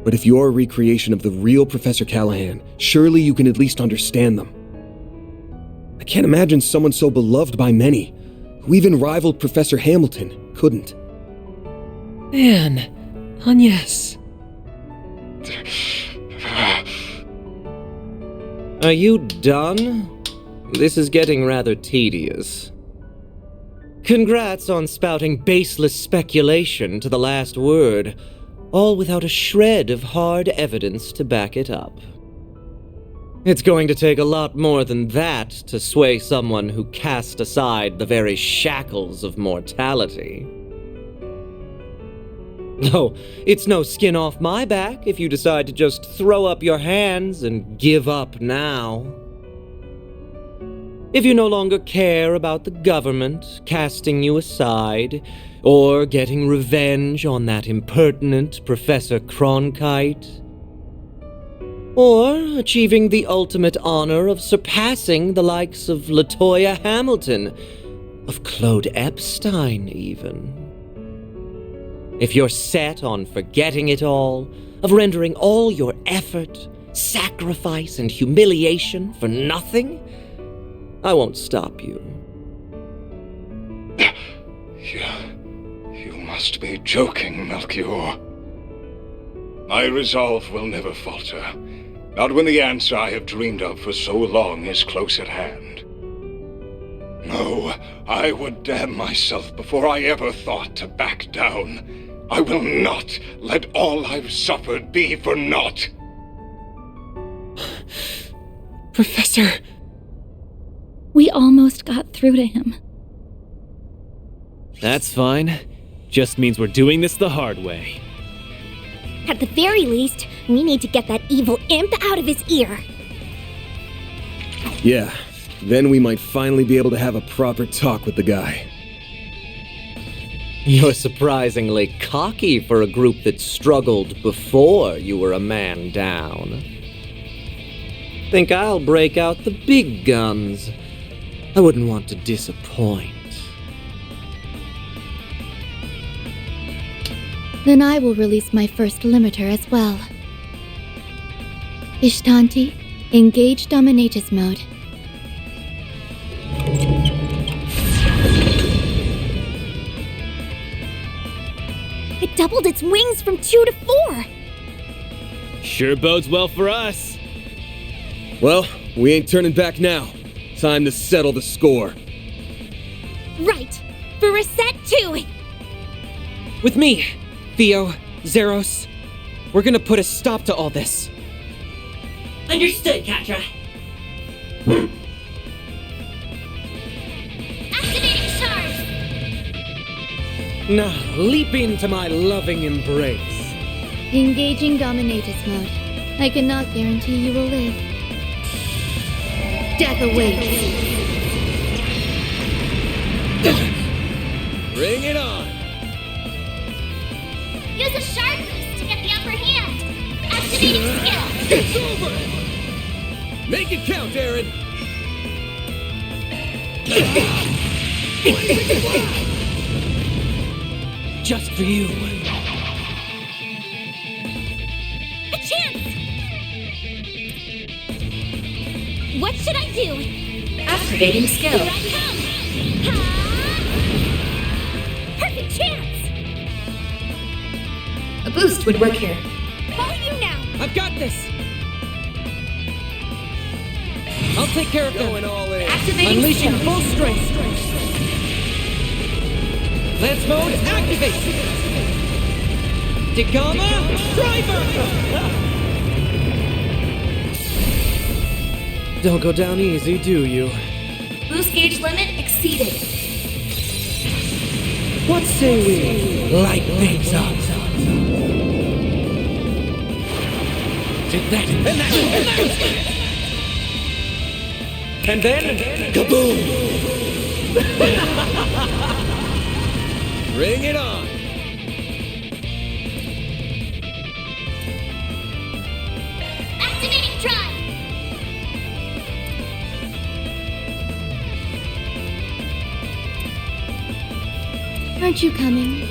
G: But if you're a recreation of the real Professor Callahan, surely you can at least understand them. I can't imagine someone so beloved by many, who even rivaled Professor Hamilton, couldn't.
A: Man, Agnes.
L: Are you done? This is getting rather tedious. Congrats on spouting baseless speculation to the last word, all without a shred of hard evidence to back it up. It's going to take a lot more than that to sway someone who cast aside the very shackles of mortality. No, it's no skin off my back if you decide to just throw up your hands and give up now. If you no longer care about the government casting you aside, or getting revenge on that impertinent Professor Cronkite, or achieving the ultimate honor of surpassing the likes of LaToya Hamilton, of Claude Epstein even. If you're set on forgetting it all, of rendering all your effort, sacrifice, and humiliation for nothing, I won't stop you.
P: You must be joking, Melchior. My resolve will never falter, not when the answer I have dreamed of for so long is close at hand. No, I would damn myself before I ever thought to back down. I will not let all I've suffered be for naught.
A: Professor...
C: We almost got through to him.
B: That's fine. Just means we're doing this the hard way.
E: At the very least, we need to get that evil imp out of his ear.
G: Yeah, then we might finally be able to have a proper talk with the guy.
L: You're surprisingly cocky for a group that struggled before you were a man down. Think I'll break out the big guns. I wouldn't want to disappoint.
D: Then I will release my first limiter as well. Ishtanti, engage Dominatus mode.
E: It doubled its wings from 2 to 4.
B: Sure bodes well for us.
G: Well, we ain't turning back now. Time to settle the score.
E: Right. For reset 2.
A: With me, Theo, Zeros. We're gonna put a stop to all this.
M: Understood, Katra.
E: Activating charge.
L: Now, leap into my loving embrace.
D: Engaging Dominatus mode. I cannot guarantee you will live. Death awaits.
B: Bring it on!
E: Use a sharp boost to get the upper hand. Activating skill.
B: It's over! Make it count, Aaron!
A: Just for you.
E: A chance! What should I do?
O: Activating skill.
E: Here I come! Ha! Perfect chance!
O: A boost would work here.
E: Follow you now!
A: I've got this! I'll take care of them.
B: Going all in.
E: Activating
A: Unleashing
E: skill.
A: full strength. Lance mode activate. Degama driver.
B: Don't go down easy, do you?
E: Boost gauge limit exceeded.
B: What say we light things up? Take that, and that, and then, kaboom! Bring it on!
E: Activating drive.
D: Aren't you coming?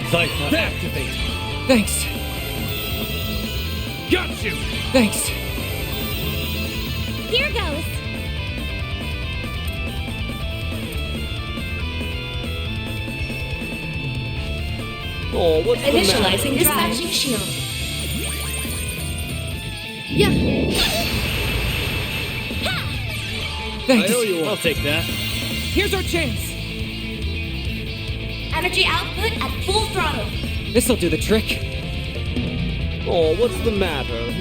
B: Cypher activate!
A: Thanks.
B: Got you!
A: Thanks.
E: Here goes.
L: Oh, what's the matter?
E: Initializing dispatching shield.
D: Yeah.
A: Thanks.
B: I owe you one. I'll take that.
A: Here's our chance.
E: Energy output at full throttle.
A: This'll do the trick.
L: Oh, what's the matter?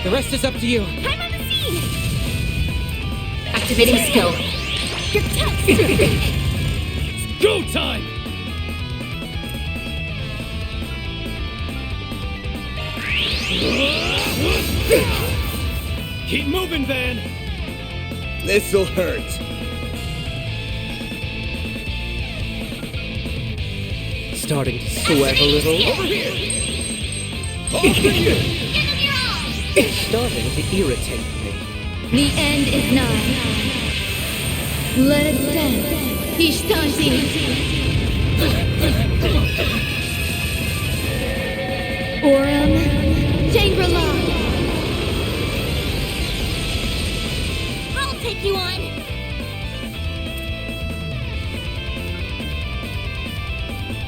A: The rest is up to you.
E: I'm on the scene.
O: Activating skill.
E: You're toast.
B: Go time! Keep moving, Van! This'll hurt. Starting to sweat a little. Over here! Over here! It's starting to irritate me.
D: The end is nigh. Let it stand. Ishtanti. Aurum. Shangri-La.
E: I'll take you on.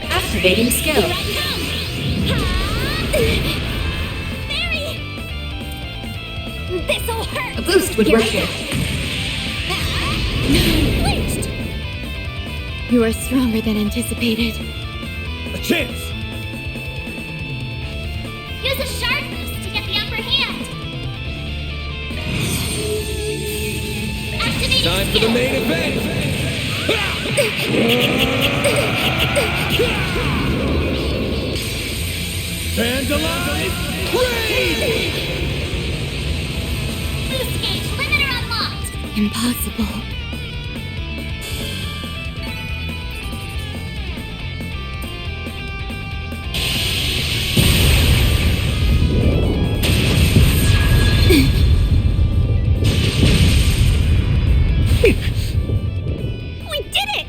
O: Activating skill.
E: Here I come. Barry! This'll hurt.
O: A boost would work here.
E: Lynched.
D: You are stronger than anticipated.
B: A chance!
E: Use a sharp boost to get the upper hand. Activating
B: Time for the main event! Vandalize! Raid!
E: Boost gauge limiter unlocked.
D: Impossible.
E: We did it!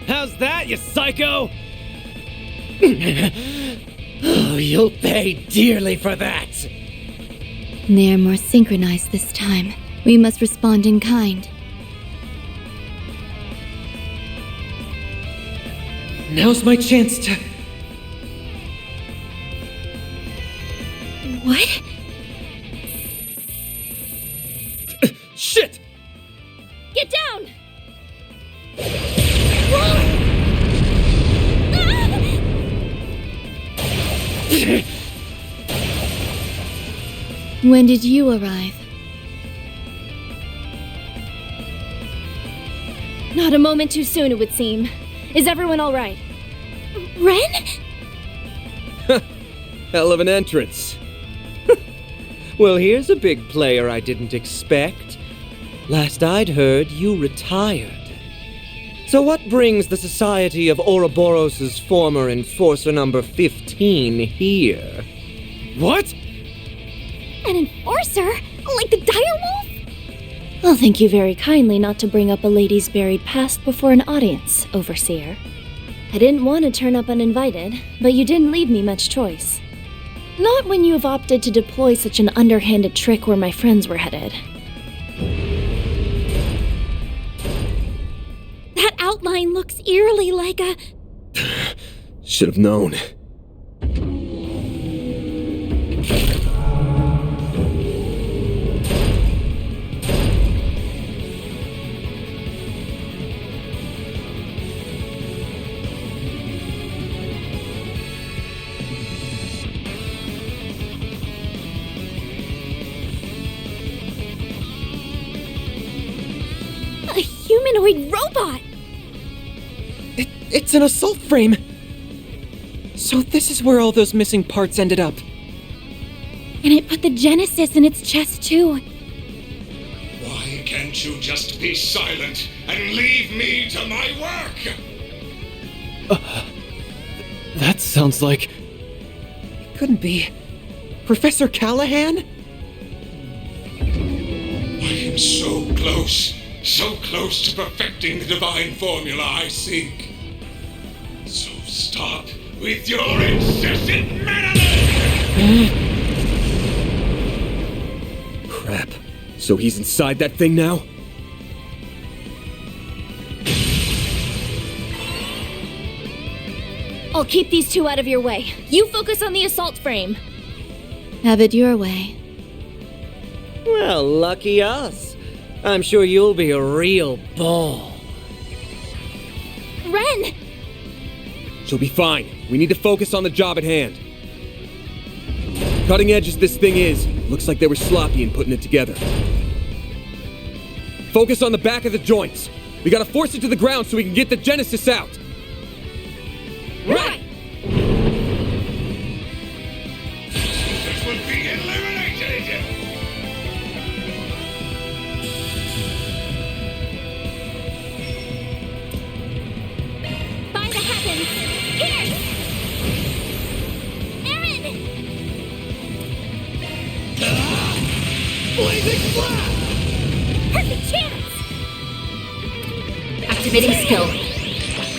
B: How's that, you psycho? Oh, you'll pay dearly for that!
D: They are more synchronized this time. We must respond in kind.
A: Now's my chance to...
D: What?
B: Shit!
E: Get down!
D: When did you arrive?
C: Not a moment too soon, it would seem. Is everyone all right?
E: Ren?
B: Hell of an entrance. Well, here's a big player I didn't expect. Last I'd heard, you retired. So what brings the Society of Ouroboros' former enforcer number 15 here? What?
C: An enforcer? Like the direwolf? I'll thank you very kindly not to bring up a lady's buried past before an audience, Overseer. I didn't want to turn up uninvited, but you didn't leave me much choice. Not when you have opted to deploy such an underhanded trick where my friends were headed.
E: That outline looks eerily like a...
B: Should have known.
E: humanoid robot!
A: It's an assault frame! So this is where all those missing parts ended up.
E: And it put the Genesis in its chest, too.
P: Why can't you just be silent and leave me to my work?
A: That sounds like... It couldn't be... Professor Callahan?
P: I am so close to perfecting the divine formula I seek. So stop with your incessant meddling!
B: Crap. So he's inside that thing now?
C: I'll keep these two out of your way. You focus on the assault frame.
D: Have it your way.
B: Well, lucky us. I'm sure you'll be a real ball.
C: Ren!
B: She'll be fine. We need to focus on the job at hand. Cutting edge as this thing is, looks like they were sloppy in putting it together. Focus on the back of the joints. We gotta force it to the ground so we can get the Genesis out.
C: Right!
P: This will be eliminated!
E: By the heavens! Here! Aaron!
T: Blazing flash!
E: Perfect chance!
O: Activating skill.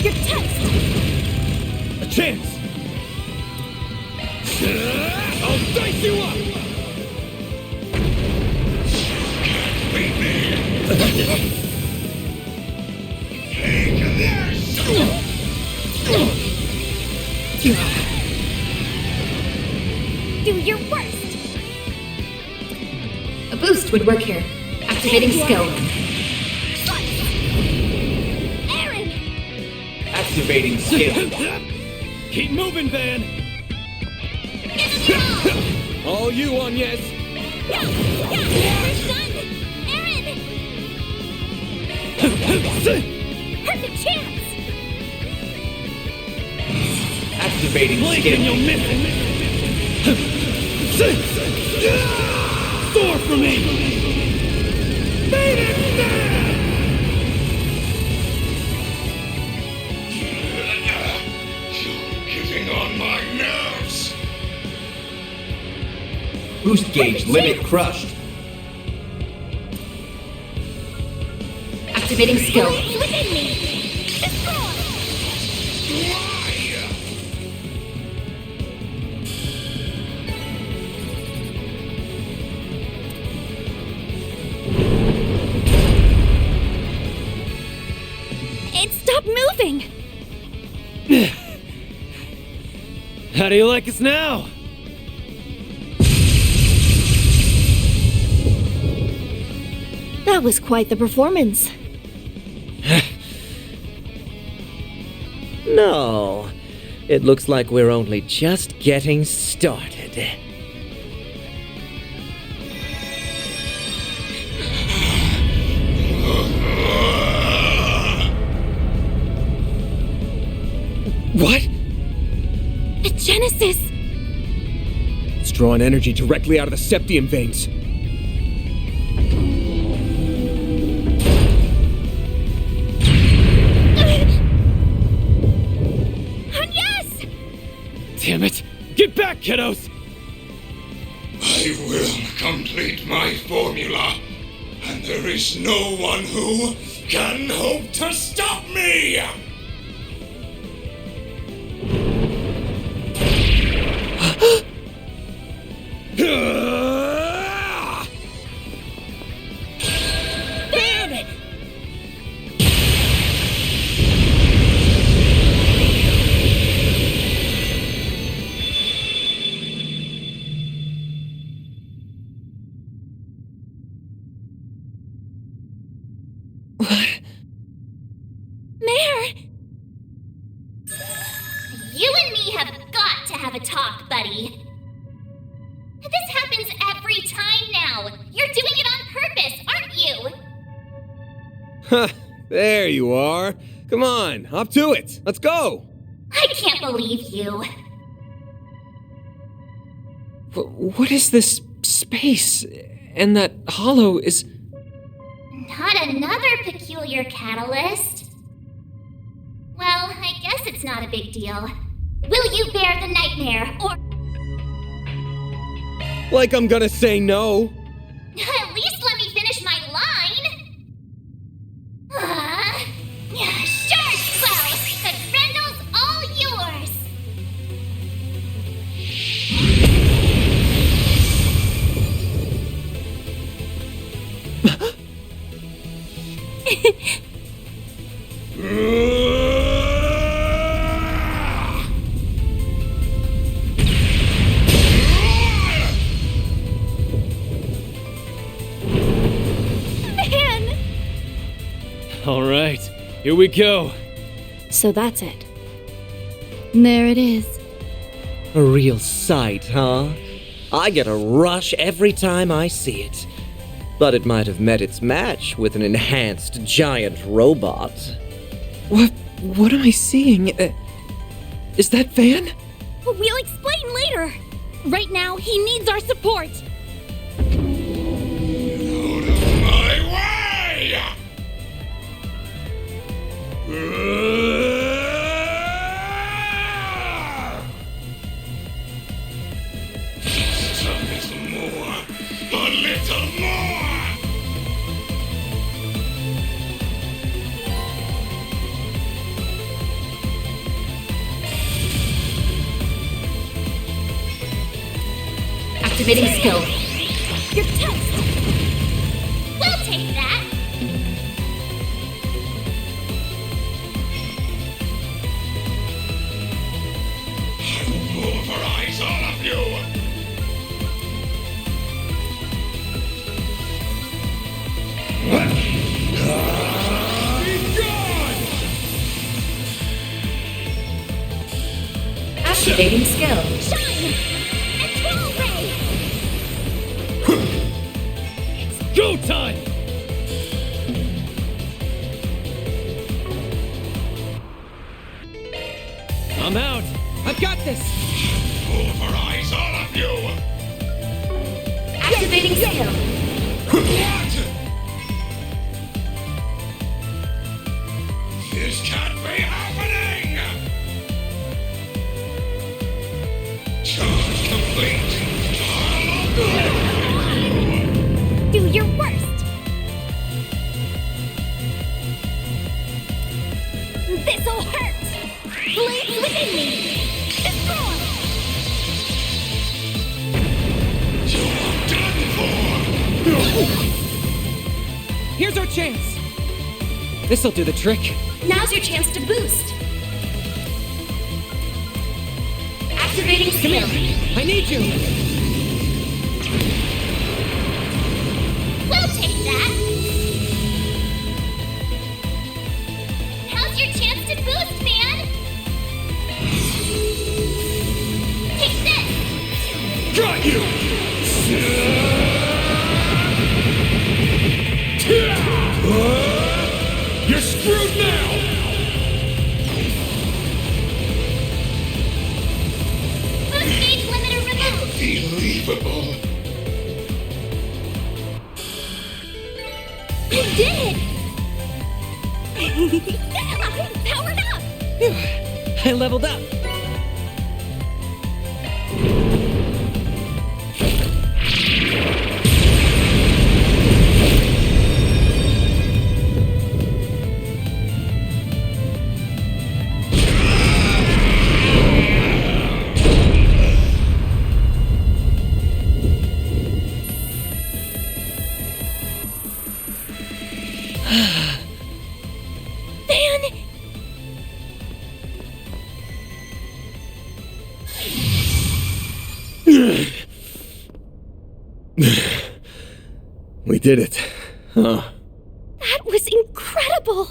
E: You're touched!
B: A chance! I'll dice you up!
P: Beat me! Take this!
E: Do your worst!
O: A boost would work here. Activating skill.
E: Aaron!
B: Activating skill. Keep moving, Van! All you on, yes!
E: We're done! Aaron! Perfect chance!
B: Activating skill. You'll miss it! Soar for me! Beat it down!
P: You're getting on my nerves!
B: Boost gauge limit crushed.
O: Activating skill.
E: Within me! Destroy! It stopped moving!
B: How do you like us now?
C: That was quite the performance.
B: No. It looks like we're only just getting started. What?
E: The Genesis!
B: It's drawing energy directly out of the septium veins.
E: Yes!
B: Damn it! Get back, kiddos!
P: I will complete my formula, and there is no one who can hope to stop me!
E: Baron!
U: You and me have got to have a talk, buddy. This happens every time now. You're doing it on purpose, aren't you?
B: Huh, There you are. Come on, up to it. Let's go.
U: I can't believe you.
A: What is this space? And that hollow is...
U: Not another peculiar catalyst. Well, I guess it's not a big deal. Will you bear the nightmare, or...
B: Like I'm gonna say no.
U: At least let me finish my line! Sure, well, the Grendel's all yours!
B: All right, here we go.
C: So that's it.
D: There it is.
L: A real sight, huh? I get a rush every time I see it. But it might have met its match with an enhanced giant robot.
A: What am I seeing? Is that Van?
E: We'll explain later. Right now, he needs our support.
T: Just a little more. A little more!
O: Activating skill.
U: Your test! We'll take that!
T: Pulverize all of you!
O: Activating skill.
U: Shine! And Twirl Ray!
B: It's go time! I'm out! I've got this!
T: Pulverize all of you!
O: Activating skill.
T: What? This can't be happening! Charge complete!
E: Do your worst. This'll hurt. Blades within me. Destroy.
T: You're done for!
A: Here's our chance! This'll do the trick.
U: Now's your chance to boost.
O: Activating skill.
A: I need you!
U: We'll take that! Now's your chance to boost, man! Take this!
T: Got you! You're screwed now!
U: Boost gauge limiter removed!
T: Unbelievable!
E: I did it! I'm powered up!
A: I leveled up!
H: We did it. Huh.
E: That was incredible!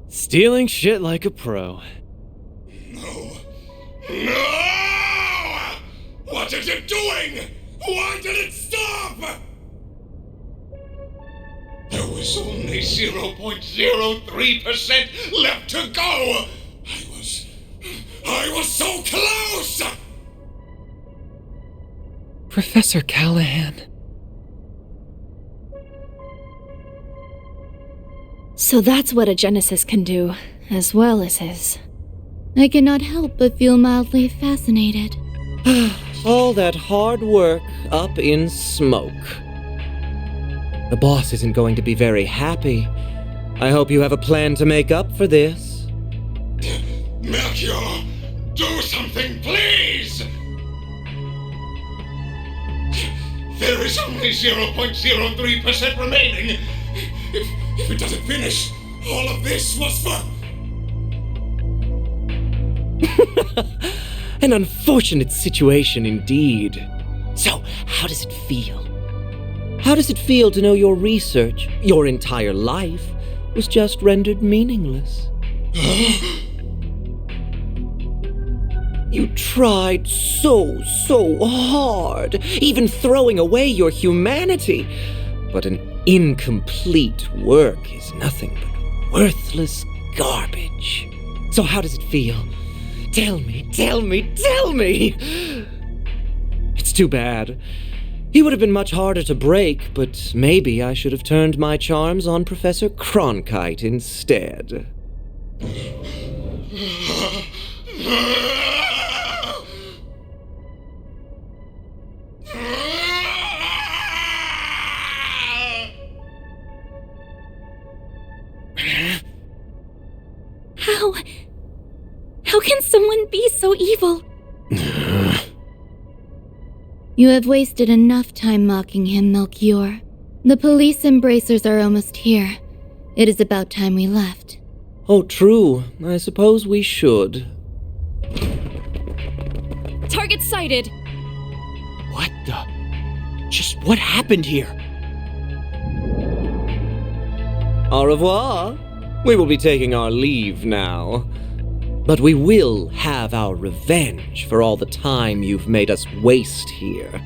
B: Stealing shit like a pro.
T: No! What is it doing? Why did it stop? There
P: was only 0.03% left to go! I was so close!
A: Professor Callahan.
C: So that's what a Genesis can do, as well as his.
D: I cannot help but feel mildly fascinated.
B: All that hard work up in smoke. The boss isn't going to be very happy. I hope you have a plan to make up for this.
P: Melchior, do something, please! There is only 0.03% remaining. If it doesn't finish, all of this was for...
B: An unfortunate situation indeed. So, how does it feel? How does it feel to know your research, your entire life, was just rendered meaningless? You tried so hard, even throwing away your humanity. But an incomplete work is nothing but worthless garbage. So how does it feel? Tell me! It's too bad. He would have been much harder to break, but maybe I should have turned my charms on Professor Cronkite instead.
D: How can someone be so evil? You have wasted enough time mocking him, Melchior. The police embracers are almost here. It is about time we left.
B: Oh, true. I suppose we should.
I: Target sighted!
J: What the? Just what happened here?
B: Au revoir. We will be taking our leave now. But we will have our revenge for all the time you've made us waste here.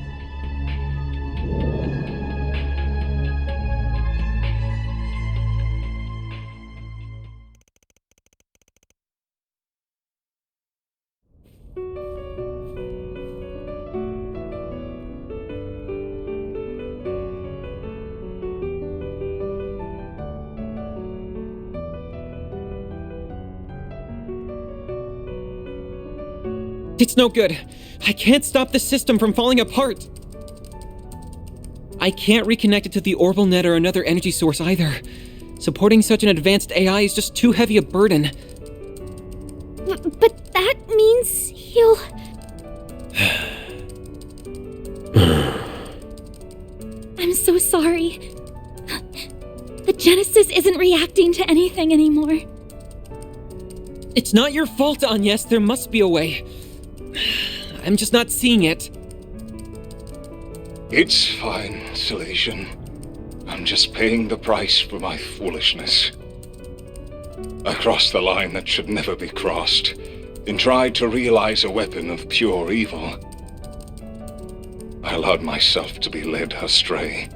A: It's no good. I can't stop the system from falling apart. I can't reconnect it to the orbital net or another energy source either. Supporting such an advanced AI is just too heavy a burden.
C: But that means he'll... I'm so sorry. The Genesis isn't reacting to anything anymore.
A: It's not your fault, Agnes. There must be a way. I'm just not seeing it.
P: It's fine, Salesian. I'm just paying the price for my foolishness. I crossed the line that should never be crossed, and tried to realize a weapon of pure evil. I allowed myself to be led astray.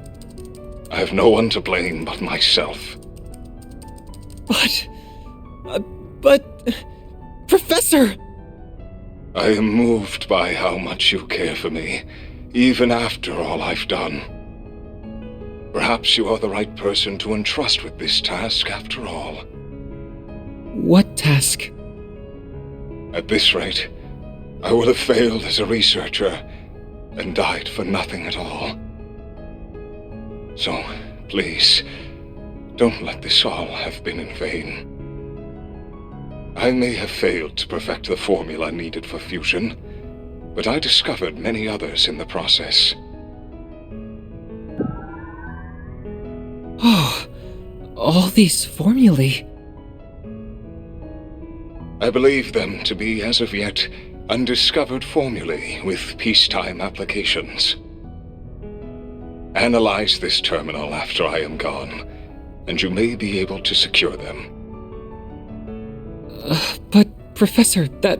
P: I have no one to blame but myself.
A: But... Professor!
P: I am moved by how much you care for me, even after all I've done. Perhaps you are the right person to entrust with this task after all.
A: What task?
P: At this rate, I will have failed as a researcher and died for nothing at all. So, please, don't let this all have been in vain. I may have failed to perfect the formula needed for fusion, but I discovered many others in the process.
A: Oh, all these formulae.
P: I believe them to be, as of yet, undiscovered formulae with peacetime applications. Analyze this terminal after I am gone, and you may be able to secure them.
A: But, Professor, that...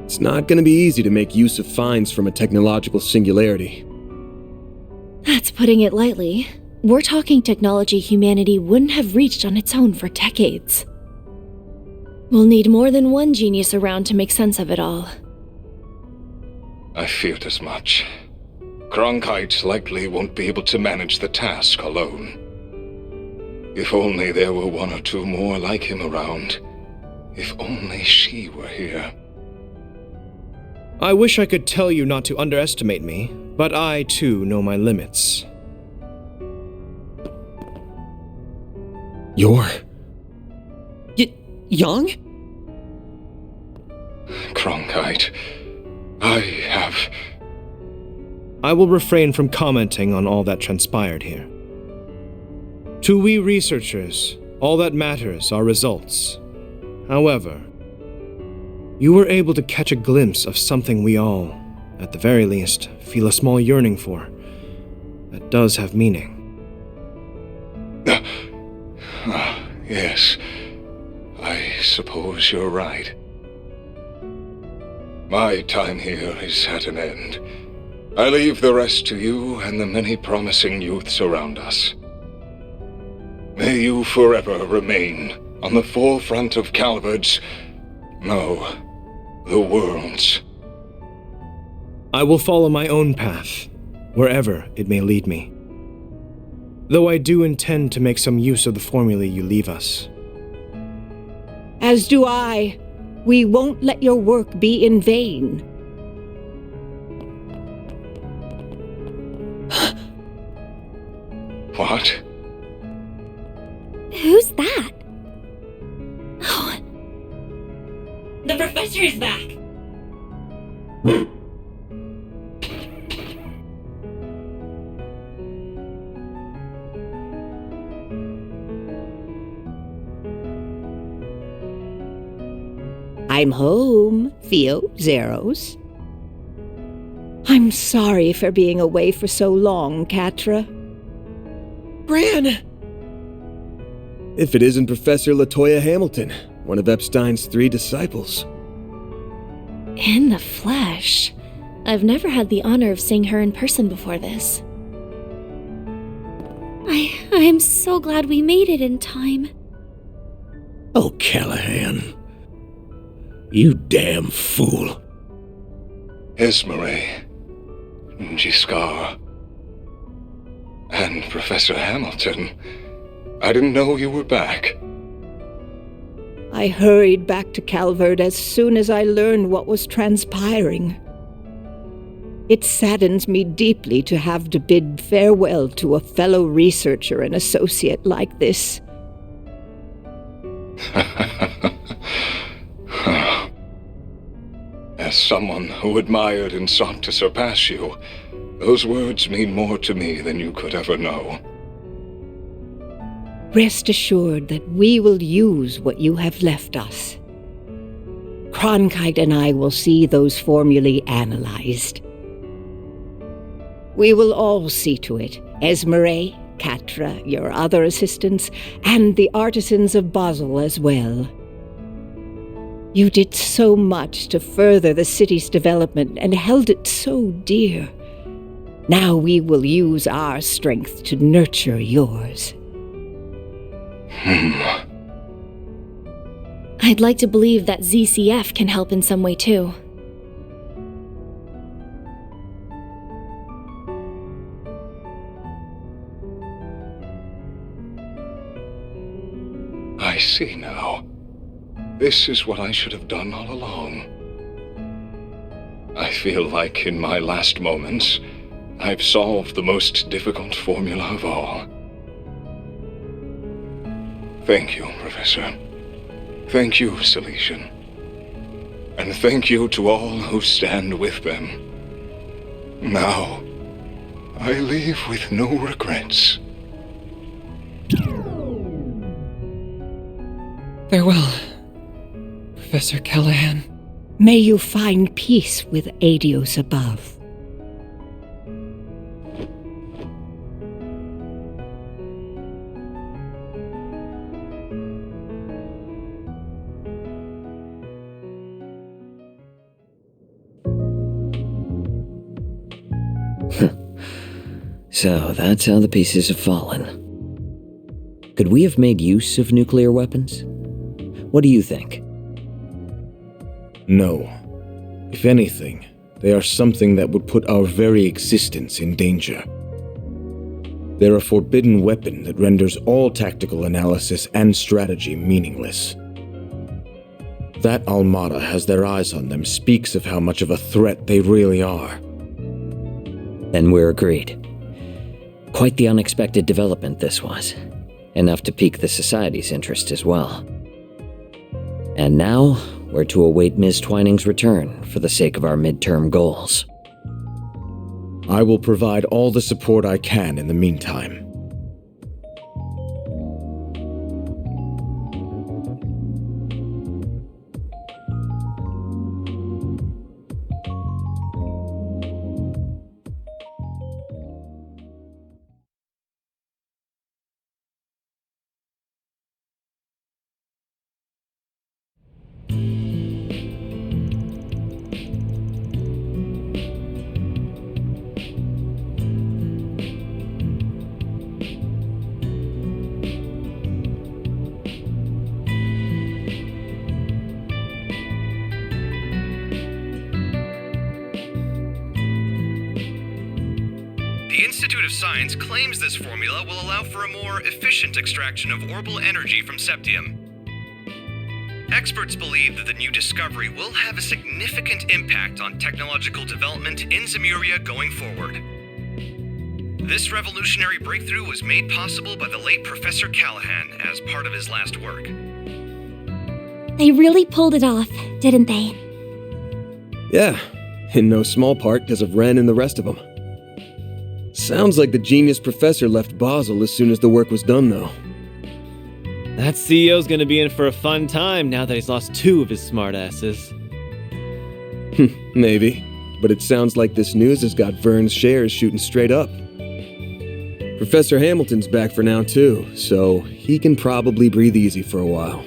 G: It's not going to be easy to make use of finds from a technological singularity.
C: That's putting it lightly.
F: We're talking technology humanity wouldn't have reached on its own for decades. We'll need more than one genius around to make sense of it all.
P: I feared as much. Cronkite likely won't be able to manage the task alone. If only there were one or two more like him around. If only she were here.
G: I wish I could tell you not to underestimate me, but I too know my limits.
H: You're...
A: young?
P: Cronkite,
G: I will refrain from commenting on all that transpired here. To we researchers, all that matters are results. However, you were able to catch a glimpse of something we all, at the very least, feel a small yearning for. That does have meaning.
P: Yes, I suppose you're right. My time here is at an end. I leave the rest to you and the many promising youths around us. May you forever remain on the forefront of Calvard's, no, the world's.
G: I will follow my own path, wherever it may lead me. Though I do intend to make some use of the formulae you leave us.
K: As do I. We won't let your work be in vain.
P: What?
E: Who's that?
M: Oh. The professor is back!
K: I'm home, Theo Zeros. I'm sorry for being away for so long, Catra.
G: Bran!
H: If it isn't Professor LaToya Hamilton, one of Epstein's 3 disciples.
F: In the flesh. I've never had the honor of seeing her in person before this.
C: I'm so glad we made it in time.
T: Oh, Callahan. You damn fool.
P: Esmeralda, Giscard, and Professor Hamilton. I didn't know you were back.
K: I hurried back to Calvard as soon as I learned what was transpiring. It saddens me deeply to have to bid farewell to a fellow researcher and associate like this.
P: As someone who admired and sought to surpass you, those words mean more to me than you could ever know.
K: Rest assured that we will use what you have left us. Cronkite and I will see those formulae analyzed. We will all see to it, Esmeralda, Catra, your other assistants, and the artisans of Basel as well. You did so much to further the city's development and held it so dear. Now we will use our strength to nurture yours.
F: I'd like to believe that ZCF can help in some way too.
P: I see now. This is what I should have done all along. I feel like in my last moments, I've solved the most difficult formula of all. Thank you, Professor. Thank you, Silesian. And thank you to all who stand with them. Now, I leave with no regrets.
A: Farewell, Professor Callahan.
K: May you find peace with Adios above.
Q: So that's how the pieces have fallen. Could we have made use of nuclear weapons? What do you think?
H: No. If anything, they are something that would put our very existence in danger. They're a forbidden weapon that renders all tactical analysis and strategy meaningless. That Almada has their eyes on them speaks of how much of a threat they really are.
Q: Then we're agreed. Quite the unexpected development this was. Enough to pique the Society's interest as well. And now, we're to await Ms. Twining's return for the sake of our midterm goals.
H: I will provide all the support I can in the meantime.
S: The Institute of Science claims this formula will allow for a more efficient extraction of orbital energy from septium. Experts believe that the new discovery will have a significant impact on technological development in Zemuria going forward. This revolutionary breakthrough was made possible by the late Professor Callahan as part of his last work.
E: They really pulled it off, didn't they?
B: Yeah, in no small part because of Ren and the rest of them. Sounds like the genius professor left Basel as soon as the work was done, though.
V: That CEO's gonna be in for a fun time now that he's lost 2 of his smartasses.
B: Maybe, but it sounds like this news has got Vern's shares shooting straight up. Professor Hamilton's back for now, too, so he can probably breathe easy for a while.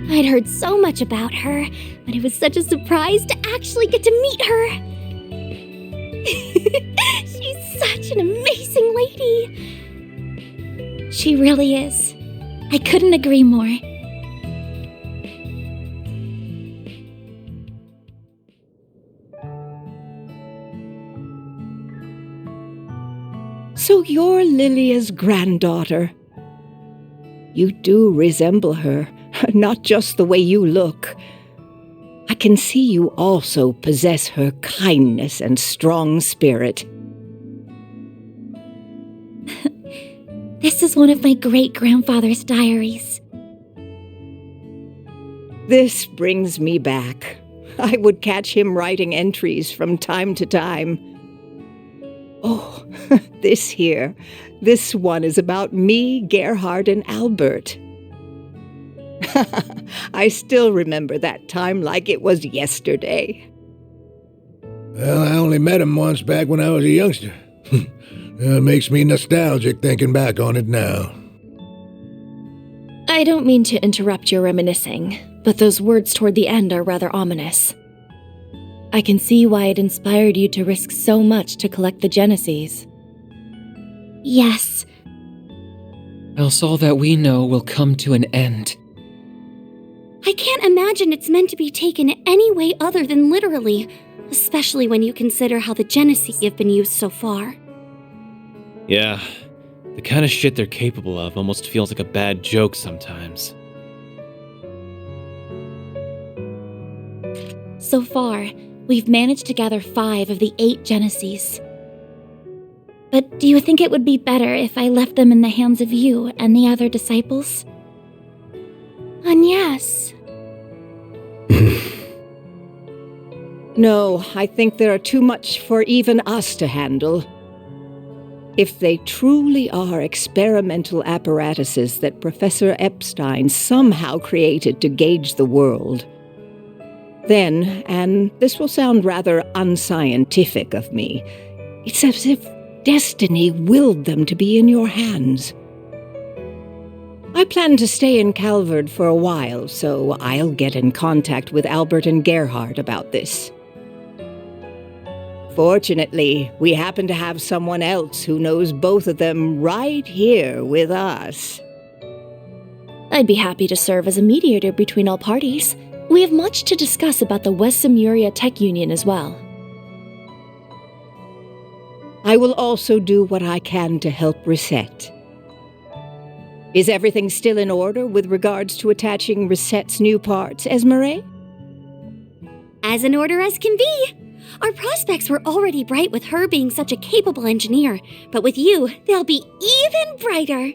E: I'd heard so much about her, but it was such a surprise to actually get to meet her. She's such an amazing lady. She really is. I couldn't agree more.
K: So you're Lilia's granddaughter. You do resemble her, not just the way you look. I can see you also possess her kindness and strong spirit.
E: This is one of my great-grandfather's diaries.
K: This brings me back. I would catch him writing entries from time to time. Oh, this one is about me, Gerhard, and Albert. I still remember that time like it was yesterday.
W: Well, I only met him once back when I was a youngster. It makes me nostalgic thinking back on it now.
F: I don't mean to interrupt your reminiscing, but those words toward the end are rather ominous. I can see why it inspired you to risk so much to collect the Genesis.
E: Yes.
A: Else all that we know will come to an end.
C: I can't imagine it's meant to be taken any way other than literally, especially when you consider how the Genesis have been used so far.
V: Yeah, the kind of shit they're capable of almost feels like a bad joke sometimes.
E: So far, we've managed to gather 5 of the 8 Genesis. But do you think it would be better if I left them in the hands of you and the other disciples?
C: And yes.
K: No, I think there are too much for even us to handle. If they truly are experimental apparatuses that Professor Epstein somehow created to gauge the world, then, and this will sound rather unscientific of me, it's as if destiny willed them to be in your hands. I plan to stay in Calvard for a while, so I'll get in contact with Albert and Gerhard about this. Fortunately, we happen to have someone else who knows both of them right here with us.
F: I'd be happy to serve as a mediator between all parties. We have much to discuss about the West Samuria Tech Union as well.
K: I will also do what I can to help Reset. Is everything still in order with regards to attaching Reset's new parts, Esmeralda?
E: As in order as can be. Our prospects were already bright with her being such a capable engineer, but with you, they'll be even brighter.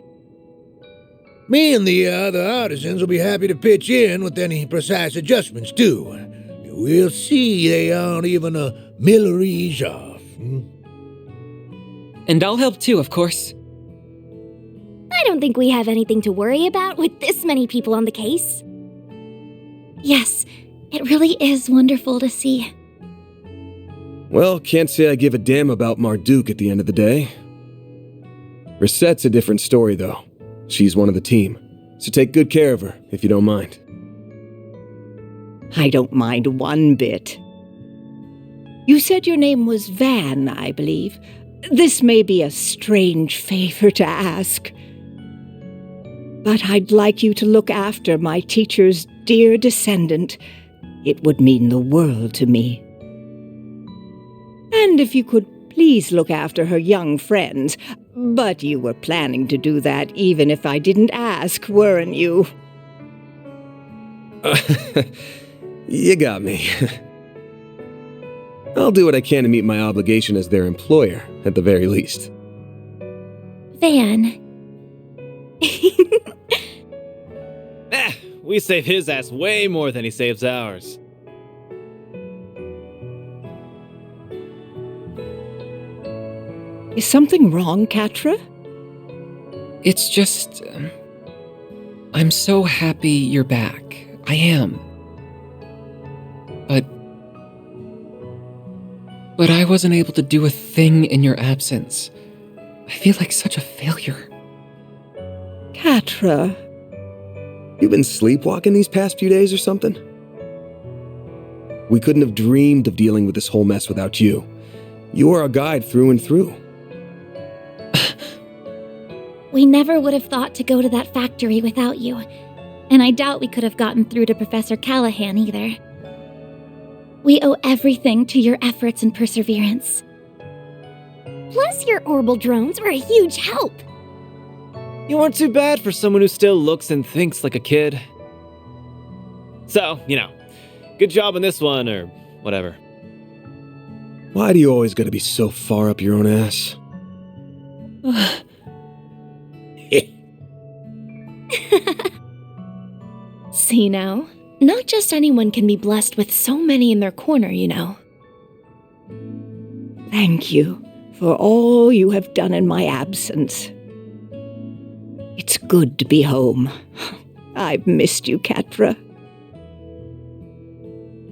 W: Me and the other artisans will be happy to pitch in with any precise adjustments, too. We'll see they aren't even a millerige off.
A: And I'll help too, of course.
E: I don't think we have anything to worry about with this many people on the case.
C: Yes, it really is wonderful to see.
H: Well, can't say I give a damn about Marduk at the end of the day. Reset's a different story, though. She's one of the team, so take good care of her, if you don't mind.
K: I don't mind one bit. You said your name was Van, I believe. This may be a strange favor to ask, but I'd like you to look after my teacher's dear descendant. It would mean the world to me. And if you could please look after her young friends. But you were planning to do that even if I didn't ask, weren't you?
H: You got me. I'll do what I can to meet my obligation as their employer, at the very least.
C: Van.
V: We save his ass way more than he saves ours.
K: Is something wrong, Katra?
A: It's just... I'm so happy you're back. I am. But I wasn't able to do a thing in your absence. I feel like such a failure.
K: Katra.
H: You been sleepwalking these past few days or something? We couldn't have dreamed of dealing with this whole mess without you. You are our guide through and through.
C: We never would have thought to go to that factory without you. And I doubt we could have gotten through to Professor Callahan either. We owe everything to your efforts and perseverance.
E: Plus, your orbital drones were a huge help.
V: You weren't too bad for someone who still looks and thinks like a kid. So, good job on this one, or whatever.
H: Why do you always gotta be so far up your own ass?
F: See now? Not just anyone can be blessed with so many in their corner, you know.
K: Thank you for all you have done in my absence. It's good to be home. I've missed you, Katra.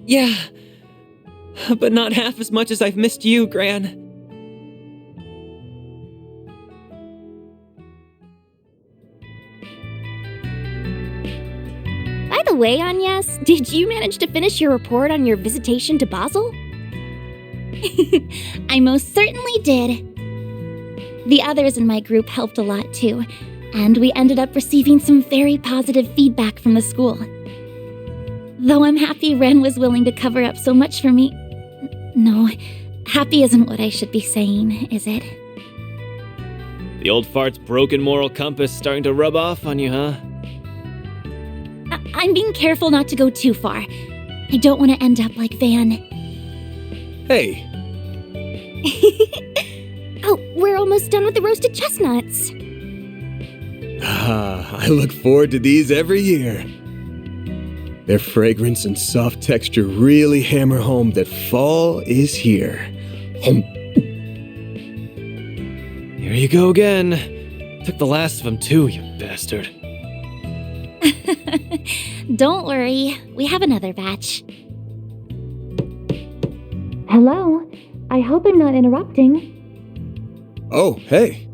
A: Yeah, but not half as much as I've missed you, Gran.
E: By the way, Agnes, did you manage to finish your report on your visitation to Basel?
C: I most certainly did. The others in my group helped a lot too, and we ended up receiving some very positive feedback from the school. Though I'm happy Ren was willing to cover up so much for me. No, happy isn't what I should be saying, is it?
V: The old fart's broken moral compass starting to rub off on you, huh?
C: I'm being careful not to go too far. I don't want to end up like Van.
H: Hey!
E: Oh, we're almost done with the roasted chestnuts.
H: I look forward to these every year. Their fragrance and soft texture really hammer home that fall is here.
V: Here you go again. Took the last of them too, you bastard.
C: Don't worry, we have another batch. Hello, I hope I'm not interrupting.
H: Oh, hey.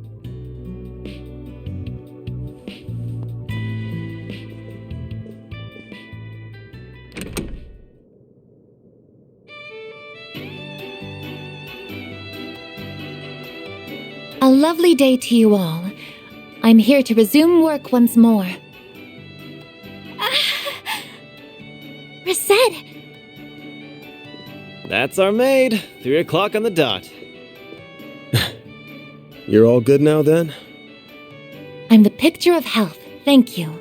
F: A lovely day to you all. I'm here to resume work once more.
E: Reset!
V: That's our maid. 3 o'clock on the dot.
G: You're all good now, then?
F: I'm the picture of health, thank you.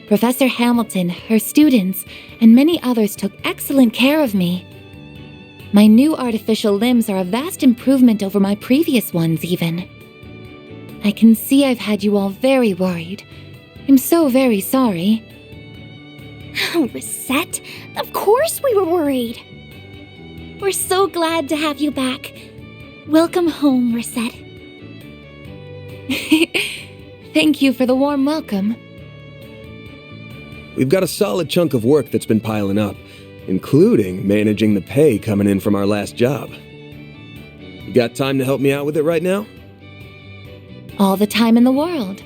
F: Professor Hamilton, her students, and many others took excellent care of me. My new artificial limbs are a vast improvement over my previous ones, even. I can see I've had you all very worried. I'm so very sorry.
E: Oh, Reset, of course we were worried. We're so glad to have you back. Welcome home, Reset.
F: Thank you for the warm welcome.
G: We've got a solid chunk of work that's been piling up, including managing the pay coming in from our last job. You got time to help me out with it right now?
F: All the time in the world.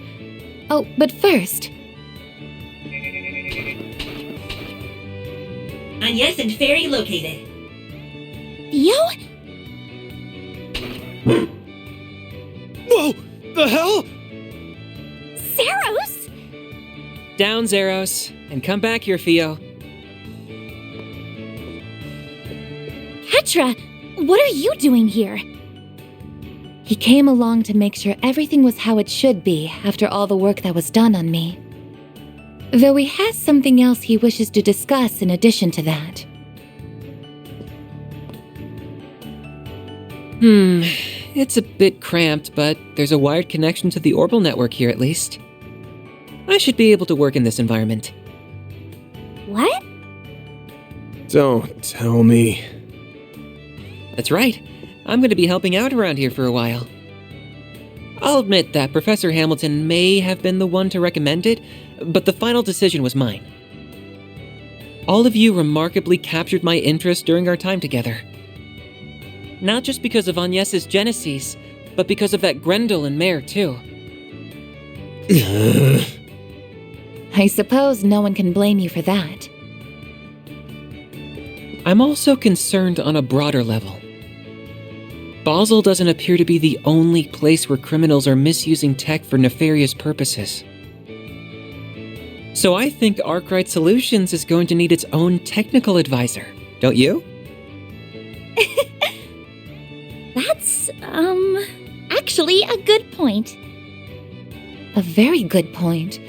F: Oh, but first...
M: Yes, and ferry located.
E: Theo?
V: Whoa! The hell?
E: Zeros?
A: Down, Zeros, and come back here, Theo.
E: Petra, what are you doing here?
F: He came along to make sure everything was how it should be after all the work that was done on me. Though he has something else he wishes to discuss in addition to that.
A: It's a bit cramped, but there's a wired connection to the orbital network here at least. I should be able to work in this environment.
E: What?
G: Don't tell me.
A: That's right. I'm going to be helping out around here for a while. I'll admit that Professor Hamilton may have been the one to recommend it, but the final decision was mine. All of you remarkably captured my interest during our time together. Not just because of Agnes's genesis, but because of that Grendel and Mare, too.
F: I suppose no one can blame you for that.
A: I'm also concerned on a broader level. Basel doesn't appear to be the only place where criminals are misusing tech for nefarious purposes. So I think Arkwright Solutions is going to need its own technical advisor, don't you?
E: That's, actually a good point.
F: A very good point.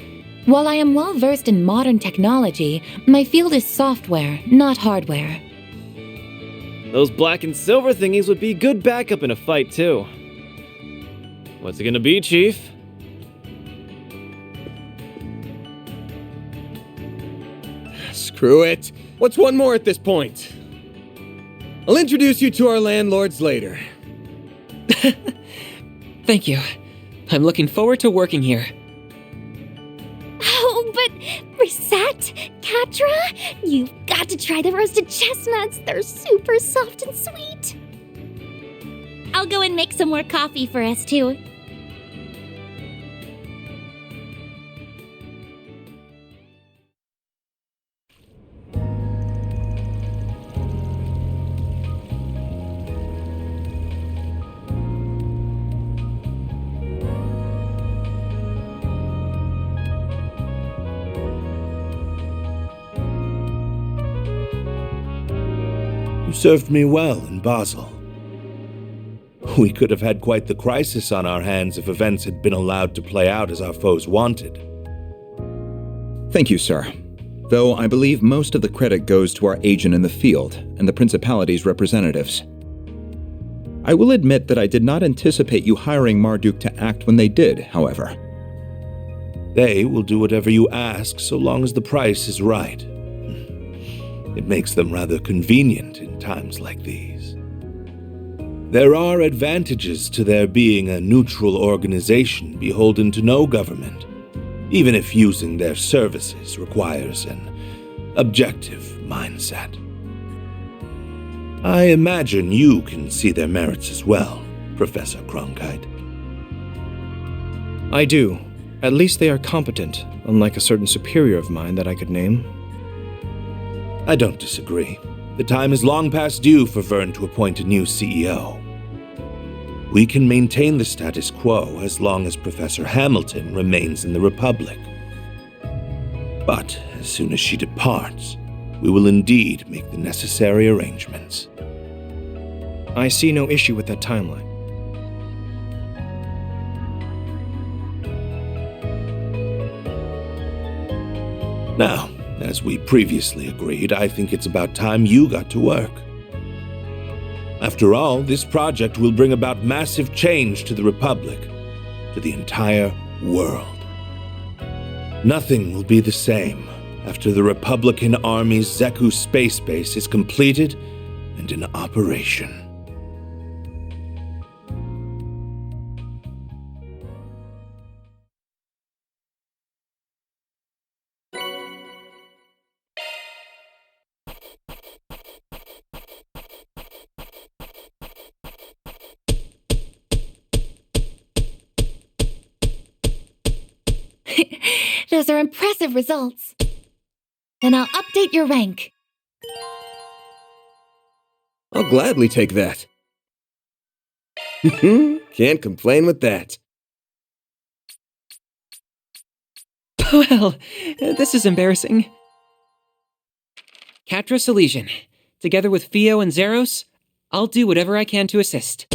F: While I am well versed in modern technology, my field is software, not hardware.
V: Those black and silver thingies would be good backup in a fight, too. What's it gonna be, Chief?
H: Screw it. What's one more at this point? I'll introduce you to our landlords later.
A: Thank you. I'm looking forward to working here.
E: Oh, but Reset, Catra, you've got to try the roasted chestnuts. They're super soft and sweet. I'll go and make some more coffee for us, too.
W: Served me well in Basel. We could have had quite the crisis on our hands if events had been allowed to play out as our foes wanted.
L: Thank you, sir. Though I believe most of the credit goes to our agent in the field and the Principality's representatives. I will admit that I did not anticipate you hiring Marduk to act when they did, however.
W: They will do whatever you ask so long as the price is right. It makes them rather convenient in times like these. There are advantages to their being a neutral organization beholden to no government, even if using their services requires an objective mindset. I imagine you can see their merits as well, Professor Cronkite.
G: I do. At least they are competent, unlike a certain superior of mine that I could name.
W: I don't disagree. The time is long past due for Vern to appoint a new CEO. We can maintain the status quo as long as Professor Hamilton remains in the Republic. But as soon as she departs, we will indeed make the necessary arrangements.
G: I see no issue with that timeline.
W: Now, as we previously agreed, I think it's about time you got to work. After all, this project will bring about massive change to the Republic, to the entire world. Nothing will be the same after the Republican Army's Zeku space base is completed and in operation.
F: Those are impressive results. Then I'll update your rank.
H: I'll gladly take that. Can't complain with that.
A: Well, this is embarrassing. Catras Elysian. Together with Fio and Zeros, I'll do whatever I can to assist.